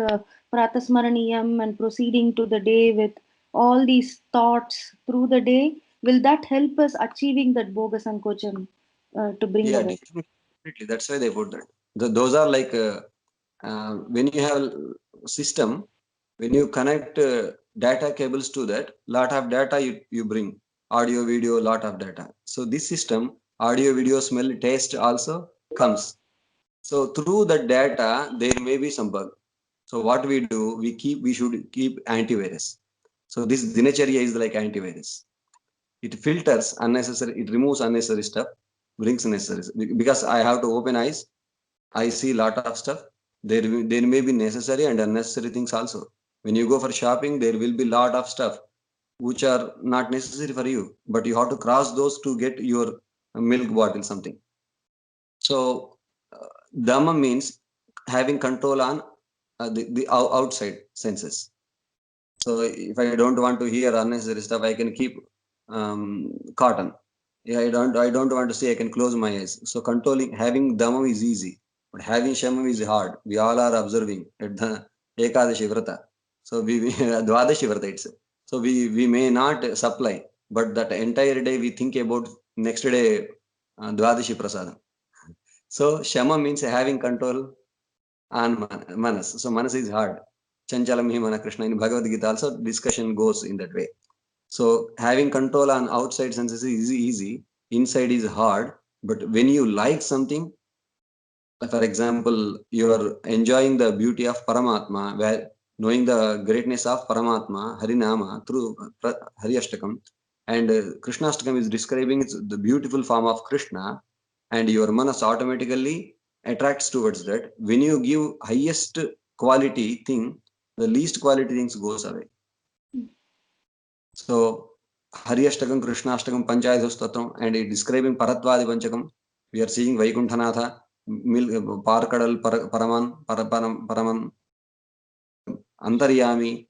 pratasmaraniyam and proceeding to the day with all these thoughts through the day, will that help us achieving that boga sankocham to bring about? Definitely. That's why they put that. Those are like when you have system, when you connect data cables to that, lot of data you bring, audio, video, lot of data. So this system, audio, video, smell, taste also comes. So through the data, there may be some bug. So what we do, we should keep antivirus. So this dinacharya is like antivirus. It filters unnecessary, it removes unnecessary stuff, brings necessary. Because I have to open eyes, I see lot of stuff. There may be necessary and unnecessary things also. When you go for shopping, there will be lot of stuff which are not necessary for you, but you have to cross those to get your milk bottle, something. So Dhamma means having control on the outside senses. So if I don't want to hear unnecessary stuff, I can keep cotton. Yeah, I don't want to say, I can close my eyes. So controlling, having Dhamma is easy, but having Shamam is hard. We all are observing at the Ekadashi Vrata. So Dwadashi Vrata itself. So we may not supply, but that entire day we think about next day Dwadashi Prasadam. So Shama means having control on Manas. So Manas is hard. Chanchalam Himana Krishna. In Bhagavad Gita also discussion goes in that way. So having control on outside senses is easy, inside is hard. But when you like something, for example, you are enjoying the beauty of Paramatma, where knowing the greatness of Paramatma, Harinama, through Hari Ashtakam, and Krishna Ashtakam is describing the beautiful form of Krishna, and your manas automatically attracts towards that. When you give highest quality thing, the least quality things goes away. So Hari Ashtakam, Krishna Ashtakam, Panchayatastotram, and it describing Paratvadi Panchakam, we are seeing Vaikunthanatha, Parkadal Paraman, Paraman, Antaryami,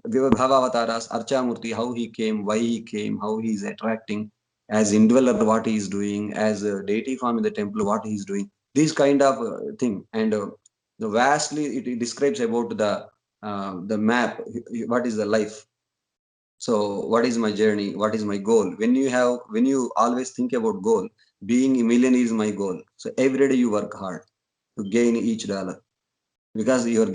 Bhavavataras, Archamurti, how he came, why he came, how he is attracting, as indweller what he is doing, as a deity form in the temple what he is doing. These kind of thing, and the vastly it describes about the map, what is the life. So what is my journey? What is my goal? When you always think about goal, being a millionaire is my goal. So every day you work hard to gain each dollar because you're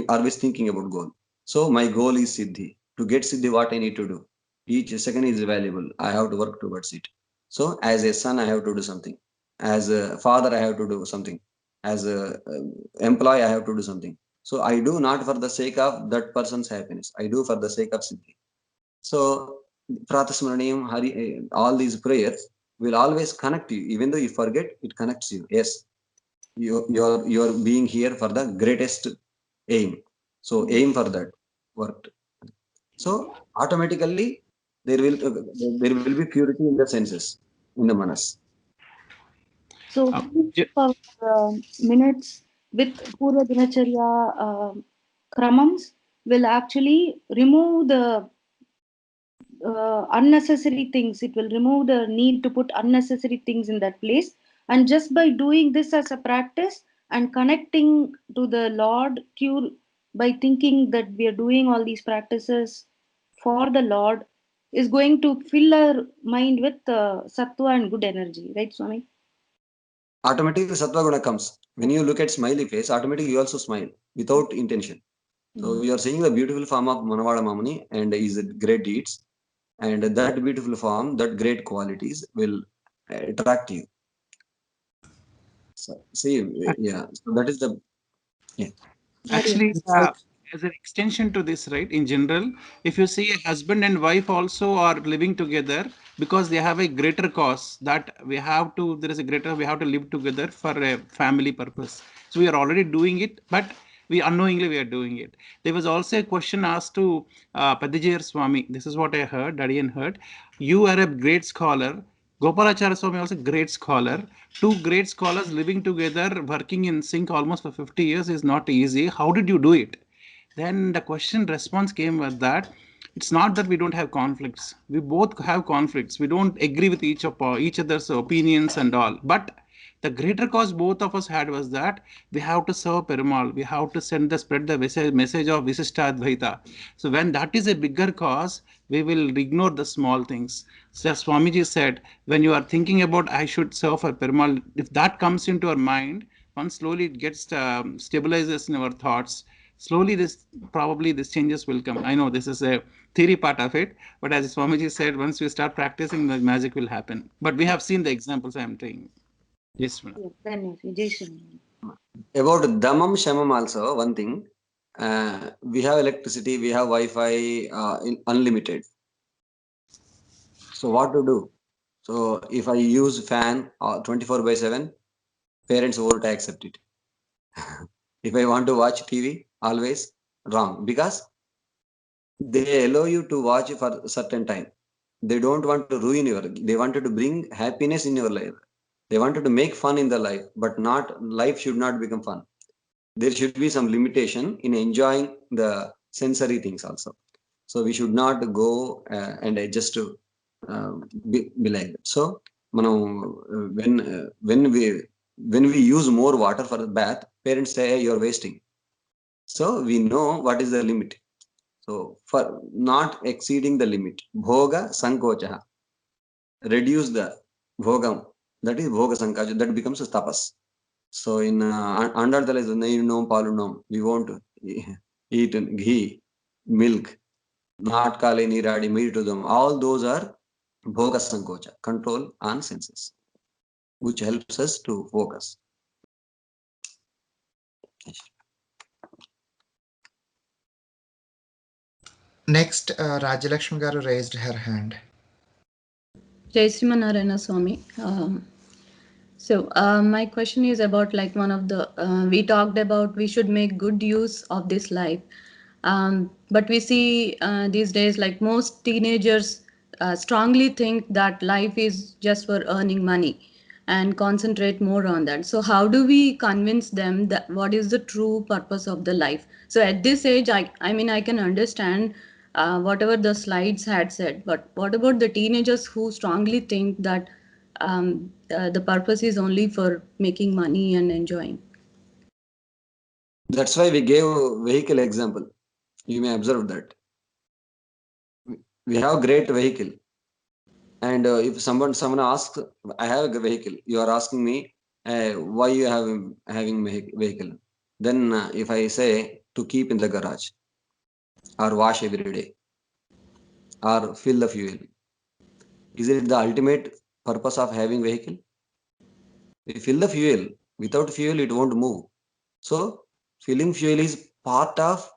always thinking about goal. So my goal is Siddhi. To get Siddhi, what I need to do? Each second is valuable. I have to work towards it. So as a son, I have to do something. As a father, I have to do something. As a employee, I have to do something. So I do not for the sake of that person's happiness. I do for the sake of Siddhi. So Pratasmaraniyam, Hari, all these prayers will always connect you. Even though you forget, it connects you. Yes, you're being here for the greatest aim. So aim for that work. So automatically there will be purity in the senses, in the manas. So our minutes with Purva Dinacharya Kramams will actually remove the unnecessary things. It will remove the need to put unnecessary things in that place. And just by doing this as a practice and connecting to the Lord pure by thinking that we are doing all these practices for the Lord is going to fill our mind with sattva and good energy. Right, Swami? Automatically sattva guna comes. When you look at smiley face, automatically you also smile without intention. So you are seeing the beautiful form of Manavada Mamuni and his great deeds. And that beautiful form, that great qualities will attract you. So, see, yeah, so that is the, yeah. Actually, as an extension to this, right, in general, if you see a husband and wife also are living together because they have a greater cause that we have to, there is a greater, we have to live together for a family purpose. So we are already doing it, but we unknowingly we are doing it. There was also a question asked to Padijayar Swami. This is what I heard, Dadian heard. You are a great scholar. Gopalacharya Swami also great scholar. Two great scholars living together, working in sync almost for 50 years is not easy. How did you do it? Then the question response came with that it's not that we don't have conflicts. We both have conflicts. We don't agree with each other's opinions and all. But the greater cause both of us had was that we have to serve Perumal. We have to spread the message of Visishtadvaita. So when that is a bigger cause, we will ignore the small things. So as Swamiji said, when you are thinking about I should serve for Perumal, if that comes into our mind, once slowly it gets stabilizes in our thoughts, slowly this changes will come. I know this is a theory part of it, but as Swamiji said, once we start practicing, the magic will happen. But we have seen the examples I am saying. Yes, About Dhammam Shamam also, one thing, we have electricity, we have Wi-Fi unlimited. So what to do? So if I use fan 24/7, parents won't accept it. If I want to watch TV, always wrong, because they allow you to watch for a certain time. They don't want to ruin they wanted to bring happiness in your life. They wanted to make fun in the life, but life should not become fun. There should be some limitation in enjoying the sensory things also. So we should not go and just to be like that. So when we use more water for the bath, parents say, hey, you're wasting. So we know what is the limit. So for not exceeding the limit, bhoga sankochaha, reduce the bhogam, that is bhoga sankocha, that becomes a tapas. So in under the no palunam, we won't eat ghee, milk, not kale niradi, meetudam. All those are bhoga sankocha, control on senses, which helps us to focus. Next, Rajalakshmi Garu raised her hand. Jai Srimanarayana Swami. My question is about like one of the we talked about we should make good use of this life, but we see these days like most teenagers strongly think that life is just for earning money and concentrate more on that. So how do we convince them that what is the true purpose of the life? So at this age, I mean I can understand whatever the slides had said, but what about the teenagers who strongly think that the purpose is only for making money and enjoying? That's why we gave vehicle example. You may observe that we have great vehicle, and if someone asks, I have a vehicle, you are asking me why you have having vehicle. Then if I say to keep in the garage or wash every day or fill the fuel, is it the ultimate purpose of having vehicle? We fill the fuel. Without fuel, it won't move. So filling fuel is part of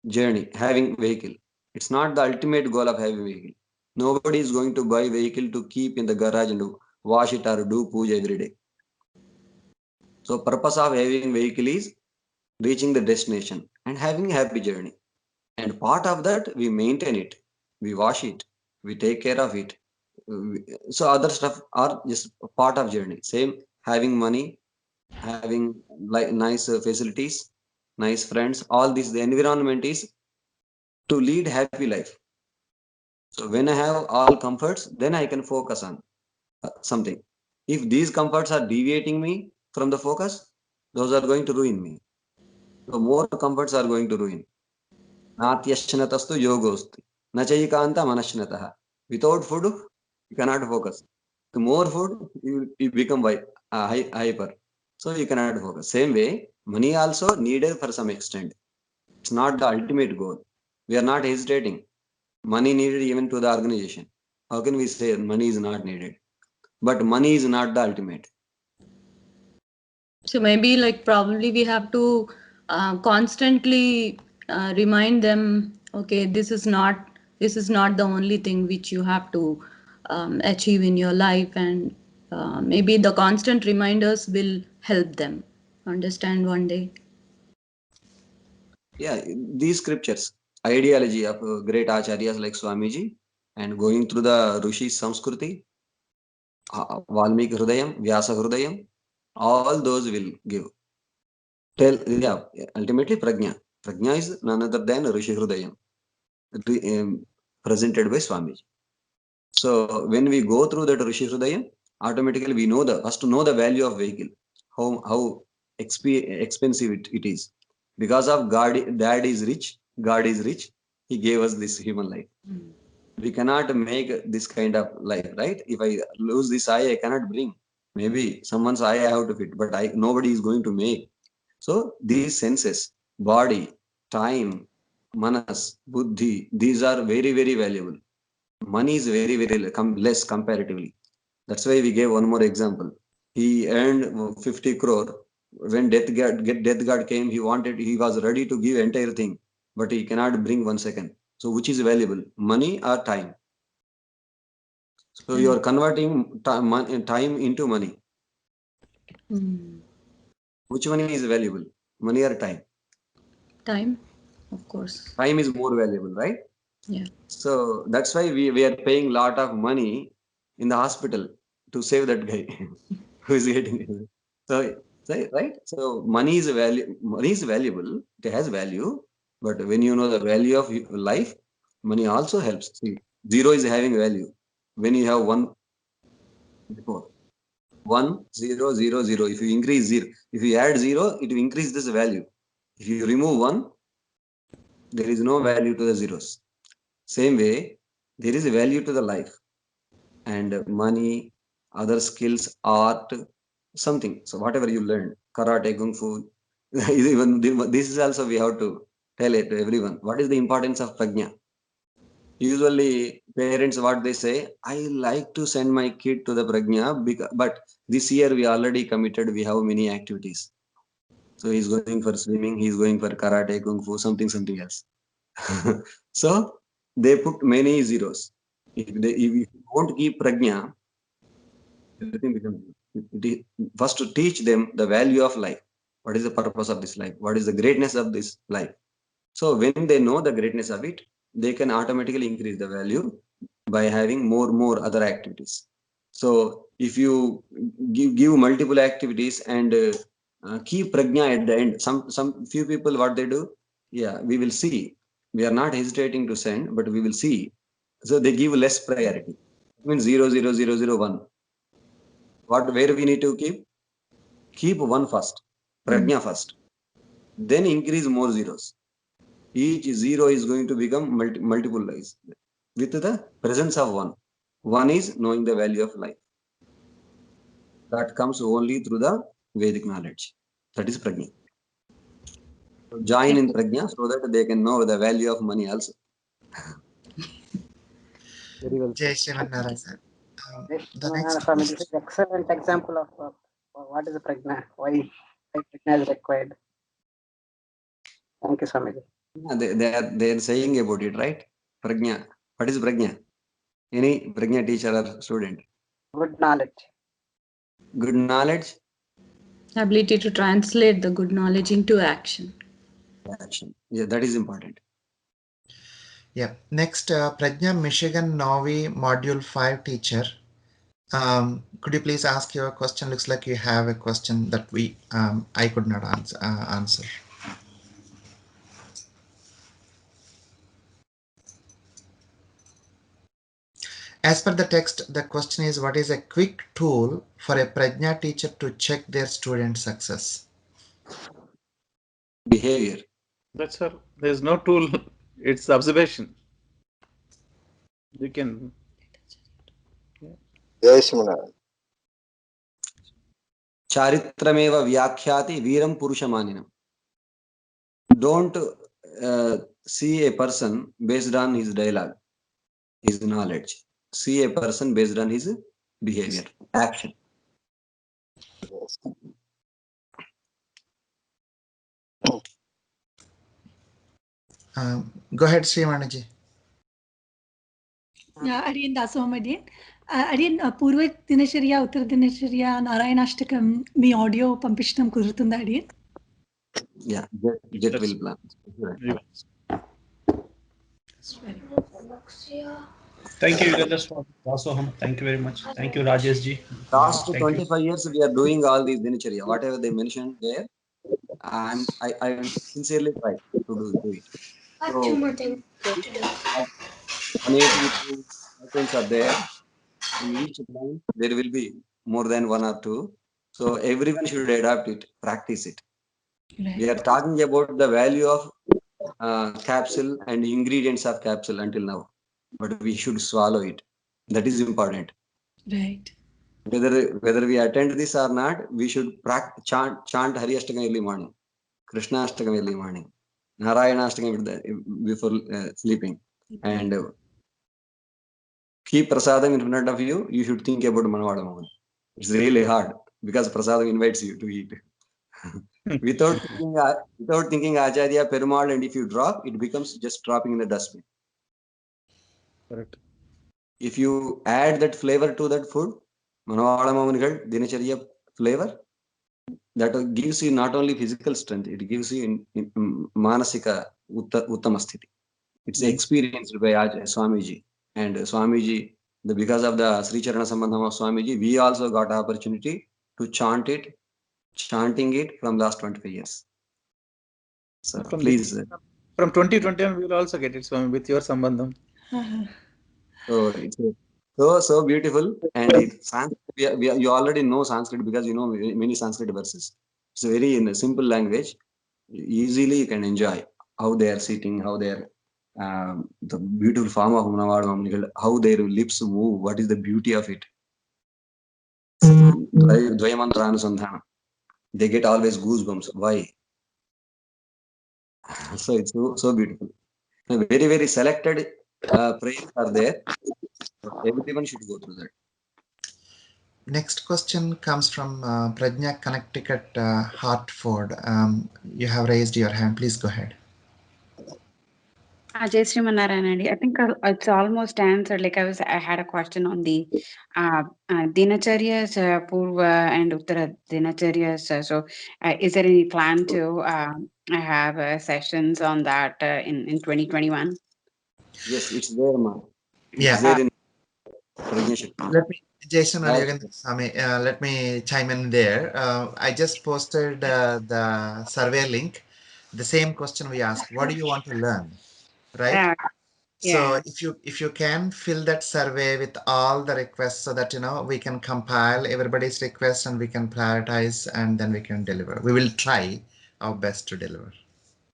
journey, having vehicle. It's not the ultimate goal of having vehicle. Nobody is going to buy vehicle to keep in the garage and wash it or do puja every day. So purpose of having vehicle is reaching the destination and having happy journey. And part of that, we maintain it, we wash it, we take care of it. So other stuff are just part of journey. Same having money, having like nice facilities, nice friends, all this, the environment is to lead happy life. So when I have all comforts, then I can focus on something. If these comforts are deviating me from the focus, those are going to ruin me. So more comforts are going to ruin. Natyashnatastu yogosti. Nachayikanta manashnataha. Without food, you cannot focus. The more food, you become hyper. So you cannot focus. Same way, money also needed for some extent. It's not the ultimate goal. We are not hesitating. Money needed even to the organization. How can we say money is not needed? But money is not the ultimate. So maybe like probably we have to constantly remind them, okay, this is not the only thing which you have to achieve in your life, and maybe the constant reminders will help them understand one day. Yeah, these scriptures, ideology of great acharyas like Swamiji, and going through the Rishi Samskruti, Valmiki Hrudayam, Vyasa Hrudayam, all those will give. Yeah, ultimately Prajna. Prajna is none other than Rishi Hrudayam, presented by Swamiji. So when we go through that Rishi Hrudayam, automatically we know first to know the value of vehicle, how expensive it is. Because of God, Dad is rich, God is rich, He gave us this human life. We cannot make this kind of life, right? If I lose this eye, I cannot bring. Maybe someone's eye I have to fit, but nobody is going to make. So these senses, body, time, manas, buddhi, these are very, very valuable. Money is very, very less comparatively. That's why we gave one more example. He earned 50 crore. When death god came, he was ready to give entire thing, but he cannot bring 1 second. So which is valuable, money or time? So you are converting time into money. Which one is valuable, money or time? Time, of course. Time is more valuable, right? Yeah. So that's why we are paying lot of money in the hospital to save that guy who is getting it. So right. So money is money is valuable. It has value, but when you know the value of life, money also helps. See, zero is having value. When you have one before 1 0 0 0, if you increase zero, if you add zero, it will increase this value. If you remove one, there is no value to the zeros. Same way, there is a value to the life and money, other skills, art, something. So whatever you learn, karate, kung fu, Even this is also we have to tell it to everyone. What is the importance of prajna? Usually parents, what they say, I like to send my kid to the prajna, but this year we already committed, we have many activities. So he's going for swimming, he's going for karate, kung fu, something else. So they put many zeros. If you don't keep prajna, everything becomes first to teach them the value of life. What is the purpose of this life? What is the greatness of this life? So when they know the greatness of it, they can automatically increase the value by having more other activities. So if you give multiple activities and keep prajna at the end, some few people what they do, yeah, we will see. We are not hesitating to send, but we will see. So they give less priority. It means 00001. Where we need to keep one first, prajna first, then increase more zeros. Each zero is going to become multiple lives with the presence of one. One is knowing the value of life. That comes only through the Vedic knowledge. That is prajna. So join in prajna so that they can know the value of money also. Very well. Jai Sriman Narayan. The This next is an excellent example of what is the prajna, why prajna is required. Thank you, Swamiji. Yeah, they are saying about it, right? Prajna. What is prajna? Any prajna teacher or student? Good knowledge. Good knowledge. Ability to translate the good knowledge into action. Action. Yeah, that is important. Yeah. Next, Prajna Michigan Novi Module 5 teacher. Could you please ask your question? Looks like you have a question that I could not answer. As per the text, the question is, what is a quick tool for a Prajna teacher to check their student success? Behavior. That's all. There's no tool. It's observation. You can. Yes, Muna. Charitrameva vyakhyati viram purushamanina. Don't see a person based on his dialogue, his knowledge. See a person based on his behavior, action. Yes. Go ahead, Srimanaji. Again, Daswam again, Purva Dinacharya, Uttar Dinacharya, Narayanashtakam, me audio Pampishtam Kudurtunda again. Yeah, jet will plan. Thank you, Dasoham. Thank you very much. Thank you, Rajesh ji. Last Thank 25 years, we are doing all these dinacharya, whatever they mentioned there. I sincerely try to do it. I have So, 2 more things to do. 182 items are there. In each line, there will be more than one or two. So everyone should adopt it, practice it. Right. We are talking about the value of capsule and ingredients of capsule until now, but we should swallow it. That is important. Right. Whether we attend this or not, we should chant Hari Ashtakam early morning, Krishna Ashtakam early morning, Narayana Ashtakam before sleeping, and keep prasadam in front of you. You should think about Manavadam. It's really hard because prasadam invites you to eat. without thinking Acharya, Perumal, and if you drop, it becomes just dropping in the dustbin. Correct. If you add that flavor to that food, Manavadam Dinacharya flavor, that gives you not only physical strength, it gives you in manasika uttamasthiti. It's experienced by Swamiji. And Swamiji, because of the Sri Charana Sambandham of Swamiji, we also got opportunity to chanting it from last 25 years. So From please. From 2021, we will also get it, Swami, with your Sambandham. So it's so beautiful. And Sanskrit, you already know Sanskrit because you know many Sanskrit verses. It's very in a simple language. Easily you can enjoy how they are sitting, how they are the beautiful form of Manavadam, how their lips move, what is the beauty of it. They get always goosebumps. Why? So it's so beautiful. Very, very selected prayers are there. Everyone should go through that. Next question comes from Prajna, Connecticut, Hartford. You have raised your hand. Please go ahead. Jai Srimanarayan, I think it's almost answered. Like I had a question on the Dinacharyas, Purva and Uttara Dinacharyas. So, is there any plan to have sessions on that in 2021? Yes, it's there, ma. It's Yeah. there in Prajna Shakti. Let me, Jason, let me chime in there. I just posted the survey link. The same question we asked: what do you want to learn? Right. So if you can fill that survey with all the requests, so that we can compile everybody's requests and we can prioritize, and then we can deliver. We will try our best to deliver.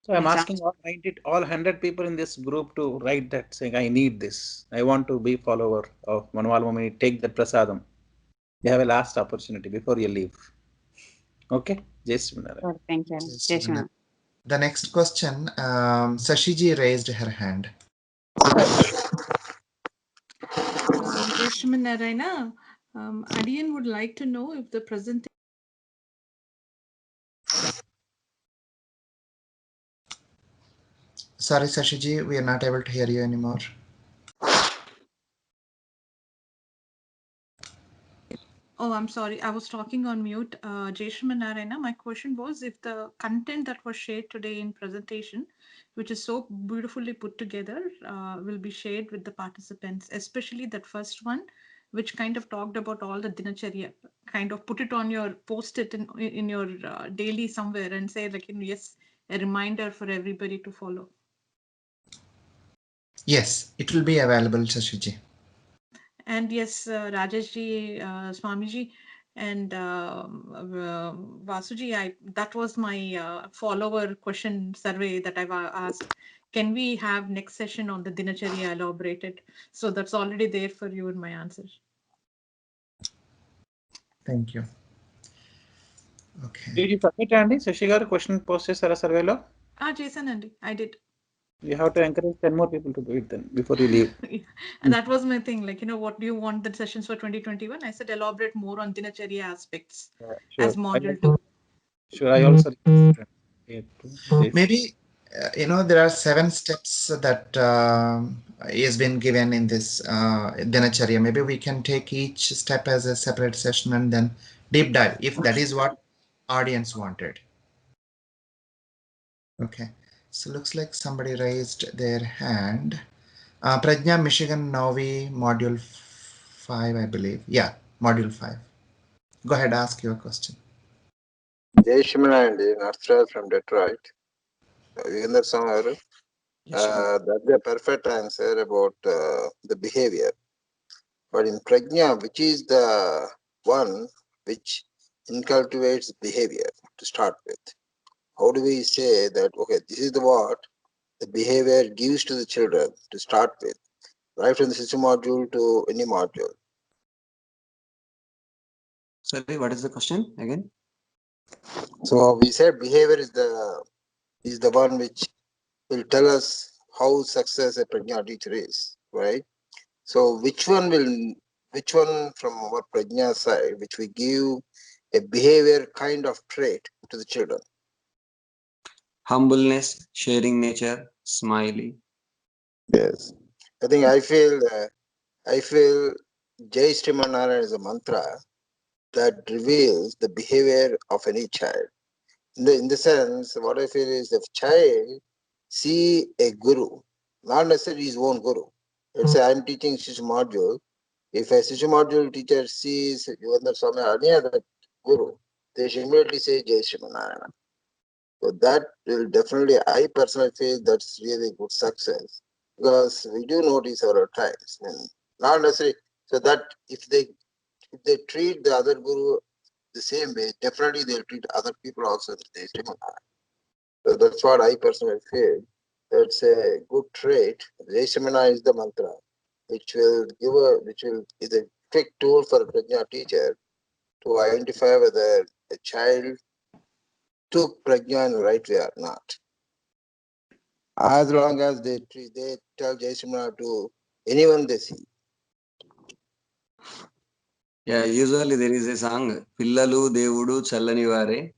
So I'm asking all 100 people in this group to write that, saying, I need this. I want to be follower of Manwal Momini. Take the prasadam. You have a last opportunity before you leave. Okay? Jai Srimanarayan. Thank you. Jai Srimanarayan. The next question, Sashiji raised her hand. Jai Srimanarayan, Adian would like to know if the presentation. Sorry, Sashiji, we are not able to hear you anymore. Oh, I'm sorry. I was talking on mute. Jai Srimanarayan, my question was if the content that was shared today in presentation, which is so beautifully put together, will be shared with the participants, especially that first one, which kind of talked about all the dinacharya, kind of put it on your post-it in your daily somewhere and say like, yes, a reminder for everybody to follow. Yes, it will be available, Shashiji. And yes, Rajeshji, Swamiji, and Vasuji, that was my follower question survey that I've asked. Can we have next session on the Dinacharya elaborated? So that's already there for you in my answer. Thank you. Okay. Did you submit, Andy? Sashigar question posted Sara survey lo? Jason, Andy, I did. You have to encourage 10 more people to do it then before you leave. And that was my thing. Like, what do you want the sessions for 2021? I said elaborate more on Dinacharya aspects as module 2. Sure, I also. Maybe, there are 7 steps that has been given in this Dinacharya. Maybe we can take each step as a separate session and then deep dive, if that is what audience wanted. Okay. So looks like somebody raised their hand. Prajna, Michigan, Novi, module 5, I believe. Yeah, module 5. Go ahead, ask your question. Jai Shrimanarayan, Narthra from Detroit. That's a perfect answer about the behavior. But in Prajna, which is the one which inculcates behavior to start with? How do we say that, okay, this is what the behavior gives to the children to start with, right from the system module to any module? Sorry, what is the question again? So we said behavior is the one which will tell us how success a Prajna teacher is, right? So which one from our Prajna side, which we give a behavior kind of trait to the children? Humbleness, sharing nature, smiley. Yes. I feel Jai Srimanarayan is a mantra that reveals the behavior of any child. In the sense, what I feel is if child see a guru, not necessarily his own guru. Let's say I'm teaching Shishu module. If a Shishu module teacher sees Yuvandar Swami or any other guru, they should immediately say Jai Srimanarayan. So that will definitely, I personally feel that's really good success, because we do notice several times, and not necessarily, so that if they treat the other guru the same way, definitely they'll treat other people also the same way. So that's what I personally feel. That's a good trait. Jaishamana is the mantra, which is a quick tool for a Prajna teacher to identify whether a child took Prajna in the right way or not. as long as they tell Jai Shrimana to anyone they see. Yeah, usually there is a song, Pillalu Devudu Challani Vare,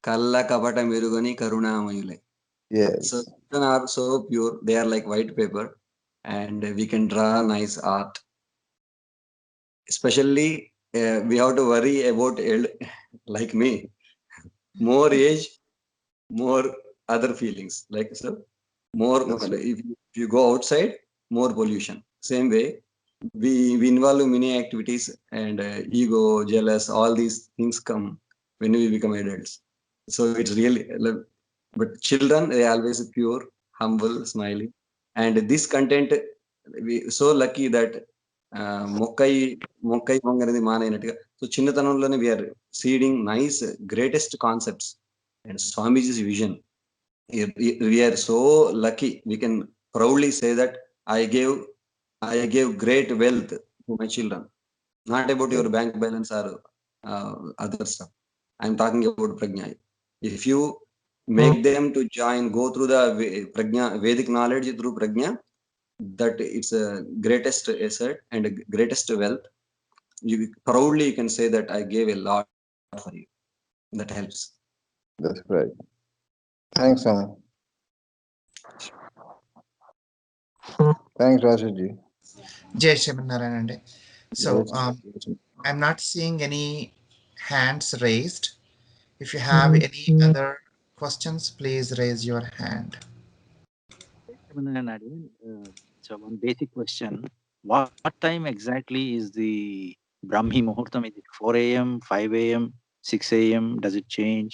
Kalla Kapata Mirugani Karunamayule. Yes. So children are so pure, they are like white paper, and we can draw nice art. Especially, we have to worry about like me. More age, more other feelings. Like so, more if you go outside, more pollution. Same way, we involve many activities, and ego, jealous, all these things come when we become adults. So it's really, but children, they always pure, humble, smiling, and this content, we so lucky that మొక్కై మొక్కై పొంగనది మానైనట్టుగా so చిన్నతనంలోనే we are seeding nice greatest concepts and Swamiji's vision. We are so lucky, we can proudly say that I gave great wealth to my children, not about your bank balance or other stuff. I'm talking about Prajna. If you make them to join, go through the Prajna, Vedic knowledge through Prajna, that it's a greatest asset and a greatest wealth. You proudly you can say that I gave a lot for you. That helps. That's right. Thanks, Swami. Thanks, Rajaji. Jai Shrimanarayan. So I'm not seeing any hands raised. If you have any other questions, please raise your hand. So one basic question: what time exactly is the Brahmi Muhurtam? Is it 4 a.m., 5 a.m., 6 a.m.? Does it change?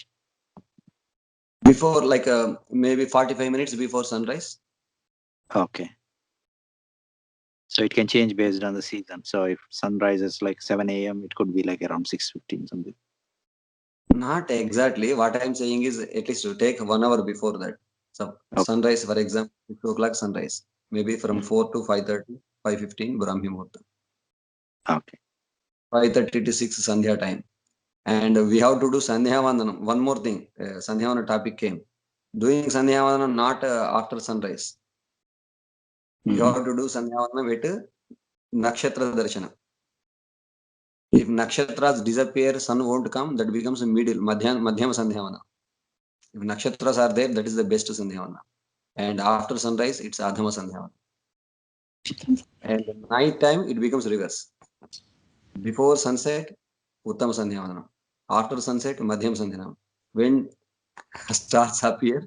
Before, like maybe 45 minutes before sunrise. Okay. So it can change based on the season. So if sunrise is like 7 a.m., it could be like around 6:15 something. Not exactly. What I'm saying is at least you take 1 hour before that. So sunrise, for example, 2 o'clock sunrise. Maybe from 4 to 5:30, 5:15 Brahmi Muhurta. Okay. 5:30 to 6 Sandhya time. And we have to do Sandhya Vandanam. One more thing, Sandhya Vandanam topic came. Doing Sandhya Vandanam not after sunrise. You have to do Sandhya Vandanam with Nakshatra Darshana. If nakshatras disappear, sun won't come, that becomes a middle, Madhyama Sandhyavana. If nakshatras are there, that is the best Sandhyavana. And after sunrise, it's Adhama Sandhyavana. And night time, it becomes reverse. Before sunset, Uttama Sandhyavana. After sunset, Madhyama Sandhyavana. When stars appear,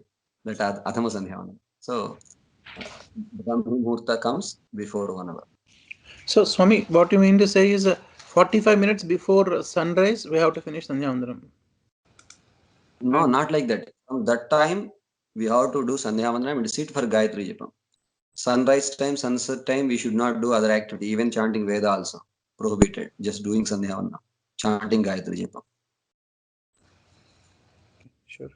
that Adhama Sandhyavana. So, Brahmi Muhurta comes before 1 hour. So, Swami, what you mean to say is 45 minutes before sunrise, we have to finish Sandhya Vandanam. No, not like that. From that time, we have to do Sandhya Vandanam and sit for Gayatri Japam. Sunrise time, sunset time, we should not do other activity. Even chanting Veda also prohibited. Just doing Sandhya Vandanam, chanting Gayatri Japam. Sure.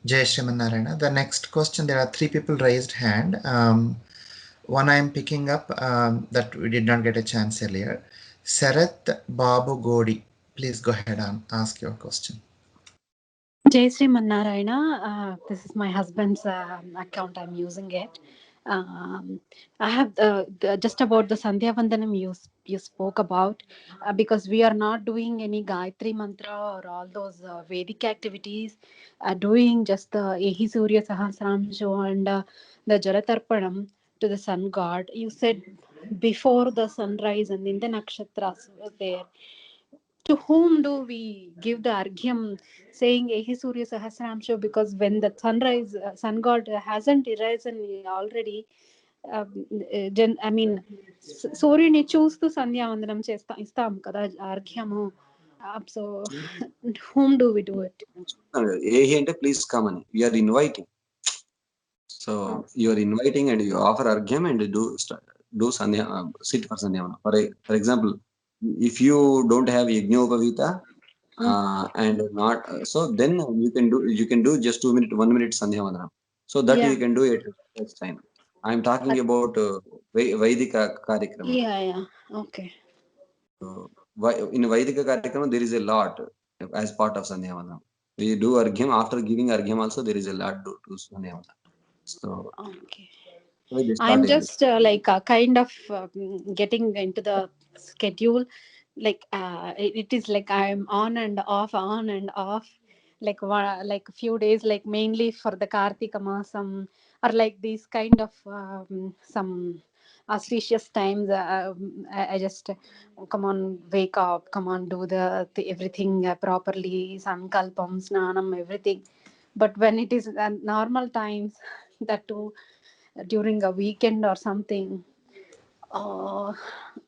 Jai Shrimanarayana. The next question, there are 3 people raised hand. One I am picking up that we did not get a chance earlier. Sarath Babu Godi, please go ahead and ask your question. Jai Sri Mannarayana, this is my husband's account. I'm using it. I have just about the Sandhya Vandanam you spoke about, because we are not doing any Gayatri mantra or all those Vedic activities, doing just the Ehi Surya Sahasramsho and the Jalatarpanam to the sun god. You said before the sunrise and in the nakshatras was there. To whom do we give the argyam saying Ehi Surya Sahasramsho? Because when the sunrise, sun god hasn't arisen already, I mean, సూర్యుని చూస్తూ సంధ్యావందనం ఇస్తాం కదా అర్ఘ్యము. So whom do we do it? Ehi ante please come ani. We are inviting. So you are inviting and you offer argyam and do sandhya, sit for sandhyavana. For example, if you don't have yajñopavita and not so, then you can do just 1 minute sandhyavana. So that you can do it at time. I am talking about Vaidika Karyakrama. Yeah, okay. So, in Vaidika Karyakrama, there is a lot as part of Sandhyavana. We do argyam. After giving argyam also, there is a lot to Sandhyavana. So, okay. I'm just kind of getting into the schedule. It is like I'm on and off. Like a few days, like mainly for the Kartika Masam, or like these kind of some auspicious times. I just come on, wake up, come on, do the everything properly, sankalpam, snanam, everything. But when it is normal times, that too during a weekend or something,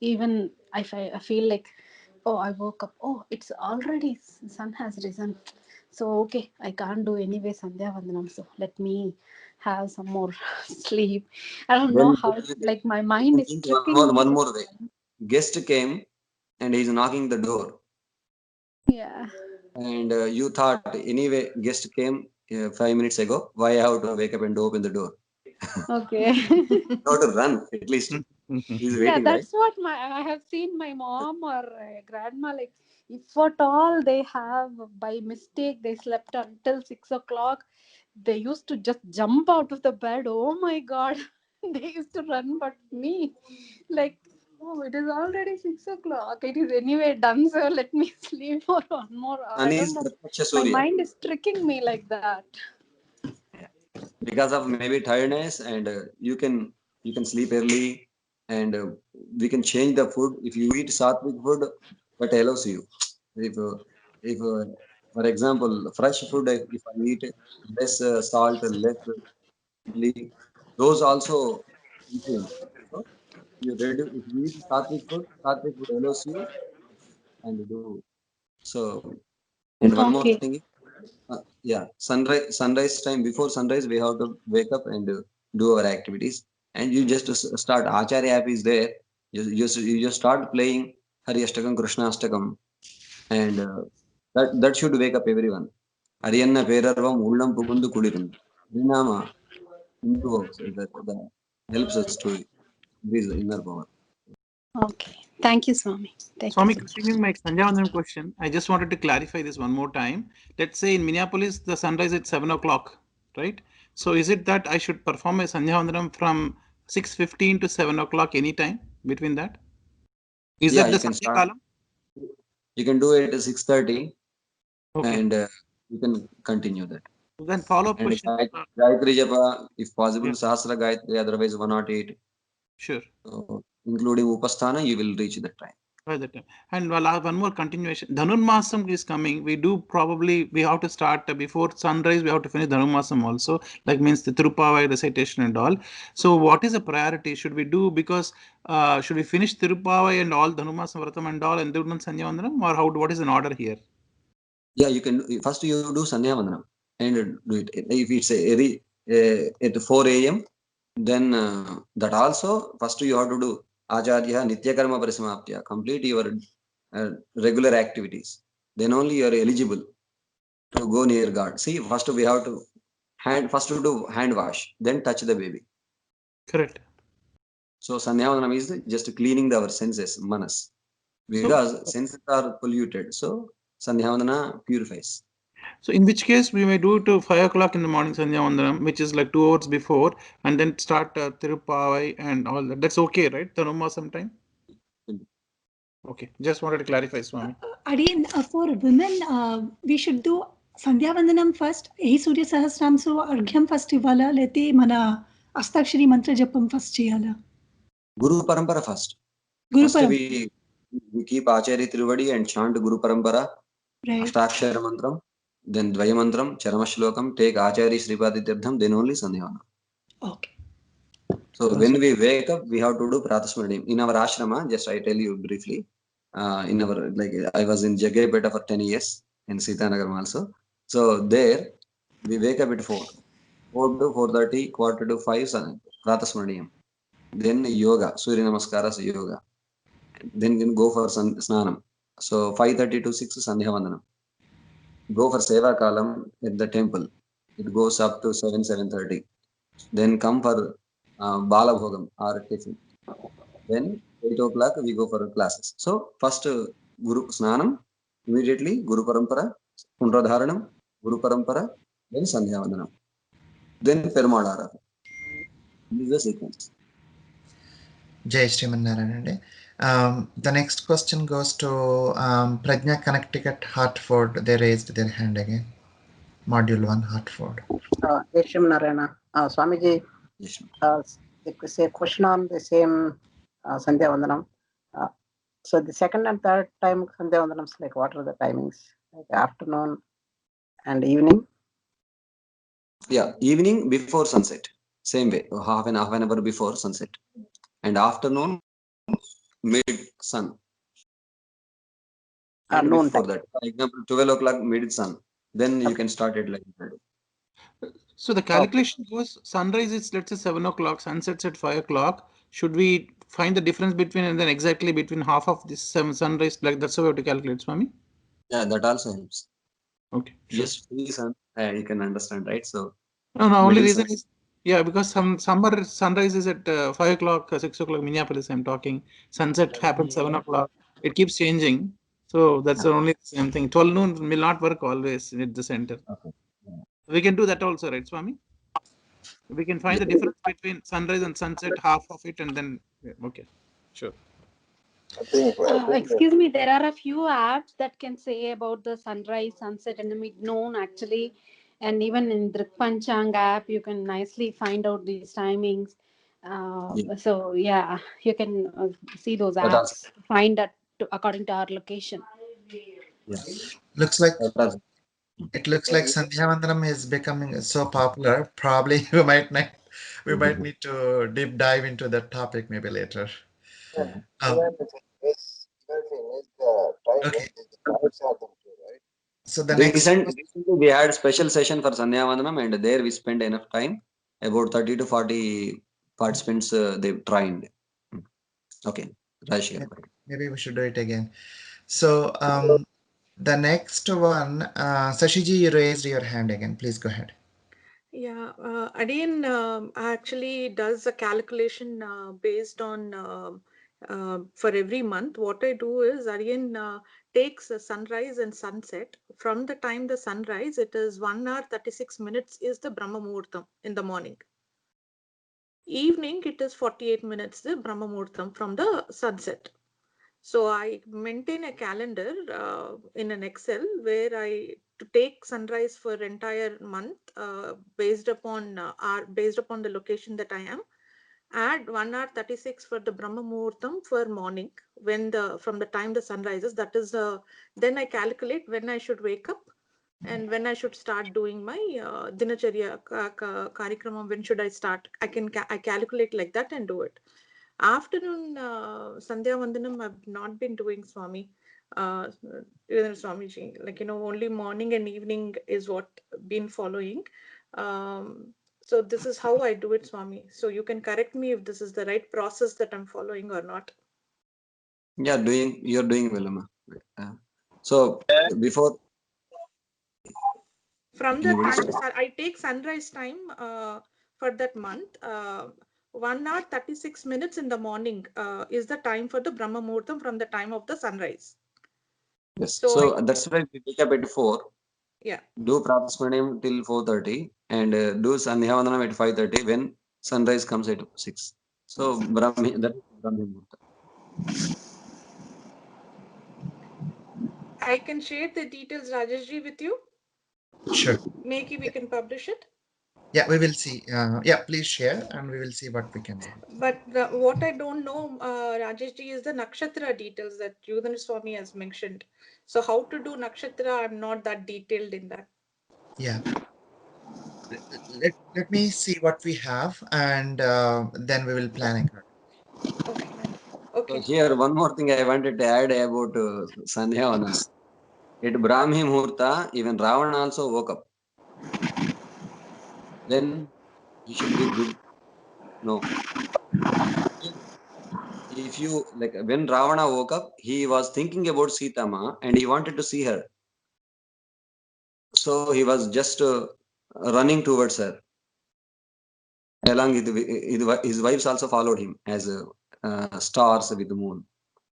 even I feel like, oh, I woke up, oh, it's already sun has risen, so okay, I can't do anyway Sandhya Vandanam, so let me have some more sleep. I don't know how, like my mind is tricking me. One more way. Guest came and he's knocking the door. Yeah. And you thought, anyway, guest came 5 minutes ago. Why I have to wake up and open the door? Okay. You have to run at least. He's waiting, That's what I have seen my mom or grandma, like if at all they have by mistake they slept until 6 o'clock, they used to just jump out of the bed. Oh my God, they used to run, but me, like, oh, it is already 6 o'clock. It is anyway done, so let me sleep for one more hour. I don't know. My mind is tricking me like that. Because of maybe tiredness, and you can sleep early, and we can change the food. If you eat sattvic food, that allows you. If for example, fresh food, if I eat less salt, less chili, those also influence. So if you eat sattvic food allows you and do so. And one more thing is, yeah, sunrise time, before sunrise we have to wake up and do our activities, and you just start. Acharya app is there. You just start playing Hari Ashtakam, Krishna Ashtakam, and that should wake up everyone. Ariyanna Perarvam Ullam Pugundu Kudirun. Vinama that helps us to increase the inner power. Okay. Thank you, Swami. Swami, continuing my Sandhya Vandanam question, I just wanted to clarify this one more time. Let's say in Minneapolis, the sunrise at 7 o'clock, right? So is it that I should perform a Sandhya Vandanam from 6:15 to 7 o'clock anytime between that? Is that the Sandhya Kalam? You can do it at 6:30, and you can continue that. Then follow-up question. Gayatri Japa, if possible, Sahasra Gayatri, otherwise 108. Sure. Including Upasthana, you will reach that time. By that time. And one more continuation. Dhanurmasam is coming. We have to start before sunrise. We have to finish Dhanurmasam also. Like means the Tirupavai recitation and all. So what is the priority? Should we do, because should we finish Tirupavai and all Dhanurmasam Vratam and all and do Sandhya Vandanam, or what is an order here? Yeah, you can first you do Sandhya Vandanam and do it. If it's at 4 a.m., then that also first you have to do Acharya Nitya Karma Parismaptya. Complete your regular activities. Then only you are eligible to go near God. See, first we have to do hand wash, then touch the baby. Correct. So Sandhya Vandanam is just cleaning our senses, manas, because senses are polluted. So Sandhya Vandana purifies. So in which case we may do it to 5 o'clock in the morning Sandhya Vandanam, which is like 2 hours before, and then start Tirupavai and all that. That's okay, right? Dhanurmasam sometime. Okay, just wanted to clarify, Swami. Again, for women, we should do Sandhya Vandanam first. Hey Surya Sahasram, so Arghyam first ivala, lete mana Astakshari Mantra Japam first cheyala. Guru Parampara first. Guru First we keep Acharya Tiruvadi and chant Guru Parampara, Ashtakshara Mantram, then Dvaya Mantram, Charama Shlokam, take Acharya Sripadi Tirtham, then only Sandhya Vandanam. Okay. So when we wake up, we have to do Pratasmaranim. In our ashrama, just I tell you briefly, in our, like I was in Jagaipeta for 10 years, in Sitanagaram also. So there, we wake up at 4 to 4:30, quarter to 5, Pratasmaraniyam. Then yoga, Surya Namaskaras yoga. Then we can go for Snanam. So 5:30 to 6, Sandhya Vandanam. Go for Seva Kalam at the temple. It goes up to 7:30. Then come for Bala Bhogam or tiffin. Then 8 o'clock we go for classes. So first Guru Snanam, immediately Guru Parampara, Pundradharanam, Guru Parampara, then Sandhya Vandanam. Then Perumal Aradhana. This is the sequence. Jai Shriman Narayanande. The next question goes to Prajna, Connecticut, Hartford. They raised their hand again. Module 1, Hartford. Yeshim Narayana. Swamiji, it's a question on the same Sandhya Vandanam. So the second and third time Sandhya Vandanams, like what are the timings? Like afternoon and evening? Yeah, evening before sunset. Same way, half an hour before sunset. And afternoon, mid sun. And Noon before time. that, for example, 12 o'clock mid sun. Then you can start it like that. So the calculation goes sunrise is let's say 7 o'clock, sunsets at 5 o'clock. Should we find the difference between and then exactly between half of this sunrise? Like that's how we have to calculate, Swami? Yeah, that also helps. Okay, sure. Just free sun, you can understand, right? So no, only reason sun. is because summer sunrise is at 5 o'clock, 6 o'clock Minneapolis. I'm talking sunset happens 7 o'clock. It keeps changing, so that's the only same thing. 12 noon will not work always at the center. Okay. We can do that also, right, Swami? We can find the difference between sunrise and sunset, half of it, and then okay, sure. Excuse me, there are a few apps that can say about the sunrise, sunset, and the mid-noon actually, and even in the Panchang app, you can nicely find out these timings. So yeah, you can see those apps, find that according to our location. Yeah. Looks like it looks like Sandhya Vandanam is becoming so popular. Probably we might need to deep dive into that topic maybe later. Okay. So the recently we had special session for Sandhya Vandanam, and there we spent enough time. About 30 to 40 participants they trained. Okay, Rashikar. Maybe we should do it again. So the next one, Sashiji, you raised your hand again. Please go ahead. Yeah, Adian actually does a calculation based on for every month. What I do is Adian takes a sunrise and sunset. From the time the sunrise, it is 1 hour 36 minutes is the Brahma Muhurtam in the morning. Evening, it is 48 minutes the Brahma Muhurtam from the sunset. So I maintain a calendar in an Excel where I to take sunrise for entire month based upon the location that I am. Add 1 hour 36 for the Brahma Muhurtam for morning when from the time the sun rises. That is then I calculate when I should wake up and when I should start doing my dinacharya karikramam. When should I start? I calculate like that and do it. Afternoon Sandhya Vandanam I've not been doing, Swami. Swamiji, like only morning and evening is what been following. So this is how I do it, Swami. So you can correct me if this is the right process that I'm following or not. Yeah, you're doing well, Amma. So before from the time I take sunrise time for that month, 1 hour 36 minutes in the morning is the time for the Brahma Muhurtam from the time of the sunrise. Yes. So that's why we wake up at 4. Yeah. Do Prapasmanam till 4:30 and do Sandhya Vandanam at 5:30 when sunrise comes at 6. So that is Brahmi Muhurta. I can share the details, Rajeshji, with you. Sure. Maybe we can publish it. Yeah, we will see. Yeah, please share and we will see what we can do. But what I don't know, Rajeshji, is the nakshatra details that Yudhan Swami has mentioned. So how to do nakshatra, I'm not that detailed in that. Yeah. Let me see what we have and then we will plan accordingly. Okay. So here one more thing I wanted to add about Sandhya Vandanam. At Brahmi Muhurta, even Ravana also woke up. Then he should be good. No. If you like when Ravana woke up, he was thinking about Sita Ma and he wanted to see her. So he was just running towards her. Along with his wives also followed him as stars with the moon.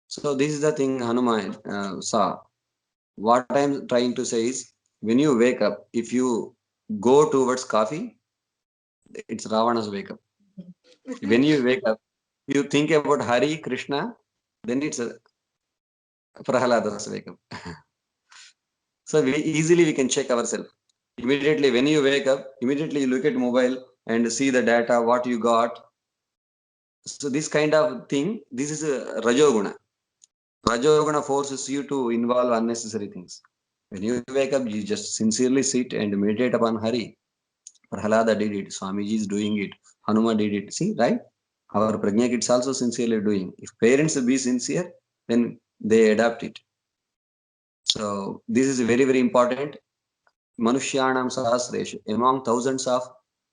So this is the thing Hanuman saw. What I'm trying to say is, when you wake up, if you go towards coffee, it's Ravana's wake up. When you wake up, you think about Hari, Krishna, then it's a Prahalada's wake up. So we can check ourselves. Immediately when you wake up, immediately you look at mobile and see the data, what you got. So this kind of thing, this is a Rajoguna. Rajoguna forces you to involve unnecessary things. When you wake up, you just sincerely sit and meditate upon Hari. Prahalada did it, Swamiji is doing it, Hanuma did it. See, right? Our Prajna kids also sincerely doing. If parents be sincere, then they adapt it. So this is very, very important. Manushyanam Sahasreshu. Among thousands of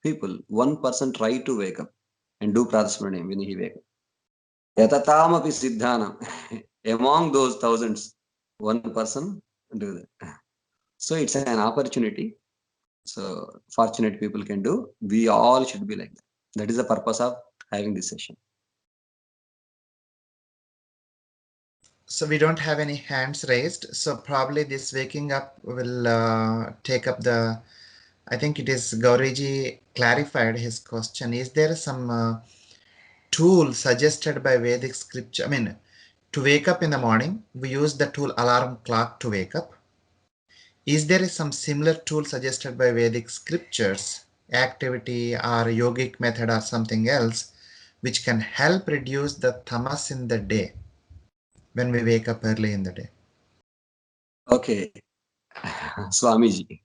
people, one person try to wake up and do Pradasmaranam when he wake up. Yatatamapi Siddhanam. Among those thousands, one person do that. So it's an opportunity. So fortunate people can do. We all should be like that. That is the purpose of having this session. So we don't have any hands raised. So probably this waking up will take up the, I think it is Gauriji clarified his question. Is there some tool suggested by Vedic scripture? I mean, to wake up in the morning, we use the tool alarm clock to wake up. Is there some similar tool suggested by Vedic scriptures, activity or yogic method or something else, which can help reduce the tamas in the day when we wake up early in the day? Okay, Swamiji.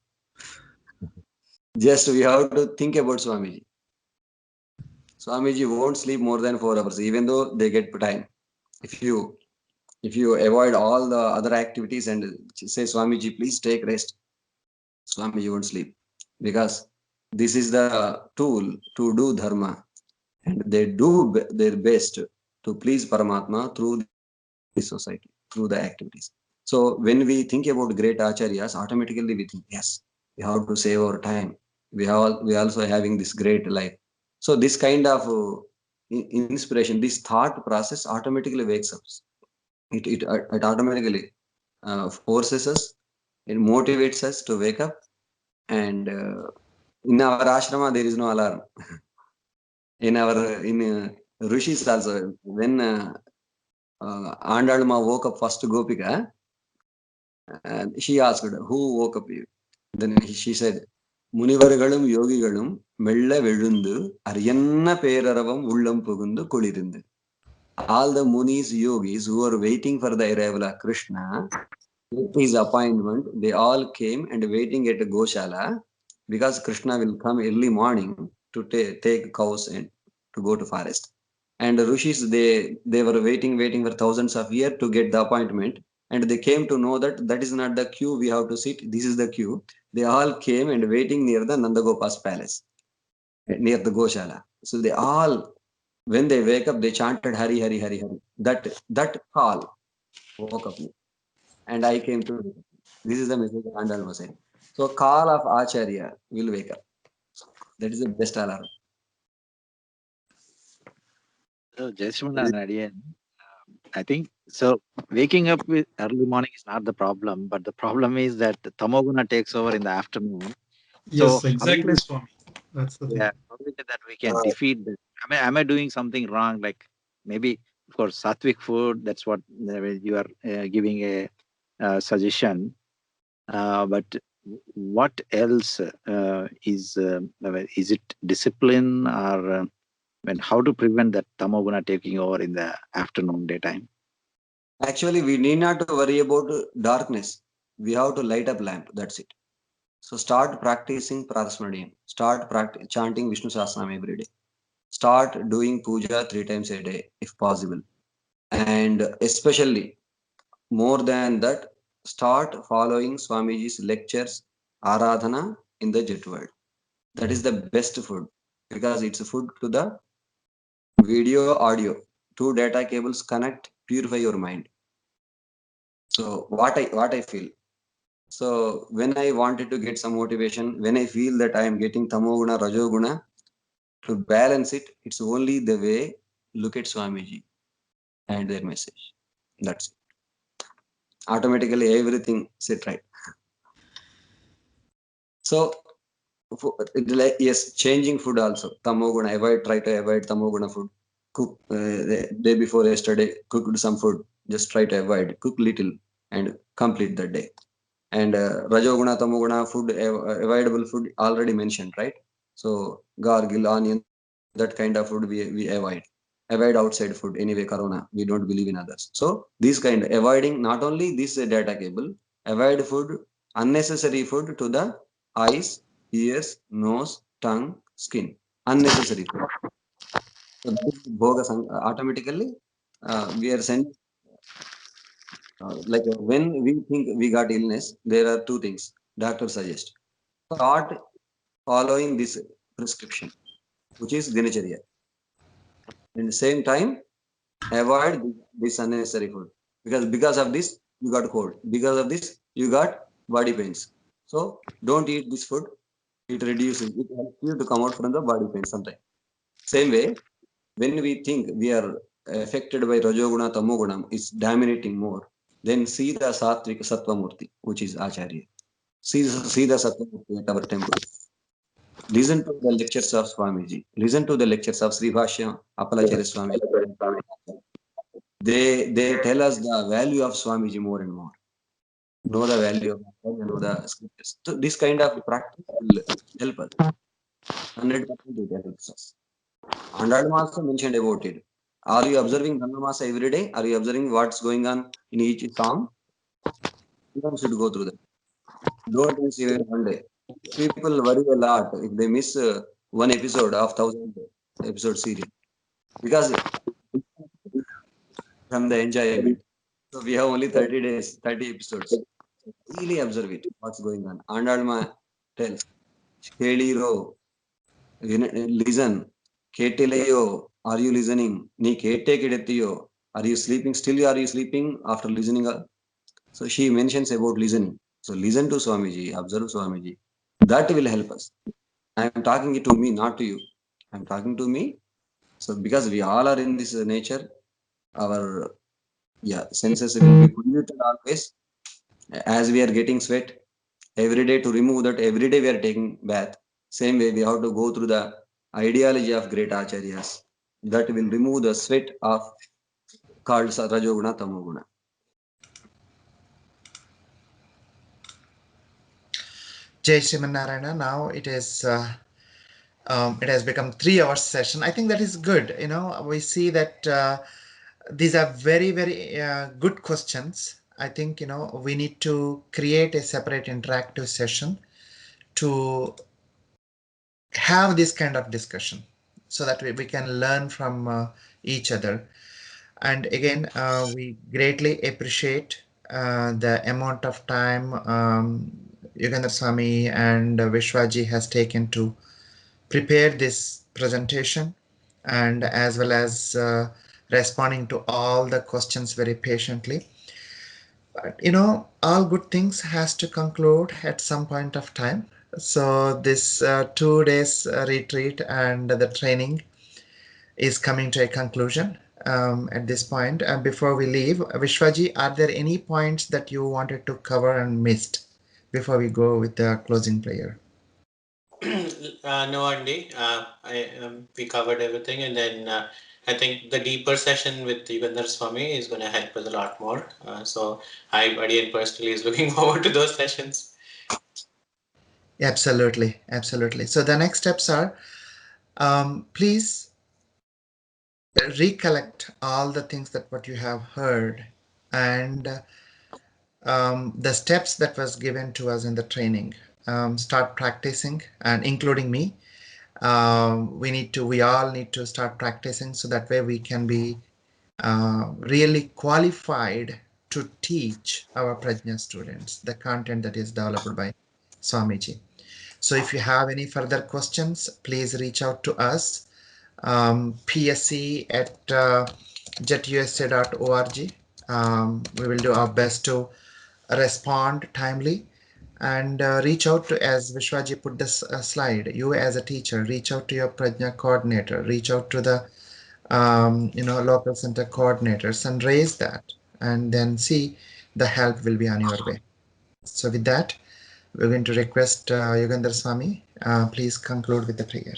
Just we have to think about Swamiji. Swamiji won't sleep more than 4 hours, even though they get time. If you avoid all the other activities and say, Swamiji, please take rest, Swamiji won't sleep, because this is the tool to do dharma, and they do their best to please Paramatma through the society, through the activities. So when we think about great acharyas, automatically we think, yes, we have to save our time. We also having this great life. So this kind of inspiration, this thought process automatically wakes up. It automatically forces us, it motivates us to wake up. And in our ashrama there is no alarm. In rishis also, when Andalma woke up first Gopika, she asked, who woke up you? Then she said, Munivargalum Yogigalum Mella Vedundu Aryanna Peraravam Ullam Pugundu Kulirindu. All the Munis, yogis who were waiting for the arrival of Krishna, his appointment, they all came and waiting at Goshala, because Krishna will come early morning to take cows and to go to forest. And the rishis, they were waiting for thousands of years to get the appointment, and they came to know that that is not the queue we have to sit, this is the queue. They all came and waiting near the Nandagopa's palace, near the Goshala. So they all, when they wake up, they chanted Hari Hari Hari Hari. That call woke up me, and I came to, this is the message Andal was saying. So call of Acharya will wake up. That is the best alarm. So, Jayaswamana again, I think so. Waking up with early morning is not the problem, but the problem is that the tamoguna takes over in the afternoon. So, Yes, exactly, Swami. That's the thing. how is it that we can defeat that? Am I doing something wrong? Like maybe, of course, sattvic food. That's what you are giving a suggestion. But what else is it discipline or how to prevent that tamoguna taking over in the afternoon daytime? Actually, we need not to worry about darkness. We have to light up lamp. That's it. So start practicing Pradasmaranam. Start chanting Vishnu Sahasranam every day. Start doing puja 3 times a day if possible. And especially more than that, start following Swamiji's lectures, Aradhana in the Jet world. That is the best food, because it's a food to the video, audio. 2 data cables connect, purify your mind. So what I feel. So when I wanted to get some motivation, when I feel that I am getting tamoguna, rajoguna, to balance it, it's only the way, look at Swamiji and their message. That's it. Automatically everything set right. So yes, changing food also. Tamoguna, try to avoid tamoguna food. Cook the day before yesterday, cooked some food. Just try to avoid. Cook little and complete the day. And Rajoguna, Tamoguna food, avoidable food already mentioned, right? So gargle, onion, that kind of food we avoid. Avoid outside food. Anyway, Corona, we don't believe in others. So these kind, avoiding not only this data cable, avoid food, unnecessary food to the eyes, ears, nose, tongue, skin. Unnecessary food. So that is bogus. Automatically, we are sending. Like when we think we got illness, there are two things doctor suggest. Start following this prescription, which is dinacharya. In the same time, avoid this unnecessary food because of this you got cold. Because of this you got body pains. So don't eat this food. It reduces. It helps you to come out from the body pain sometime. Same way, when we think we are affected by Rajoguna, Tamoguna is dominating more, then see the Satvika Sattva which is Acharya. See the Sattva at our temple. Listen to the lectures of Swamiji. Listen to the lectures of Sri Bhashya, Appalacharya Swami. They tell us the value of Swamiji more and more. Know the value of know the scriptures. So this kind of practice will help us. 100% it helps us. And I also mentioned about it. Are you observing Dhamma every day? Are you observing what's going on in each song? You should go through that. Don't miss even one day. People worry a lot if they miss one episode of 1,000 episode series because from the enjoyment. So we have only 30 days, 30 episodes. Really observe it. What's going on? Andalma tells, Keliro, listen. Keteleyo, are you listening? Ni kete kedetiyo. Are you sleeping? Still are you sleeping after listening? So she mentions about listening. So listen to Swamiji, observe Swamiji. That will help us. I am talking it to me, not to you. I am talking to me. So because we all are in this nature, our senses will be polluted always. As we are getting sweat every day, to remove that, every day we are taking bath. Same way we have to go through the ideology of great acharyas that will remove the sweat of called Rajoguna Tamoguna. Jai Srimanarayana. Now it has become 3 hours session. I think that is good. We see that these are very, very good questions. I think, we need to create a separate interactive session to have this kind of discussion so that we can learn from each other. And again, we greatly appreciate the amount of time Yugandhar Swami and Vishwaji has taken to prepare this presentation, and as well as responding to all the questions very patiently. But all good things has to conclude at some point of time. So this 2 days retreat and the training is coming to a conclusion at this point. And before we leave, Vishwaji, are there any points that you wanted to cover and missed before we go with the closing prayer? No, Andy. We covered everything, and then I think the deeper session with Yugandhar Swami is going to help us a lot more. So I, Adian personally, is looking forward to those sessions. Absolutely, absolutely. So the next steps are, please recollect all the things that what you have heard and the steps that was given to us in the training. Start practicing, and including me. We all need to start practicing so that way we can be really qualified to teach our Prajna students the content that is developed by Swamiji. So if you have any further questions, please reach out to us, psc@jetusa.org. We will do our best to respond timely, and reach out to, as Vishwaji put this slide, you as a teacher, reach out to your Prajna coordinator, reach out to the local center coordinators and raise that, and then see the help will be on your way. So with that, we're going to request Yugandhar Swami Please conclude with the prayer.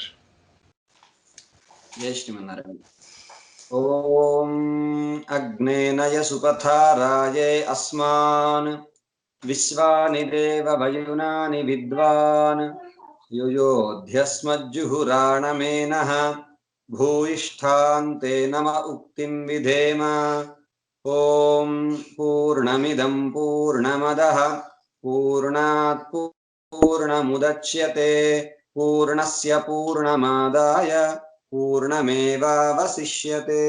जय श्रीमन्नारायण। ॐ अग्नेनय सुपथाराये अस्मान् विश्वानि देव भयुनानि विद्वान् युयोध्यस्मज्जुहुराणमेनः भूयिष्ठान्ते नम उक्तिं विधेम। ॐ पूर्णमिदं पूर्णमदः पूर्णात् पूर्णमुदच्यते पूर्णस्य पूर्णमादाय पूर्णमेवावशिष्यते।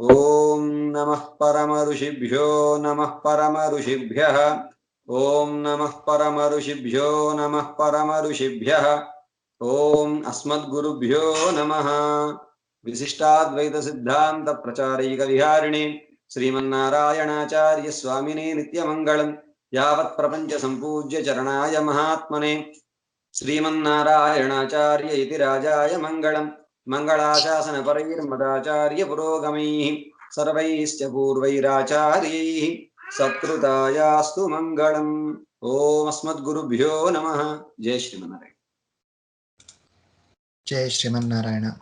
ॐ नमः परमऋषिभ्यो नमः परमऋषिभ्यः। ॐ नमः परमऋषिभ्यो नमः परमऋषिभ्यः। ॐ अस्मद्गुरुभ्यो नमः। विशिष्टाद्वैत सिद्धान्त प्रचारैक विहारिणे श्रीमन्नारायणाचार्य स्वामिने नित्यमङ्गलम्। यावत् प्रपञ्च सम्पूज्य चरणाय महात्मने श्रीमन्नारायणाचार्य इति राजाय मङ्गलम्। मङ्गलाशासनपरैर्मदाचार्य पुरोगमैः सर्वैश्च पूर्वैराचार्यैः सत्कृतायास्तु मङ्गलम्। ॐ अस्मद्गुरुभ्यो नमः। जय श्रीमन्नारायण। Jai Sriman Narayana.